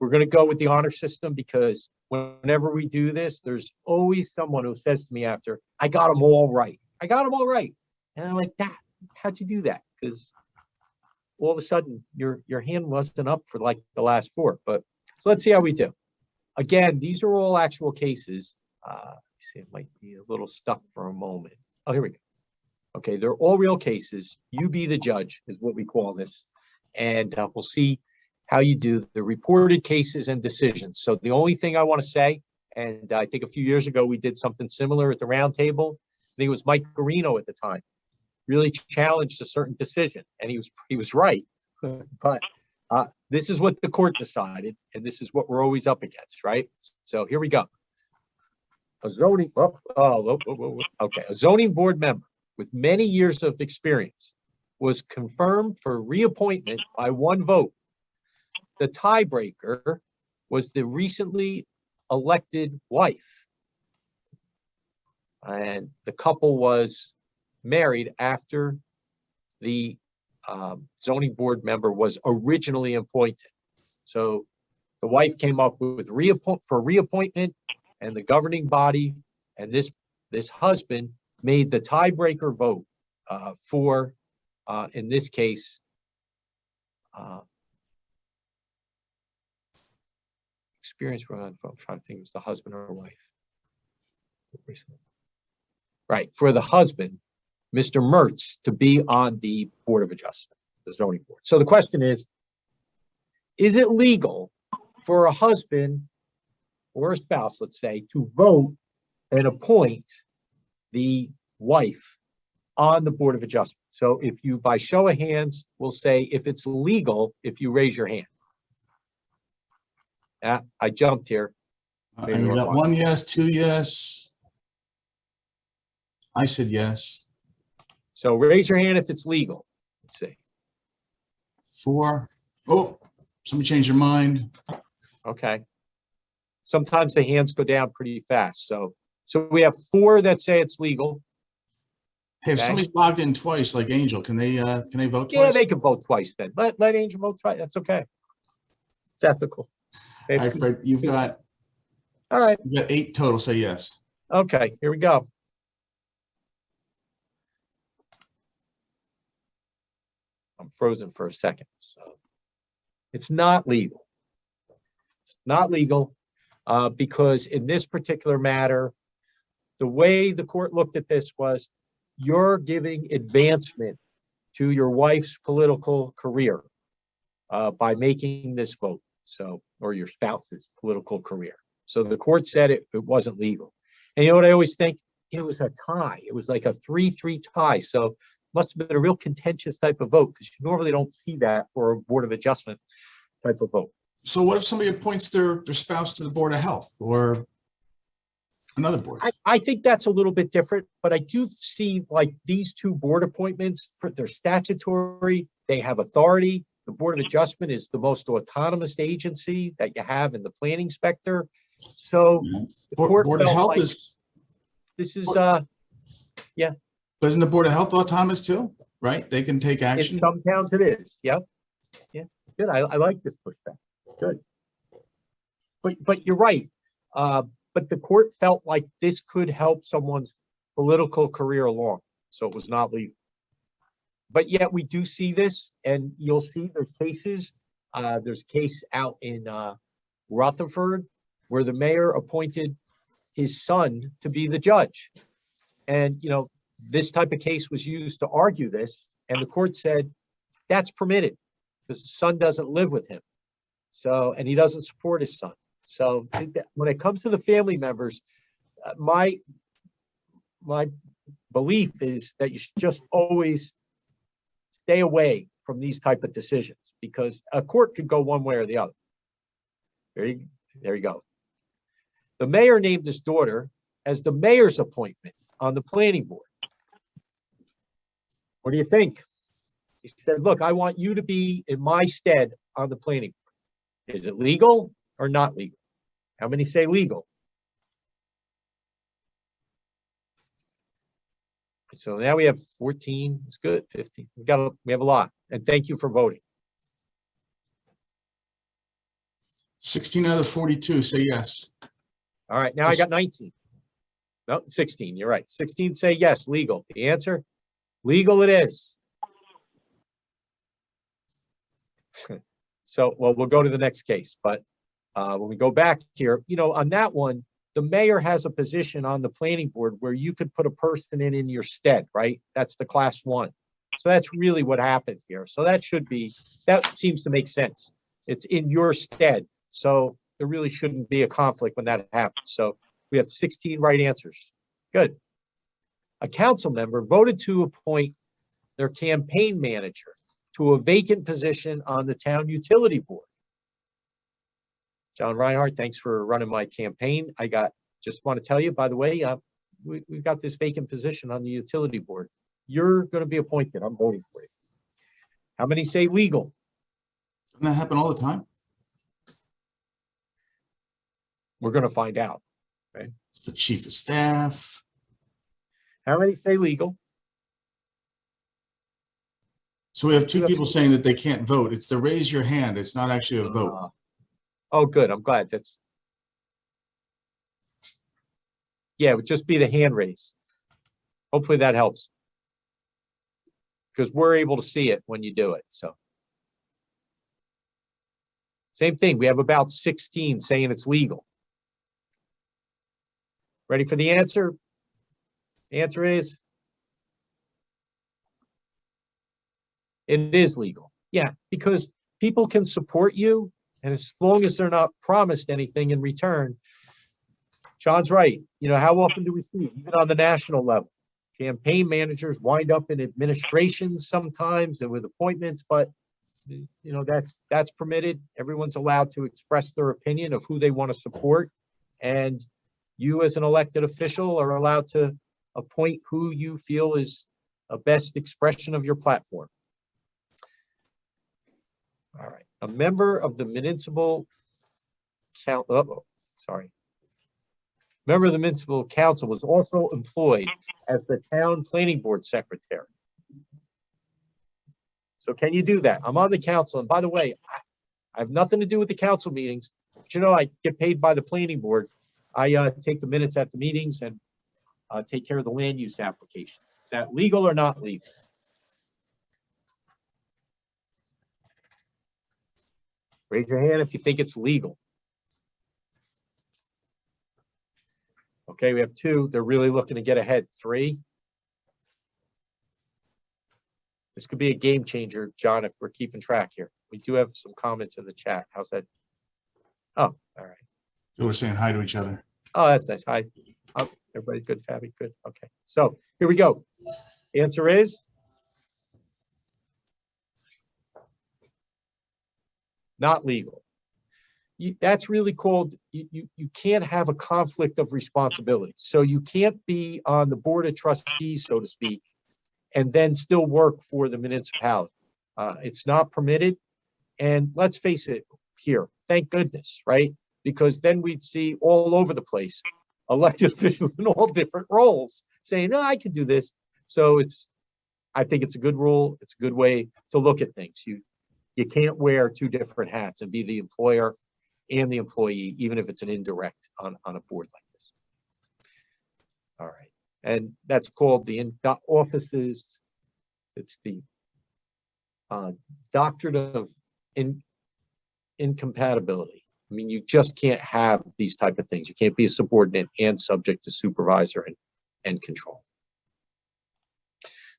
E: We're going to go with the honor system because whenever we do this, there's always someone who says to me after, I got them all right. I got them all right. And I'm like, that, how'd you do that? Because all of a sudden your hand wasn't up for like the last four, but so let's see how we do. Again, these are all actual cases. See, it might be a little stuck for a moment. Oh, here we go. Okay, they're all real cases. You be the judge is what we call this. And we'll see how you do the reported cases and decisions. So the only thing I want to say, and I think a few years ago we did something similar at the roundtable. I think it was Mike Garino at the time, really challenged a certain decision, and he was right. But this is what the court decided, and this is what we're always up against, right? So here we go. A zoning, okay, a zoning board member with many years of experience was confirmed for reappointment by one vote. The tiebreaker was the recently elected wife. And the couple was married after the zoning board member was originally appointed. So the wife came up with reappointment, and the governing body and this husband made the tiebreaker vote for, in this case, experience. I'm trying to think, it was the husband or wife. Right, for the husband, Mr. Mertz, to be on the Board of Adjustment, the zoning board. So the question is it legal for a husband or a spouse, let's say, to vote and appoint the wife on the Board of Adjustment? So if you, by show of hands, will say if it's legal, if you raise your hand. I jumped here.
C: And we got 1 yes, 2 yes. I said yes.
E: So raise your hand if it's legal. Let's see.
C: 4. Oh, somebody changed their mind.
E: Okay. Sometimes the hands go down pretty fast. So we have 4 that say it's legal.
C: Hey, if
E: Okay.
C: somebody's logged in twice, like Angel, can they vote twice?
E: Yeah, they can vote twice then. Let Angel vote twice. That's okay. It's ethical.
C: All right, Fred, you've got,
E: All right.
C: you got 8 total, say yes.
E: Okay, here we go. I'm frozen for a second. So it's not legal. It's not legal because in this particular matter, the way the court looked at this was you're giving advancement to your wife's political career by making this vote. So, or your spouse's political career. So the court said it wasn't legal. And you know what I always think? It was a tie. It was like a 3-3 tie. So it must have been a real contentious type of vote because you normally don't see that for a Board of Adjustment type of vote.
C: So what if somebody appoints their spouse to the Board of Health or another board?
E: I think that's a little bit different, but I do see like these 2 board appointments, for they're statutory, they have authority. The Board of Adjustment is the most autonomous agency that you have in the planning spectr. So the court
C: Board of
E: felt
C: Health
E: like
C: is,
E: this is,
C: isn't the Board of Health autonomous too, right? They can take
E: in
C: action.
E: some towns it is. Yep. Yeah, good. I like this pushback. Good. But you're right. But the court felt like this could help someone's political career along. So it was not legal. But yet we do see this, and you'll see there's cases. There's a case out in Rutherford where the mayor appointed his son to be the judge. And, you know, this type of case was used to argue this, and the court said that's permitted because the son doesn't live with him. So, and he doesn't support his son. So when it comes to the family members, my belief is that you should just always stay away from these type of decisions, because a court could go one way or the other. There you go. The mayor named his daughter as the mayor's appointment on the planning board. What do you think? He said, look, I want you to be in my stead on the planning board. Is it legal or not legal? How many say legal? So now we have 14. It's good. 15. We have a lot. And thank you for voting.
C: 16 out of 42 say yes.
E: All right. Now I got 19. No, 16. You're right. 16 say yes, legal. The answer, legal it is. So, well, we'll go to the next case. But when we go back here, you know, on that one, the mayor has a position on the planning board where you could put a person in your stead, right? That's the class 1. So that's really what happened here. So that seems to make sense. It's in your stead. So there really shouldn't be a conflict when that happens. So we have 16 right answers. Good. A council member voted to appoint their campaign manager to a vacant position on the town utility board. Jon Rheinhardt, thanks for running my campaign. Just want to tell you, by the way, we've got this vacant position on the utility board. You're going to be appointed. I'm voting for you. How many say legal?
C: Doesn't that happen all the time?
E: We're going to find out. Right?
C: It's the chief of staff.
E: How many say legal?
C: So we have two people saying that they can't vote. It's the raise your hand. It's not actually a vote.
E: Oh, good. I'm glad. Yeah, it would just be the hand raise. Hopefully that helps. Because we're able to see it when you do it. So same thing. We have about 16 saying it's legal. Ready for the answer? The answer is it is legal. Yeah, because people can support you, and as long as they're not promised anything in return. John's right. You know, how often do we see, even on the national level, campaign managers wind up in administrations sometimes and with appointments, but you know, that's permitted. Everyone's allowed to express their opinion of who they want to support. And you as an elected official are allowed to appoint who you feel is a best expression of your platform. All right. A member of the municipal council, Member of the municipal council was also employed as the town planning board secretary. So can you do that? I'm on the council. And by the way, I have nothing to do with the council meetings, but you know, I get paid by the planning board. I take the minutes at the meetings and take care of the land use applications. Is that legal or not legal? Raise your hand if you think it's legal. Okay, we have 2. They're really looking to get ahead. 3. This could be a game changer, John, if we're keeping track here. We do have some comments in the chat. How's that? Oh, all right.
C: We're saying hi to each other.
E: Oh, that's nice. Hi. Oh, everybody good, Fabi? Good. Okay. So here we go. The answer is not legal. That's really called, you can't have a conflict of responsibility. So you can't be on the board of trustees, so to speak, and then still work for the municipality. It's not permitted. And let's face it here, thank goodness, right? Because then we'd see all over the place elected officials in all different roles saying, no, I can do this. So I think it's a good rule. It's a good way to look at things. You can't wear two different hats and be the employer and the employee, even if it's an indirect on a board like this. All right. And that's called the offices. It's the doctrine of incompatibility. I mean, you just can't have these type of things. You can't be a subordinate and subject to supervisor and control.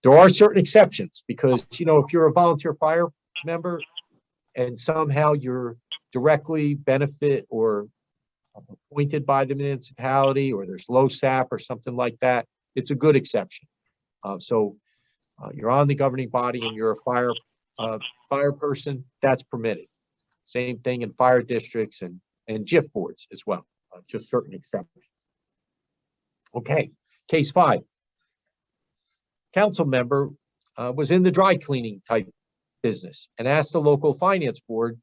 E: There are certain exceptions because, you know, if you're a volunteer fire member and somehow you're directly benefit or appointed by the municipality, or there's low SAP or something like that, it's a good exception. So you're on the governing body and you're a fire person, that's permitted. Same thing in fire districts and GIF boards as well, just certain exceptions. Okay, case 5. Council member was in the dry cleaning type business and asked the local finance board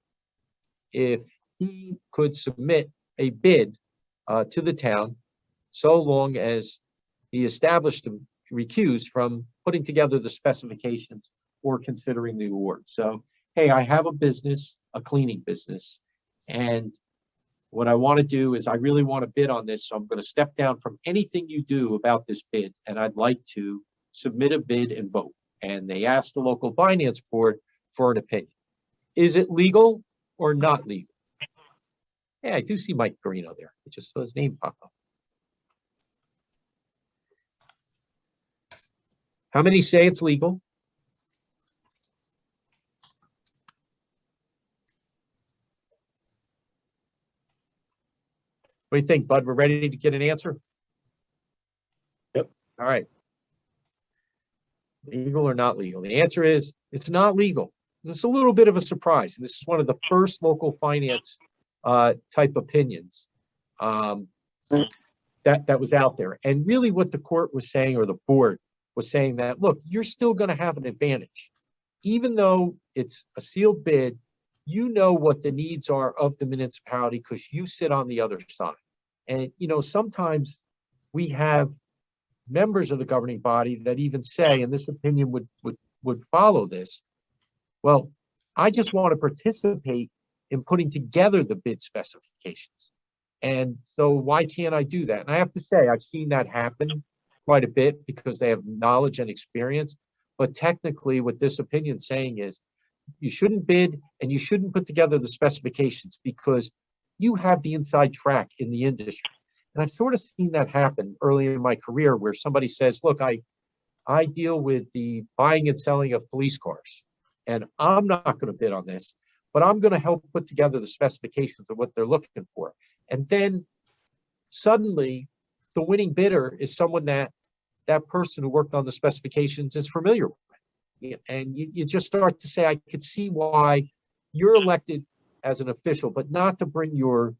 E: if he could submit a bid to the town so long as he established him recused from putting together the specifications or considering the award. So, hey, I have a business, a cleaning business, and what I want to do is I really want to bid on this, so I'm going to step down from anything you do about this bid, and I'd like to submit a bid and vote. And they asked the local finance board for an opinion. Is it legal or not legal? Yeah, I do see Mike Garino there. I just saw his name pop up. How many say it's legal? What do you think, Bud? We're ready to get an answer?
A: Yep.
E: All right. Legal or not legal? The answer is it's not legal. This is a little bit of a surprise. And this is one of the first local finance type opinions that was out there. And really what the court was saying, or the board was saying, that, look, you're still going to have an advantage. Even though it's a sealed bid, you know what the needs are of the municipality because you sit on the other side. And, you know, sometimes we have members of the governing body that even say, and this opinion would follow this, well, I just want to participate in putting together the bid specifications. And so why can't I do that? And I have to say, I've seen that happen quite a bit because they have knowledge and experience. But technically what this opinion is saying is you shouldn't bid and you shouldn't put together the specifications because you have the inside track in the industry. And I've sort of seen that happen early in my career where somebody says, look, I deal with the buying and selling of police cars, and I'm not going to bid on this, but I'm going to help put together the specifications of what they're looking for. And then suddenly the winning bidder is someone that person who worked on the specifications is familiar with. And you just start to say, I could see why you're elected as an official, but not to bring your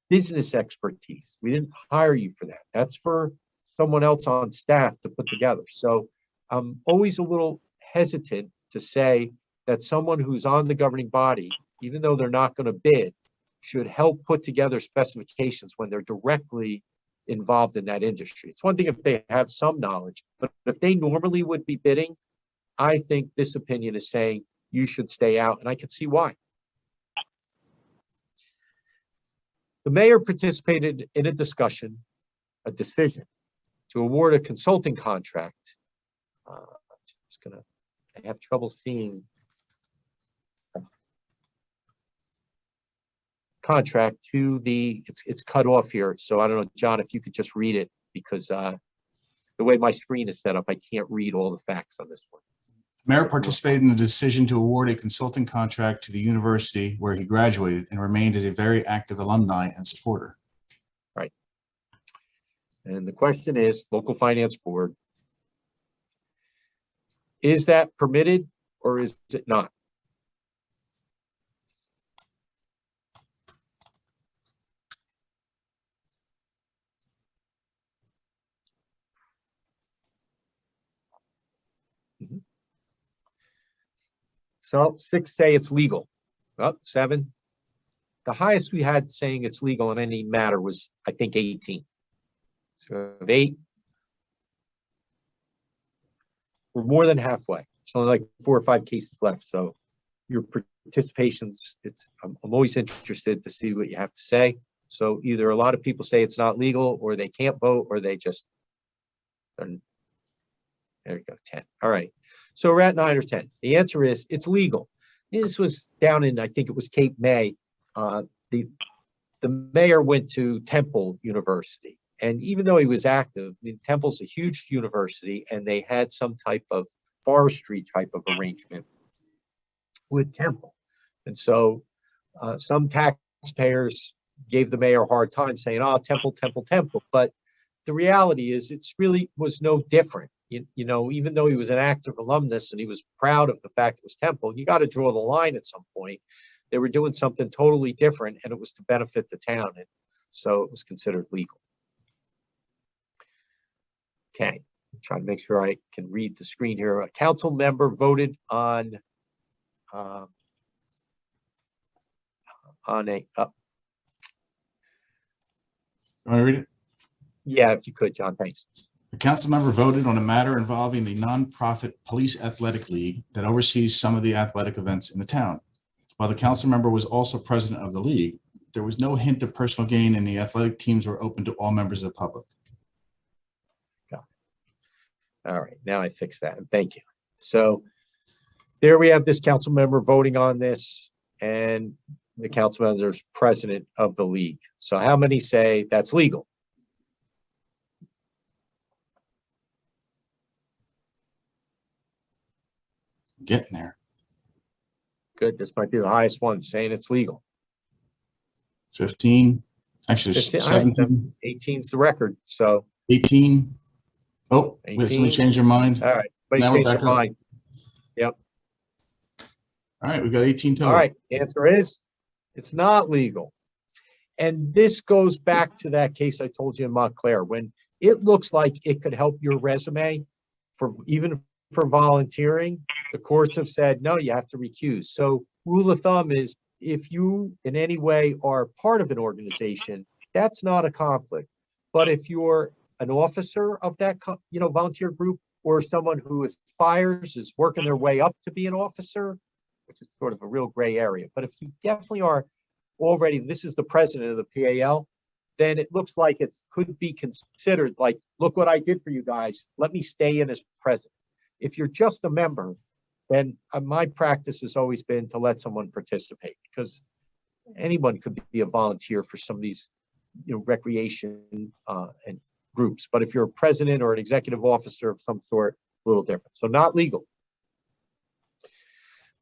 E: business expertise. We didn't hire you for that. That's for someone else on staff to put together. So I'm always a little hesitant to say that someone who's on the governing body, even though they're not going to bid, should help put together specifications when they're directly involved in that industry. It's one thing if they have some knowledge, but if they normally would be bidding, I think this opinion is saying you should stay out, and I can see why. The mayor participated in a decision to award a consulting contract. I have trouble seeing contract to it's cut off here. So I don't know, John, if you could just read it, because the way my screen is set up, I can't read all the facts on this one.
C: Mayor participated in the decision to award a consulting contract to the university where he graduated and remained as a very active alumni and supporter.
E: Right. And the question is, local finance board, is that permitted or is it not? So 6 say it's legal. Well, 7. The highest we had saying it's legal in any matter was, I think, 18. So of 8, we're more than halfway. It's only like 4 or 5 cases left. So your participations, I'm always interested to see what you have to say. So either a lot of people say it's not legal, or they can't vote, or they just, there you go, 10. All right. So we're at 9 or 10. The answer is it's legal. This was down in, I think it was Cape May. The mayor went to Temple University, and even though he was active, I mean, Temple's a huge university, and they had some type of forestry type of arrangement with Temple. And so some taxpayers gave the mayor a hard time saying, oh, Temple, Temple, Temple. But the reality is it's really was no different. You know, even though he was an active alumnus and he was proud of the fact it was Temple, you got to draw the line at some point. They were doing something totally different, and it was to benefit the town. And so it was considered legal. Okay, I'm trying to make sure I can read the screen here. A council member voted on a,
C: Want to read it?
E: yeah, if you could, John, thanks.
C: The council member voted on a matter involving the nonprofit Police Athletic League that oversees some of the athletic events in the town. While the council member was also president of the league, there was no hint of personal gain, and the athletic teams were open to all members of the public.
E: All right, now I fixed that. Thank you. So there we have this council member voting on this, and the council member is president of the league. So how many say that's legal?
C: Getting there.
E: Good. This might be the highest one saying it's legal.
C: 15, actually
E: 15,
C: 17,
E: 18 is the record. So
C: 18. Oh, wait,
E: 18.
C: can we change your mind?
E: all right, but
C: Now we're
E: change
C: back
E: your
C: up.
E: mind. Yep.
C: All right, we got 18 total.
E: All right. Answer is it's not legal. And this goes back to that case I told you in Montclair, when it looks like it could help your resume for even for volunteering. The courts have said, no, you have to recuse. So rule of thumb is if you in any way are part of an organization, that's not a conflict. But if you're an officer of that, volunteer group, or someone who aspires, is working their way up to be an officer, which is sort of a real gray area. But if you definitely are already, this is the president of the PAL, then it looks like it could be considered like, look what I did for you guys. Let me stay in as president. If you're just a member, then my practice has always been to let someone participate, because anyone could be a volunteer for some of these, recreation and groups. But if you're a president or an executive officer of some sort, a little different. So not legal.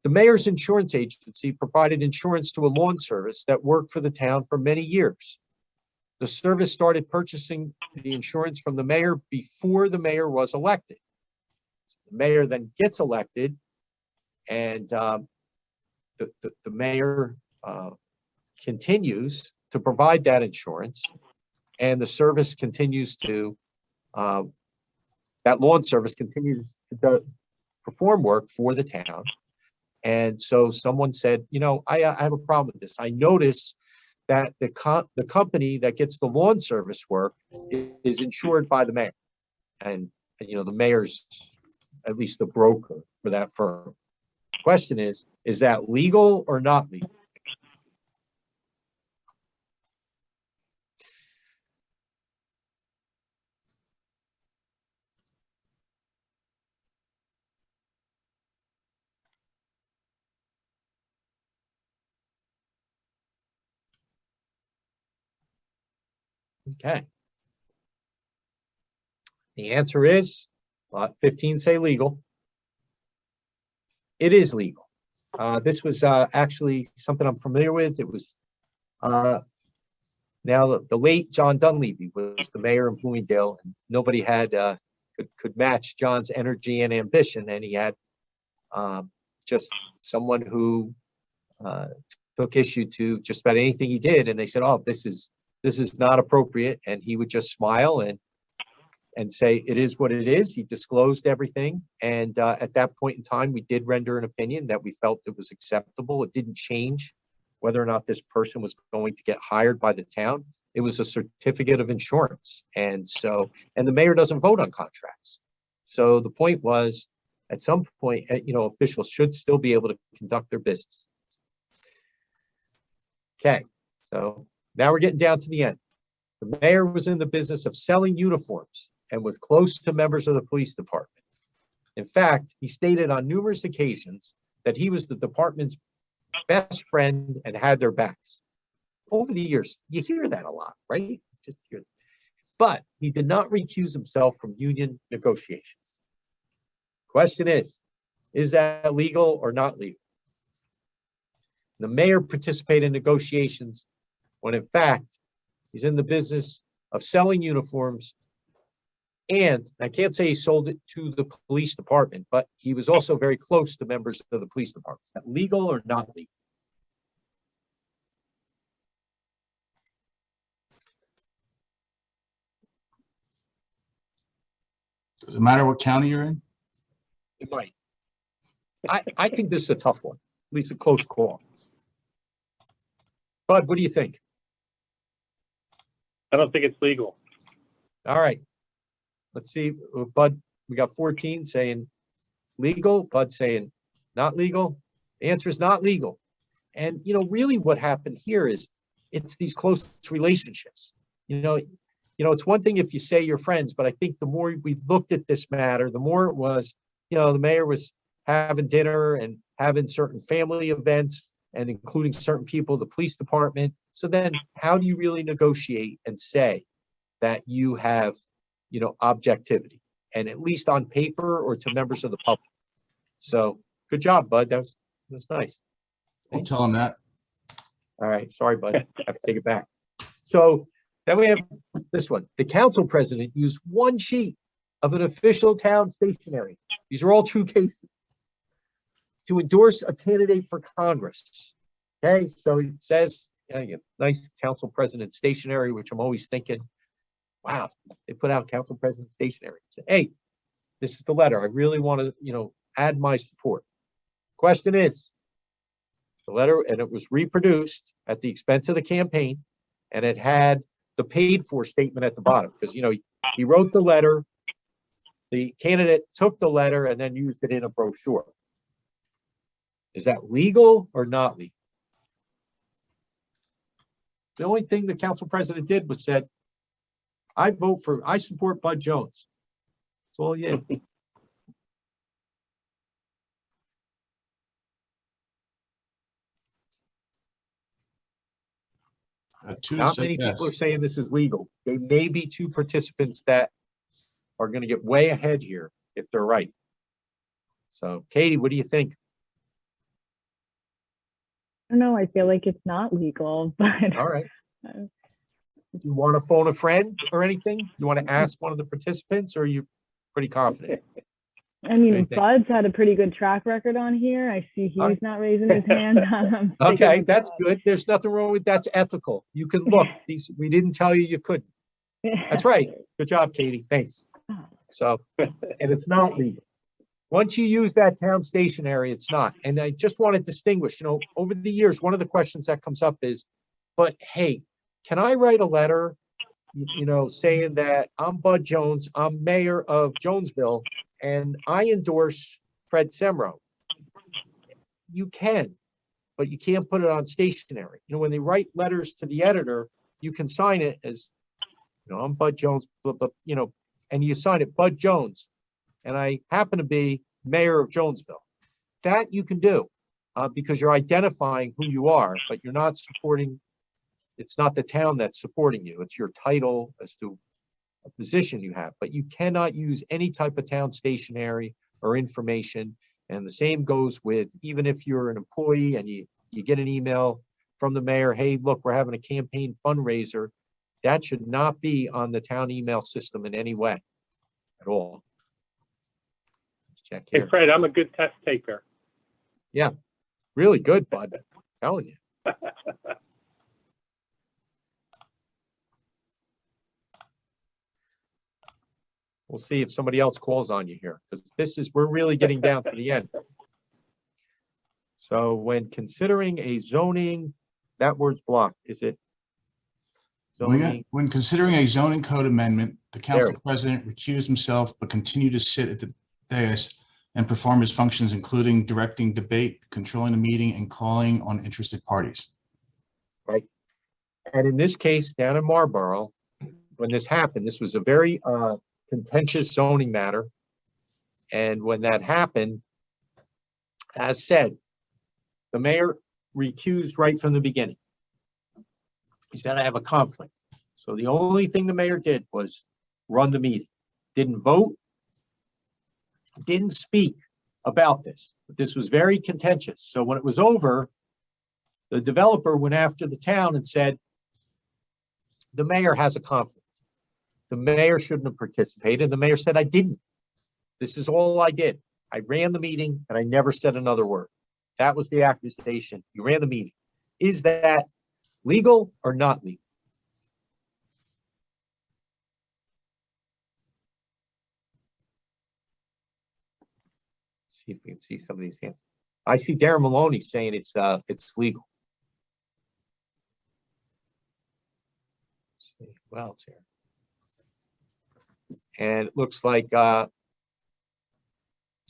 E: The mayor's insurance agency provided insurance to a lawn service that worked for the town for many years. The service started purchasing the insurance from the mayor before the mayor was elected. The mayor then gets elected, and the mayor continues to provide that insurance, and the service continues to, that lawn service continues to perform work for the town. And so someone said, I have a problem with this. I notice that the company that gets the lawn service work is insured by the mayor. And the mayor's at least the broker for that firm. Question is that legal or not legal? Okay. The answer is 15 say legal. It is legal. This was actually something I'm familiar with. It was now the late John Dunleavy was the mayor of Bloomingdale, and nobody had could match John's energy and ambition, and he had just someone who took issue to just about anything he did, and they said, "Oh, this is not appropriate," and he would just smile and and say it is what it is. He disclosed everything. And at that point in time, we did render an opinion that we felt it was acceptable. It didn't change whether or not this person was going to get hired by the town. It was a certificate of insurance. And the mayor doesn't vote on contracts. So the point was, at some point, officials should still be able to conduct their business. Okay, so now we're getting down to the end. The mayor was in the business of selling uniforms and was close to members of the police department. In fact, he stated on numerous occasions that he was the department's best friend and had their backs. Over the years, you hear that a lot, right? But he did not recuse himself from union negotiations. Question is that legal or not legal? The mayor participated in negotiations when in fact, he's in the business of selling uniforms. And I can't say he sold it to the police department, but he was also very close to members of the police department. Is that legal or not legal?
C: Does it matter what county you're in?
E: It might. I think this is a tough one, at least a close call. Bud, what do you think?
A: I don't think it's legal.
E: All right. Let's see, Bud, we got 14 saying legal, Bud saying not legal. The answer is not legal. And, really what happened here is it's these close relationships. It's one thing if you say you're friends, but I think the more we've looked at this matter, the more it was, the mayor was having dinner and having certain family events and including certain people, the police department. So then how do you really negotiate and say that you have, objectivity, and at least on paper or to members of the public? So good job, Bud. That was nice.
C: Don't tell him that.
E: All right. Sorry, Bud. I have to take it back. So then we have this one. The council president used one sheet of an official town stationery. These are all true cases. To endorse a candidate for Congress. Okay, so it says, nice council president stationery, which I'm always thinking, wow, they put out council president stationery. Say, hey, this is the letter. I really want to, add my support. Question is, the letter, and it was reproduced at the expense of the campaign, and it had the paid for statement at the bottom, because, he wrote the letter, the candidate took the letter and then used it in a brochure. Is that legal or not legal? The only thing the council president did was said, I support Bud Jones. That's all he did. Not many people are saying this is legal. There may be two participants that are going to get way ahead here if they're right. So, Katie, what do you think?
D: I don't know. I feel like it's not legal, but
E: all right. Do you want to phone a friend or anything? You want to ask one of the participants, or are you pretty confident?
D: I mean, Bud's had a pretty good track record on here. I see he's not raising his hand.
E: Okay, that's good. There's nothing wrong with that's ethical. You can look. We didn't tell you couldn't. That's right. Good job, Katie. Thanks. So, and it's not legal. Once you use that town stationery, it's not. And I just want to distinguish, over the years, one of the questions that comes up is, but hey, can I write a letter, saying that I'm Bud Jones, I'm mayor of Jonesville, and I endorse Fred Semrau? You can, but you can't put it on stationery. When they write letters to the editor, you can sign it as, I'm Bud Jones, and you sign it Bud Jones, and I happen to be mayor of Jonesville. That you can do because you're identifying who you are, but you're not supporting. It's not the town that's supporting you. It's your title as to a position you have, but you cannot use any type of town stationery or information. And the same goes with, even if you're an employee and you get an email from the mayor, hey, look, we're having a campaign fundraiser. That should not be on the town email system in any way at all. Let's check here.
A: Hey, Fred, I'm a good test taker.
E: Yeah, really good, Bud. I'm telling you. We'll see if somebody else calls on you here, because we're really getting down to the end. So when considering a zoning, that word's blocked, is it? Zoning,
C: When considering a zoning code amendment, the council
E: There.
C: president recused himself but continued to sit at the dais and perform his functions, including directing debate, controlling the meeting, and calling on interested parties.
E: right? And in this case, down in Marlboro, when this happened, this was a very contentious zoning matter. And when that happened, as said, the mayor recused right from the beginning. He said, I have a conflict. So the only thing the mayor did was run the meeting. Didn't vote, didn't speak about this. But this was very contentious. So when it was over, the developer went after the town and said, the mayor has a conflict. The mayor shouldn't have participated. The mayor said, I didn't. This is all I did. I ran the meeting and I never said another word. That was the accusation. You ran the meeting. Is that legal or not legal? See if we can see some of these answers. I see Darren Maloney saying it's legal. Let's see what else here. And it looks like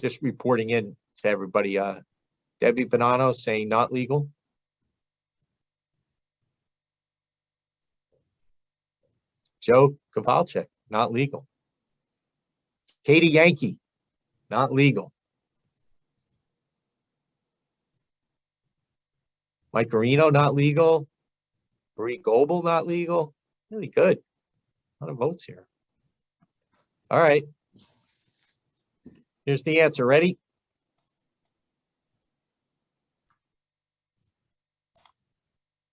E: just reporting in to everybody, Debbie Bonanno saying not legal. Joe Kowalczyk, not legal. Katie Yankee, not legal. Mike Marino, not legal. Marie Goebel, not legal. Really good. A lot of votes here. All right. Here's the answer. Ready?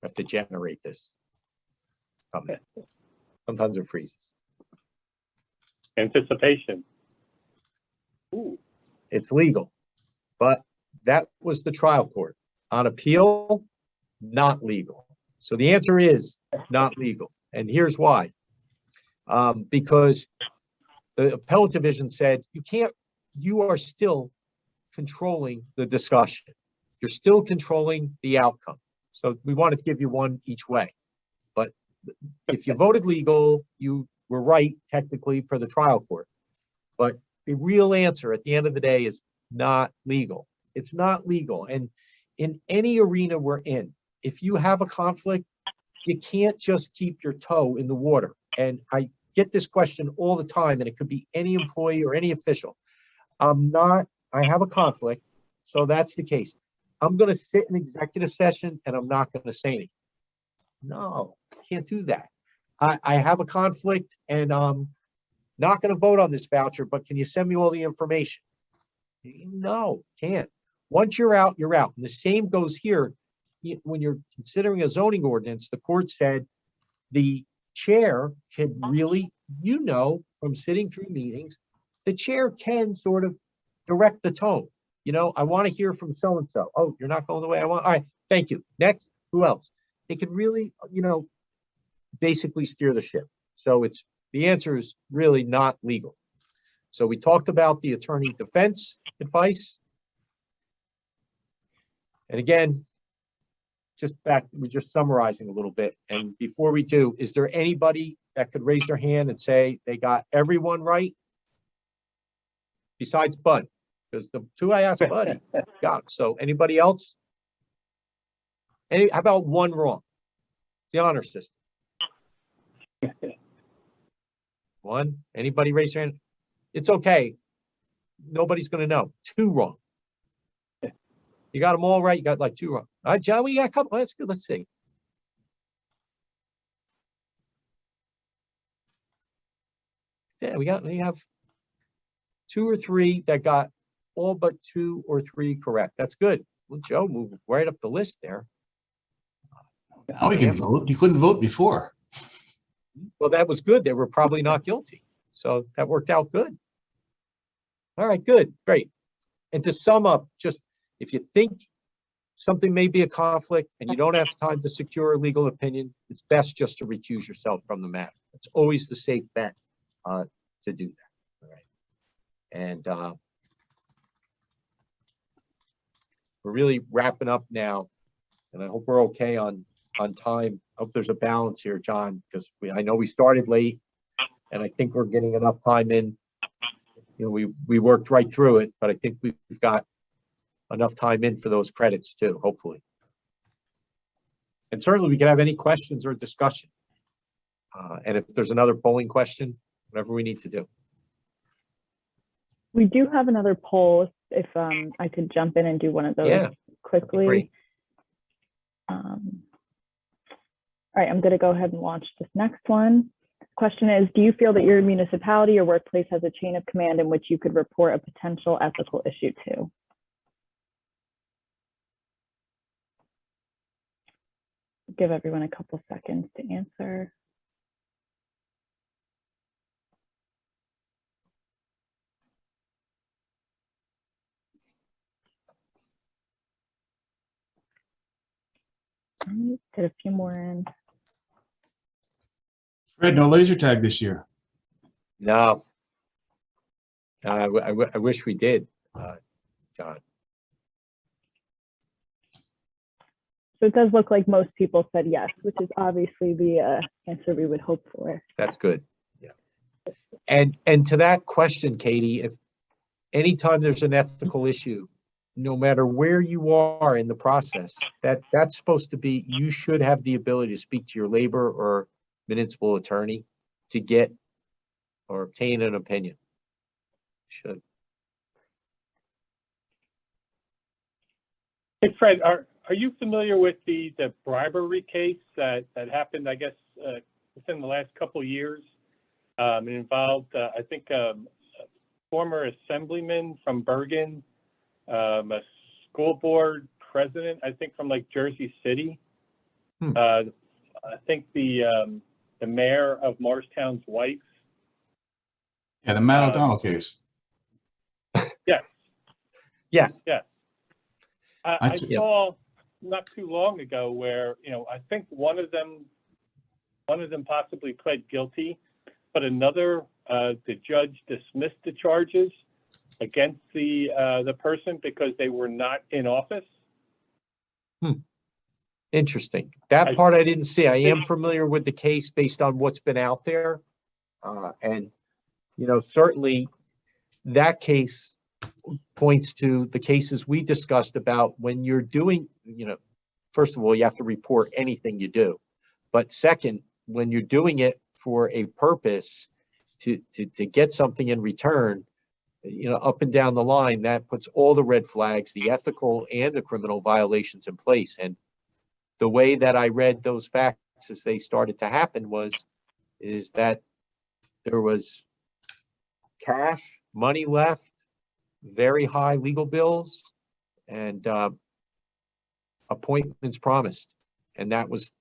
E: I have to generate this. Okay. Sometimes it freezes.
A: Anticipation. Ooh.
E: It's legal, but that was the trial court. On appeal, not legal. So the answer is not legal. And here's why. Because the appellate division said, you are still controlling the discussion. You're still controlling the outcome. So we wanted to give you one each way. But if you voted legal, you were right technically for the trial court. But the real answer at the end of the day is not legal. It's not legal. And in any arena we're in, if you have a conflict, you can't just keep your toe in the water. And I get this question all the time, and it could be any employee or any official. I have a conflict, so that's the case. I'm going to sit in executive session and I'm not going to say anything. No, can't do that. I have a conflict and I'm not going to vote on this voucher, but can you send me all the information? No, can't. Once you're out, you're out. And the same goes here. When you're considering a zoning ordinance, the court said the chair can really, from sitting through meetings, the chair can sort of direct the tone. I want to hear from so-and-so. Oh, you're not going the way I want. All right, thank you. Next, who else? They could really, basically steer the ship. So the answer is really not legal. So we talked about the attorney defense advice. And again, we're just summarizing a little bit. And before we do, is there anybody that could raise their hand and say they got everyone right? Besides Bud, because the two I asked Bud got it. So anybody else? How about one wrong? It's the honor system. One, anybody raise their hand? It's okay. Nobody's going to know. Two wrong. You got them all right. You got like two wrong. All right, John, we got a couple. That's good. Let's see. Yeah, we have two or three that got all but two or three correct. That's good. Well, Joe moved right up the list there.
C: Now we can vote. You couldn't vote before.
E: Well, that was good. They were probably not guilty. So that worked out good. All right, good. Great. And to sum up, just if you think something may be a conflict and you don't have time to secure a legal opinion, it's best just to recuse yourself from the matter. It's always the safe bet to do that. And we're really wrapping up now, and I hope we're okay on time. I hope there's a balance here, John, because I know we started late, and I think we're getting enough time in. You know, we worked right through it, but I think we've got enough time in for those credits too, hopefully. And certainly we can have any questions or discussion. And if there's another polling question, whatever we need to do.
D: We do have another poll if I could jump in and do one of those quickly.
E: Great.
D: All right, I'm going to go ahead and launch this next one. Question is, do you feel that your municipality or workplace has a chain of command in which you could report a potential ethical issue to? Give everyone a couple seconds to answer. Get a few more in.
C: Fred, no laser tag this year.
E: No. I wish we did, John.
D: So it does look like most people said yes, which is obviously the answer we would hope for.
E: That's good. Yeah. And to that question, Katie, if anytime there's an ethical issue, no matter where you are in the process, that's supposed to be, you should have the ability to speak to your labor or municipal attorney to get or obtain an opinion. Should.
A: Hey, Fred, are you familiar with the bribery case that happened, I guess, within the last couple of years? It involved, I think, a former assemblyman from Bergen, a school board president, I think, from like Jersey City. I think the mayor of Morristown's wife.
C: Yeah, the Matt O'Donnell case.
A: Yes.
E: Yes.
A: Yes. I saw not too long ago where, you know, I think one of them possibly pled guilty, but another, the judge dismissed the charges against the person because they were not in office.
E: Interesting. That part I didn't see. I am familiar with the case based on what's been out there. And, you know, certainly that case points to the cases we discussed about when you're doing, you know, first of all, you have to report anything you do. But second, when you're doing it for a purpose to get something in return, you know, up and down the line, that puts all the red flags, the ethical and the criminal violations in place. And the way that I read those facts as they started to happen is that there was cash, money left, very high legal bills, and appointments promised. And that was,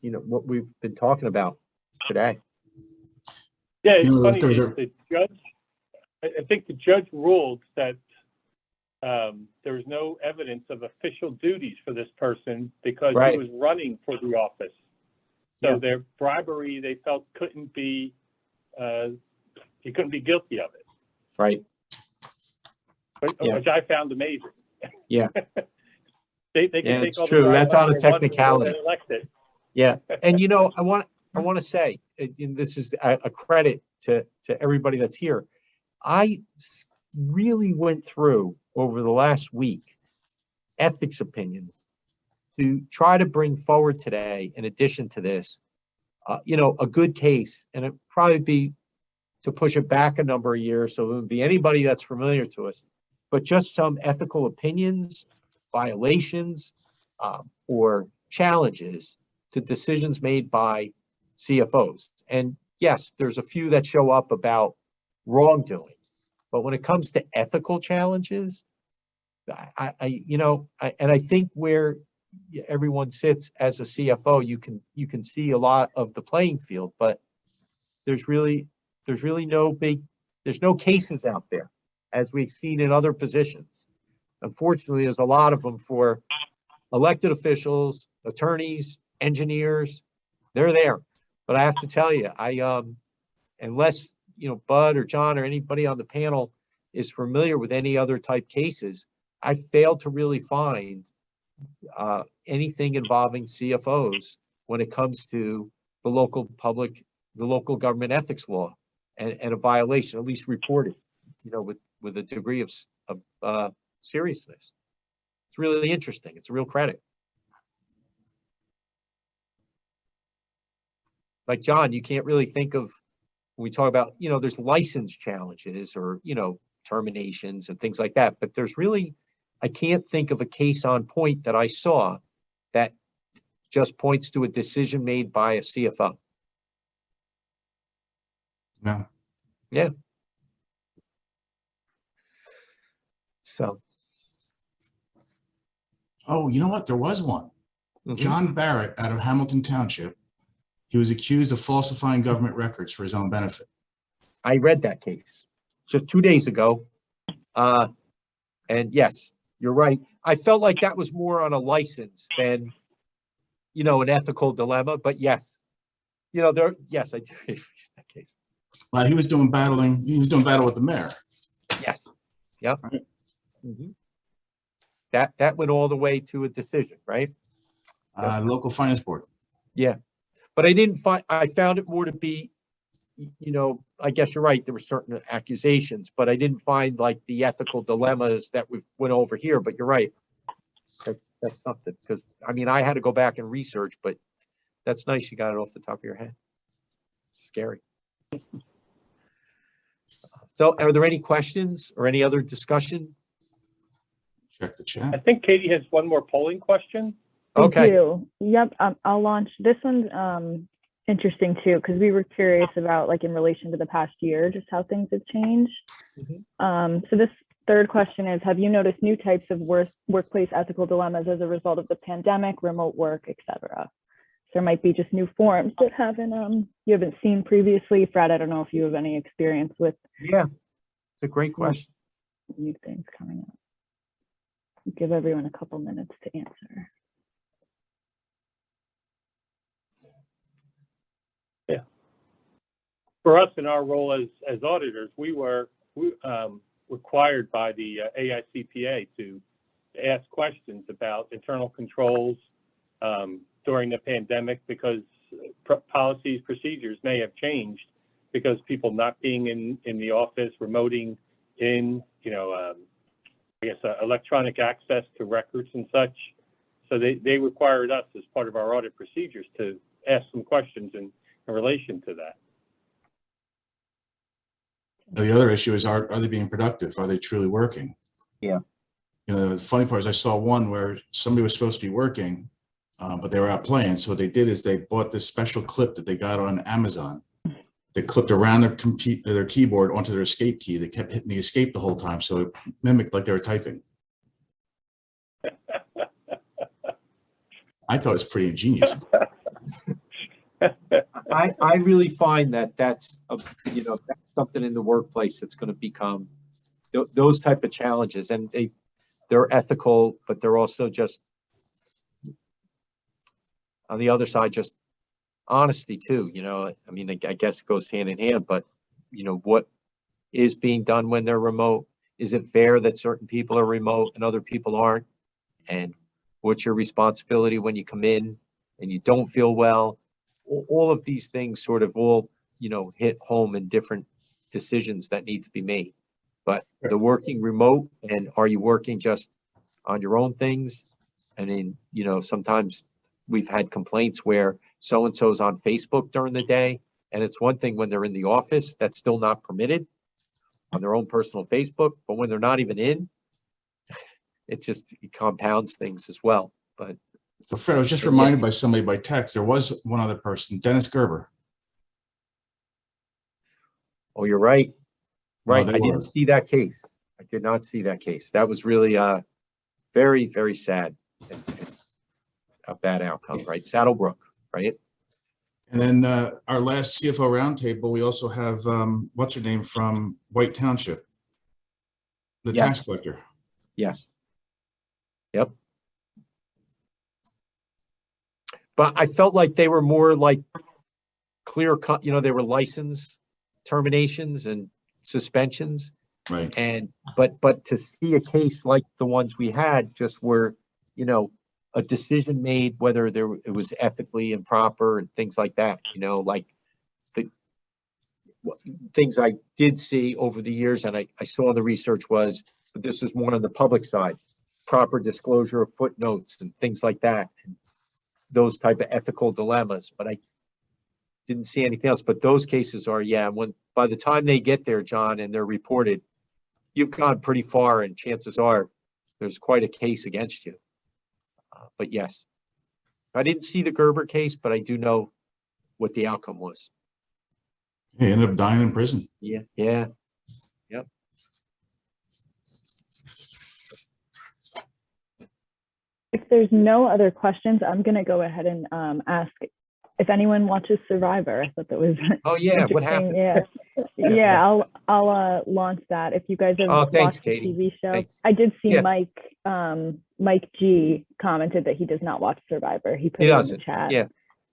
E: you know, what we've been talking about today.
A: Yeah, it's funny, the judge, I think the judge ruled that there was no evidence of official duties for this person because he was running for the office. So their bribery, they felt couldn't be, he couldn't be guilty of it.
E: Right.
A: Which I found amazing.
E: Yeah.
A: They can take
E: it's
A: all
E: true.
A: the
E: That's on a technicality.
A: Yeah.
E: And, you know, I want to say, and this is a credit to everybody that's here. I really went through over the last week ethics opinions to try to bring forward today, in addition to this, you know, a good case, and it'd probably be to push it back a number of years. So it would be anybody that's familiar to us, but just some ethical opinions, violations, or challenges to decisions made by CFOs. And yes, there's a few that show up about wrongdoing, but when it comes to ethical challenges, I think where everyone sits as a CFO, you can see a lot of the playing field, but there's no cases out there as we've seen in other positions. Unfortunately, there's a lot of them for elected officials, attorneys, engineers. They're there, but I have to tell you, unless, you know, Bud or John or anybody on the panel is familiar with any other type cases, I failed to really find anything involving CFOs when it comes to the local government ethics law and a violation, at least reported, with a degree of seriousness. It's really interesting. It's a real credit. Like John, you can't really think of, when we talk about, there's license challenges or, terminations and things like that, but there's really, I can't think of a case on point that I saw that just points to a decision made by a CFO.
C: No.
E: Yeah. So.
C: Oh, you know what? There was one.
E: Mhm.
C: John Barrett out of Hamilton Township. He was accused of falsifying government records for his own benefit.
E: I read that case just 2 days ago. And yes, you're right. I felt like that was more on a license than, an ethical dilemma, but yes, yes, I do read that case.
C: Well, he was doing battle with the mayor.
E: Yes. Yep.
C: Right.
E: Mhm. That went all the way to a decision, right?
C: Local finance board.
E: Yeah. But I found it more to be, I guess you're right. There were certain accusations, but I didn't find like the ethical dilemmas that we went over here, but you're right. That's something, because I had to go back and research, but that's nice. You got it off the top of your head. Scary. So are there any questions or any other discussion?
C: Check the
A: I
C: chat.
A: think Katie has one more polling question.
D: I
E: Okay.
D: do. Yep. I'll launch. This one's interesting too, because we were curious about, like, in relation to the past year, just how things have changed. So this third question is, have you noticed new types of workplace ethical dilemmas as a result of the pandemic, remote work, etc.? There might be just new forms that you haven't seen previously. Fred, I don't know if you have any experience with
E: Yeah, it's a great question.
D: new things coming up. Give everyone a couple minutes to answer.
A: Yeah. For us in our role as auditors, we were required by the AICPA to ask questions about internal controls during the pandemic, because policies, procedures may have changed because people not being in the office, remoting in, electronic access to records and such. So they required us as part of our audit procedures to ask some questions in relation to that.
C: The other issue is, are they being productive? Are they truly working?
E: Yeah.
C: The funny part is I saw one where somebody was supposed to be working, but they were out playing. So what they did is they bought this special clip that they got on Amazon. They clipped around their keyboard onto their escape key. They kept hitting the escape the whole time, so it mimicked like they were typing. I thought it was pretty ingenious.
E: I really find that's something in the workplace that's going to become those type of challenges, and they're ethical, but they're also just on the other side, just honesty too. I guess it goes hand in hand, but what is being done when they're remote? Is it fair that certain people are remote and other people aren't? And what's your responsibility when you come in and you don't feel well? All of these things sort of all, hit home in different decisions that need to be made. But the working remote, and are you working just on your own things? And then, sometimes we've had complaints where so-and-so's on Facebook during the day, and it's one thing when they're in the office, that's still not permitted on their own personal Facebook, but when they're not even in, it compounds things as well. But
C: So Fred, I was just reminded by somebody by text, there was one other person, Dennis Gerber.
E: oh, you're right. Right.
C: they
E: I didn't
C: were.
E: see that case. I did not see that case. That was really very, very sad and a bad outcome, right? Saddlebrook, right?
C: And then our last CFO roundtable, we also have, what's her name from White Township? The
E: Yes.
C: tax collector.
E: Yes. Yep. But I felt like they were more like clear cut, they were license terminations and suspensions.
C: Right.
E: And, but to see a case like the ones we had, just where, you know, a decision made, whether it was ethically improper and things like that, you know, like the things I did see over the years, and I saw in the research was, but this is more on the public side, proper disclosure of footnotes and things like that, and those type of ethical dilemmas, but I didn't see anything else. But those cases are, yeah, when by the time they get there, John, and they're reported, you've gone pretty far, and chances are there's quite a case against you. But yes, I didn't see the Gerber case, but I do know what the outcome was.
C: He ended up dying in prison.
E: Yeah, yeah.
D: If there's no other questions, I'm going to go ahead and ask if anyone watches Survivor. I thought that was
E: Oh yeah, what
D: interesting.
E: happened?
D: Yeah, I'll launch that. If you guys have
E: Oh, thanks,
D: watched the
E: Katie.
D: TV show,
E: Thanks.
D: I did see
E: Yeah.
D: Mike G commented that he does not watch Survivor. He put
E: He
D: it in
E: doesn't.
D: the chat.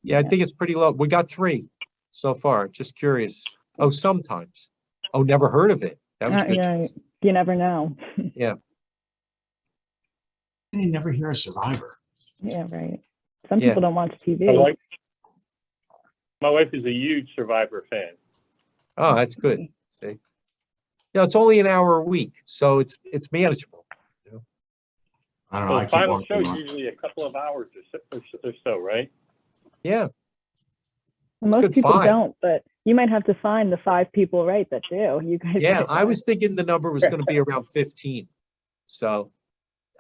E: Yeah, I think it's pretty low. We got 3 so far. Just curious. Oh, sometimes. Oh, never heard of it. That was good.
D: Yeah, you never know.
C: You never hear a Survivor.
D: Yeah, right. Some
E: Yeah.
D: people don't watch TV.
A: My wife is a huge Survivor fan.
E: Oh, that's good. See, yeah, it's only an hour a week, so it's manageable.
C: I don't know.
A: Well,
C: I
A: the
C: can't
A: final
C: watch
A: show is
C: it.
A: usually a couple of hours or so, right?
E: Yeah,
D: Most
E: good
D: people
E: 5.
D: don't, but you might have to find the 5 people, right, that do. You guys.
E: yeah.
D: might
E: I
D: not.
E: was thinking the number was going to be around 15. So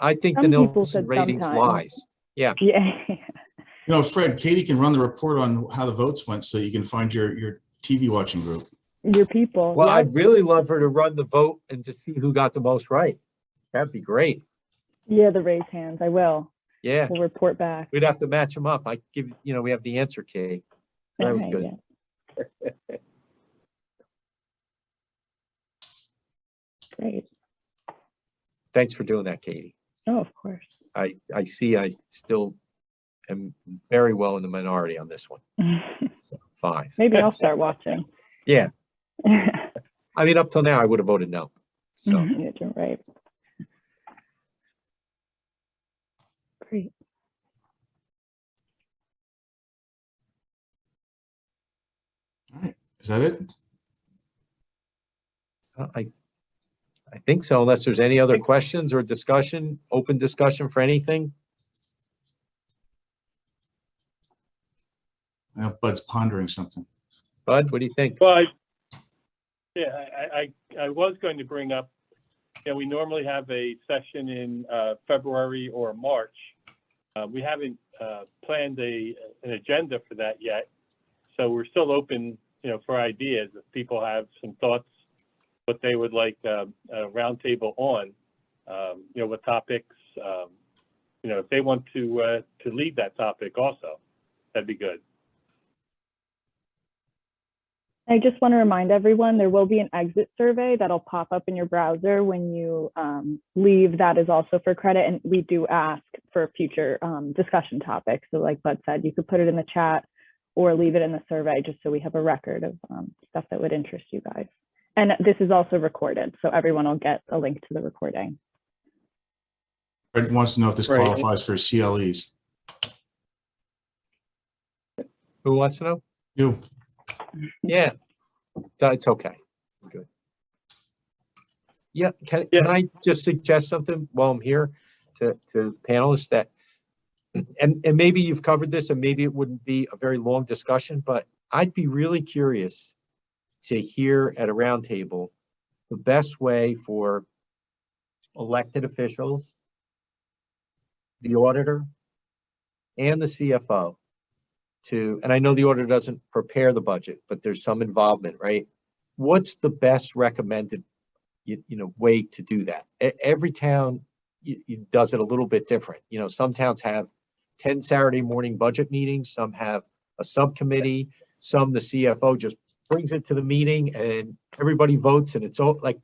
E: I think
D: Some
E: the
D: people
E: Nielsen
D: said
E: ratings
D: sometimes.
E: lies. Yeah.
D: Yeah.
C: You know, Fred, Katie can run the report on how the votes went so you can find your TV watching group.
D: Your people.
E: Well,
D: Yep.
E: I'd really love her to run the vote and to see who got the most right. That'd be great.
D: Yeah, the raise hands. I will.
E: Yeah,
D: We'll report back.
E: we'd have to match them up. I give, you know, we have the answer, Kate. So that was
D: Okay,
E: good.
D: yeah. Great.
E: Thanks for doing that, Katie.
D: Oh, of course.
E: I see I still am very well in the minority on this one. So 5.
D: Maybe I'll start watching.
E: Yeah. I mean, up till now, I would have voted no. So,
D: Yeah, you're right. Great.
C: All right. Is that it?
E: I think so, unless there's any other questions or discussion, open discussion for anything.
C: I know Bud's pondering something.
E: Bud, what do you think?
A: Well, I was going to bring up, we normally have a session in February or March. We haven't planned an agenda for that yet, so we're still open, for ideas. If people have some thoughts, what they would like a roundtable on, what topics, if they want to lead that topic also, that'd be good.
D: I just want to remind everyone, there will be an exit survey that'll pop up in your browser when you leave. That is also for credit, and we do ask for future discussion topics. So like Bud said, you could put it in the chat or leave it in the survey just so we have a record of stuff that would interest you guys. And this is also recorded, so everyone will get a link to the recording.
C: Fred wants to know if this
A: Right.
C: qualifies for CLEs.
E: Who wants to know?
C: You.
E: Yeah, it's okay. Good. Yeah, can I just suggest something while I'm here to panelists that, and maybe you've covered this and maybe it wouldn't be a very long discussion, but I'd be really curious to hear at a roundtable the best way for elected officials, the auditor, and the CFO to, and I know the auditor doesn't prepare the budget, but there's some involvement, right? What's the best recommended, way to do that? Every town does it a little bit different. Some towns have 10 Saturday morning budget meetings. Some have a subcommittee. Some the CFO just brings it to the meeting and everybody votes, and it's all like,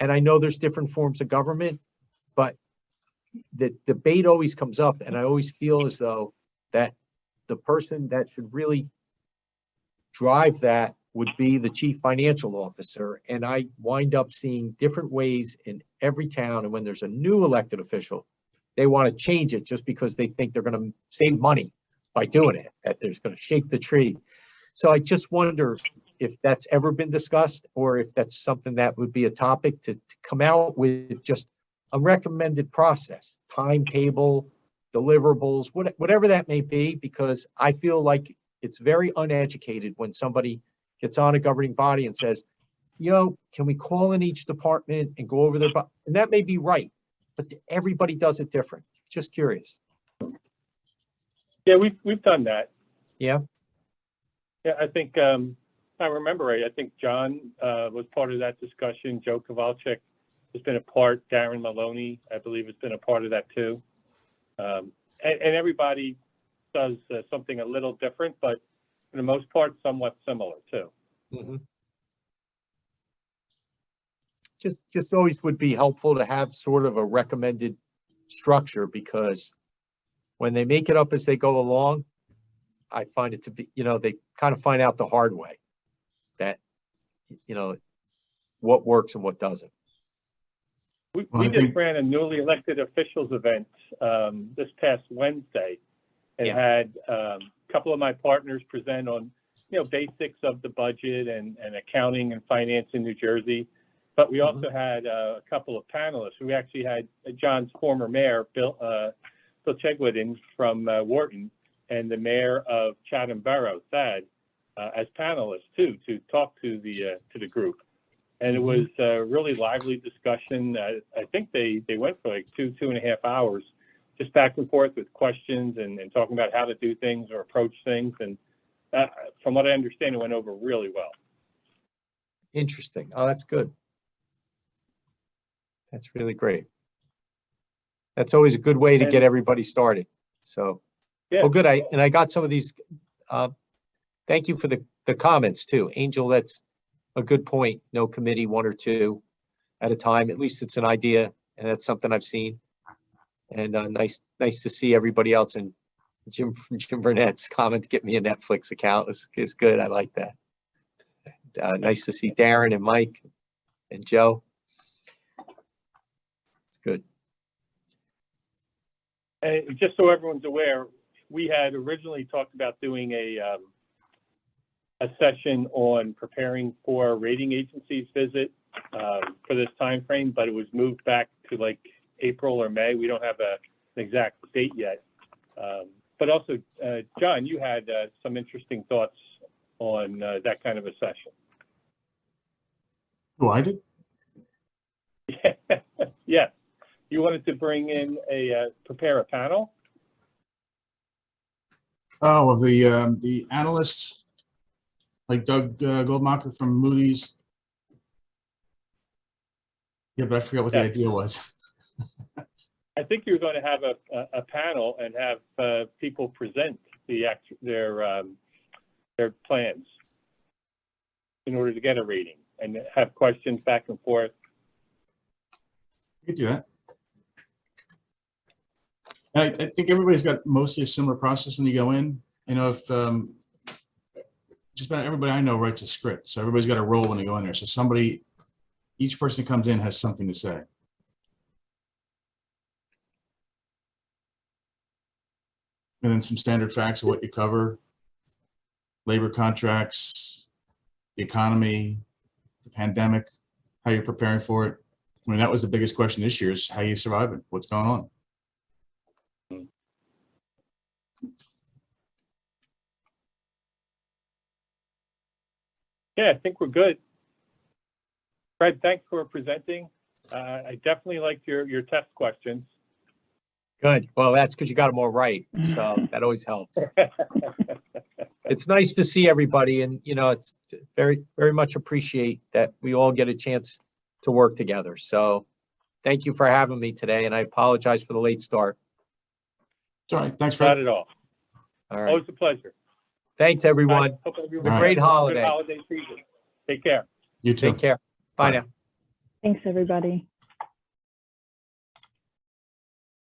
E: and I know there's different forms of government, but the debate always comes up, and I always feel as though that the person that should really drive that would be the chief financial officer. And I wind up seeing different ways in every town. And when there's a new elected official, they want to change it just because they think they're going to save money by doing it, that there's going to shake the tree. So I just wonder if that's ever been discussed, or if that's something that would be a topic to come out with just a recommended process, timetable, deliverables, whatever that may be, because I feel like it's very uneducated when somebody gets on a governing body and says, you know, can we call in each department and go over their, and that may be right, but everybody does it different. Just curious.
A: Yeah, we've done that.
E: Yeah.
A: Yeah, I think, I remember right, I think John was part of that discussion. Joe Kowalczyk has been a part, Darren Maloney, I believe, has been a part of that too. And everybody does something a little different, but for the most part, somewhat similar too.
E: Mm-hmm. Just always would be helpful to have sort of a recommended structure, because when they make it up as they go along, I find it to be, you know, they kind of find out the hard way that, you know, what works and what doesn't.
A: We just ran a newly elected officials event this past Wednesday, and had a couple of my partners present on, you know, basics of the budget and accounting and finance in New Jersey. But we also had a couple of panelists. We actually had John's former mayor, Bill Chegwin from Wharton, and the mayor of Chatham Borough, Thad, as panelists too, to talk to the group. And it was a really lively discussion. I think they went for like 2.5 hours, just back and forth with questions and talking about how to do things or approach things. And from what I understand, it went over really well.
E: Interesting. Oh, that's good. That's really great. That's always a good way to get everybody started. So,
A: yeah.
E: Well, good. I got some of these. Thank you for the comments too, Angel. That's a good point. No committee, one or two at a time. At least it's an idea, and that's something I've seen. And nice to see everybody else. And Jim Burnett's comment, get me a Netflix account is good. I like that. Nice to see Darren and Mike and Joe. It's good.
A: And just so everyone's aware, we had originally talked about doing a session on preparing for a rating agency's visit for this time frame, but it was moved back to like April or May. We don't have an exact date yet. But also, John, you had some interesting thoughts on that kind of a session.
C: Oh, I did?
A: Yes. You wanted to bring in prepare a panel?
C: Oh, of the analysts, like Doug Goldmacher from Moody's. Yeah, but I forgot what the idea was.
A: I think you're going to have a panel and have people present their plans in order to get a rating and have questions back and forth.
C: You can do that. I think everybody's got mostly a similar process when you go in. You know, if just about everybody I know writes a script, so everybody's got a role when they go in there. So each person who comes in has something to say. And then some standard facts of what you cover: labor contracts, the economy, the pandemic, how you're preparing for it. I mean, that was the biggest question this year: is how you survive it, what's going on.
A: Yeah, I think we're good. Fred, thanks for presenting. I definitely liked your test questions.
E: Good. Well, that's because you got them all right. So that always helps. It's nice to see everybody, and you know, it's very, very much appreciate that we all get a chance to work together. So thank you for having me today, and I apologize for the late start.
C: It's all right. Thanks, Fred.
A: Not at all.
E: All right.
A: Always a pleasure.
E: Thanks, everyone.
A: Hope everyone
C: Have a
E: great
A: has good
E: holiday.
A: holiday season. Take care.
C: You too.
E: Take care. Bye
C: Bye.
E: now.
D: Thanks, everybody.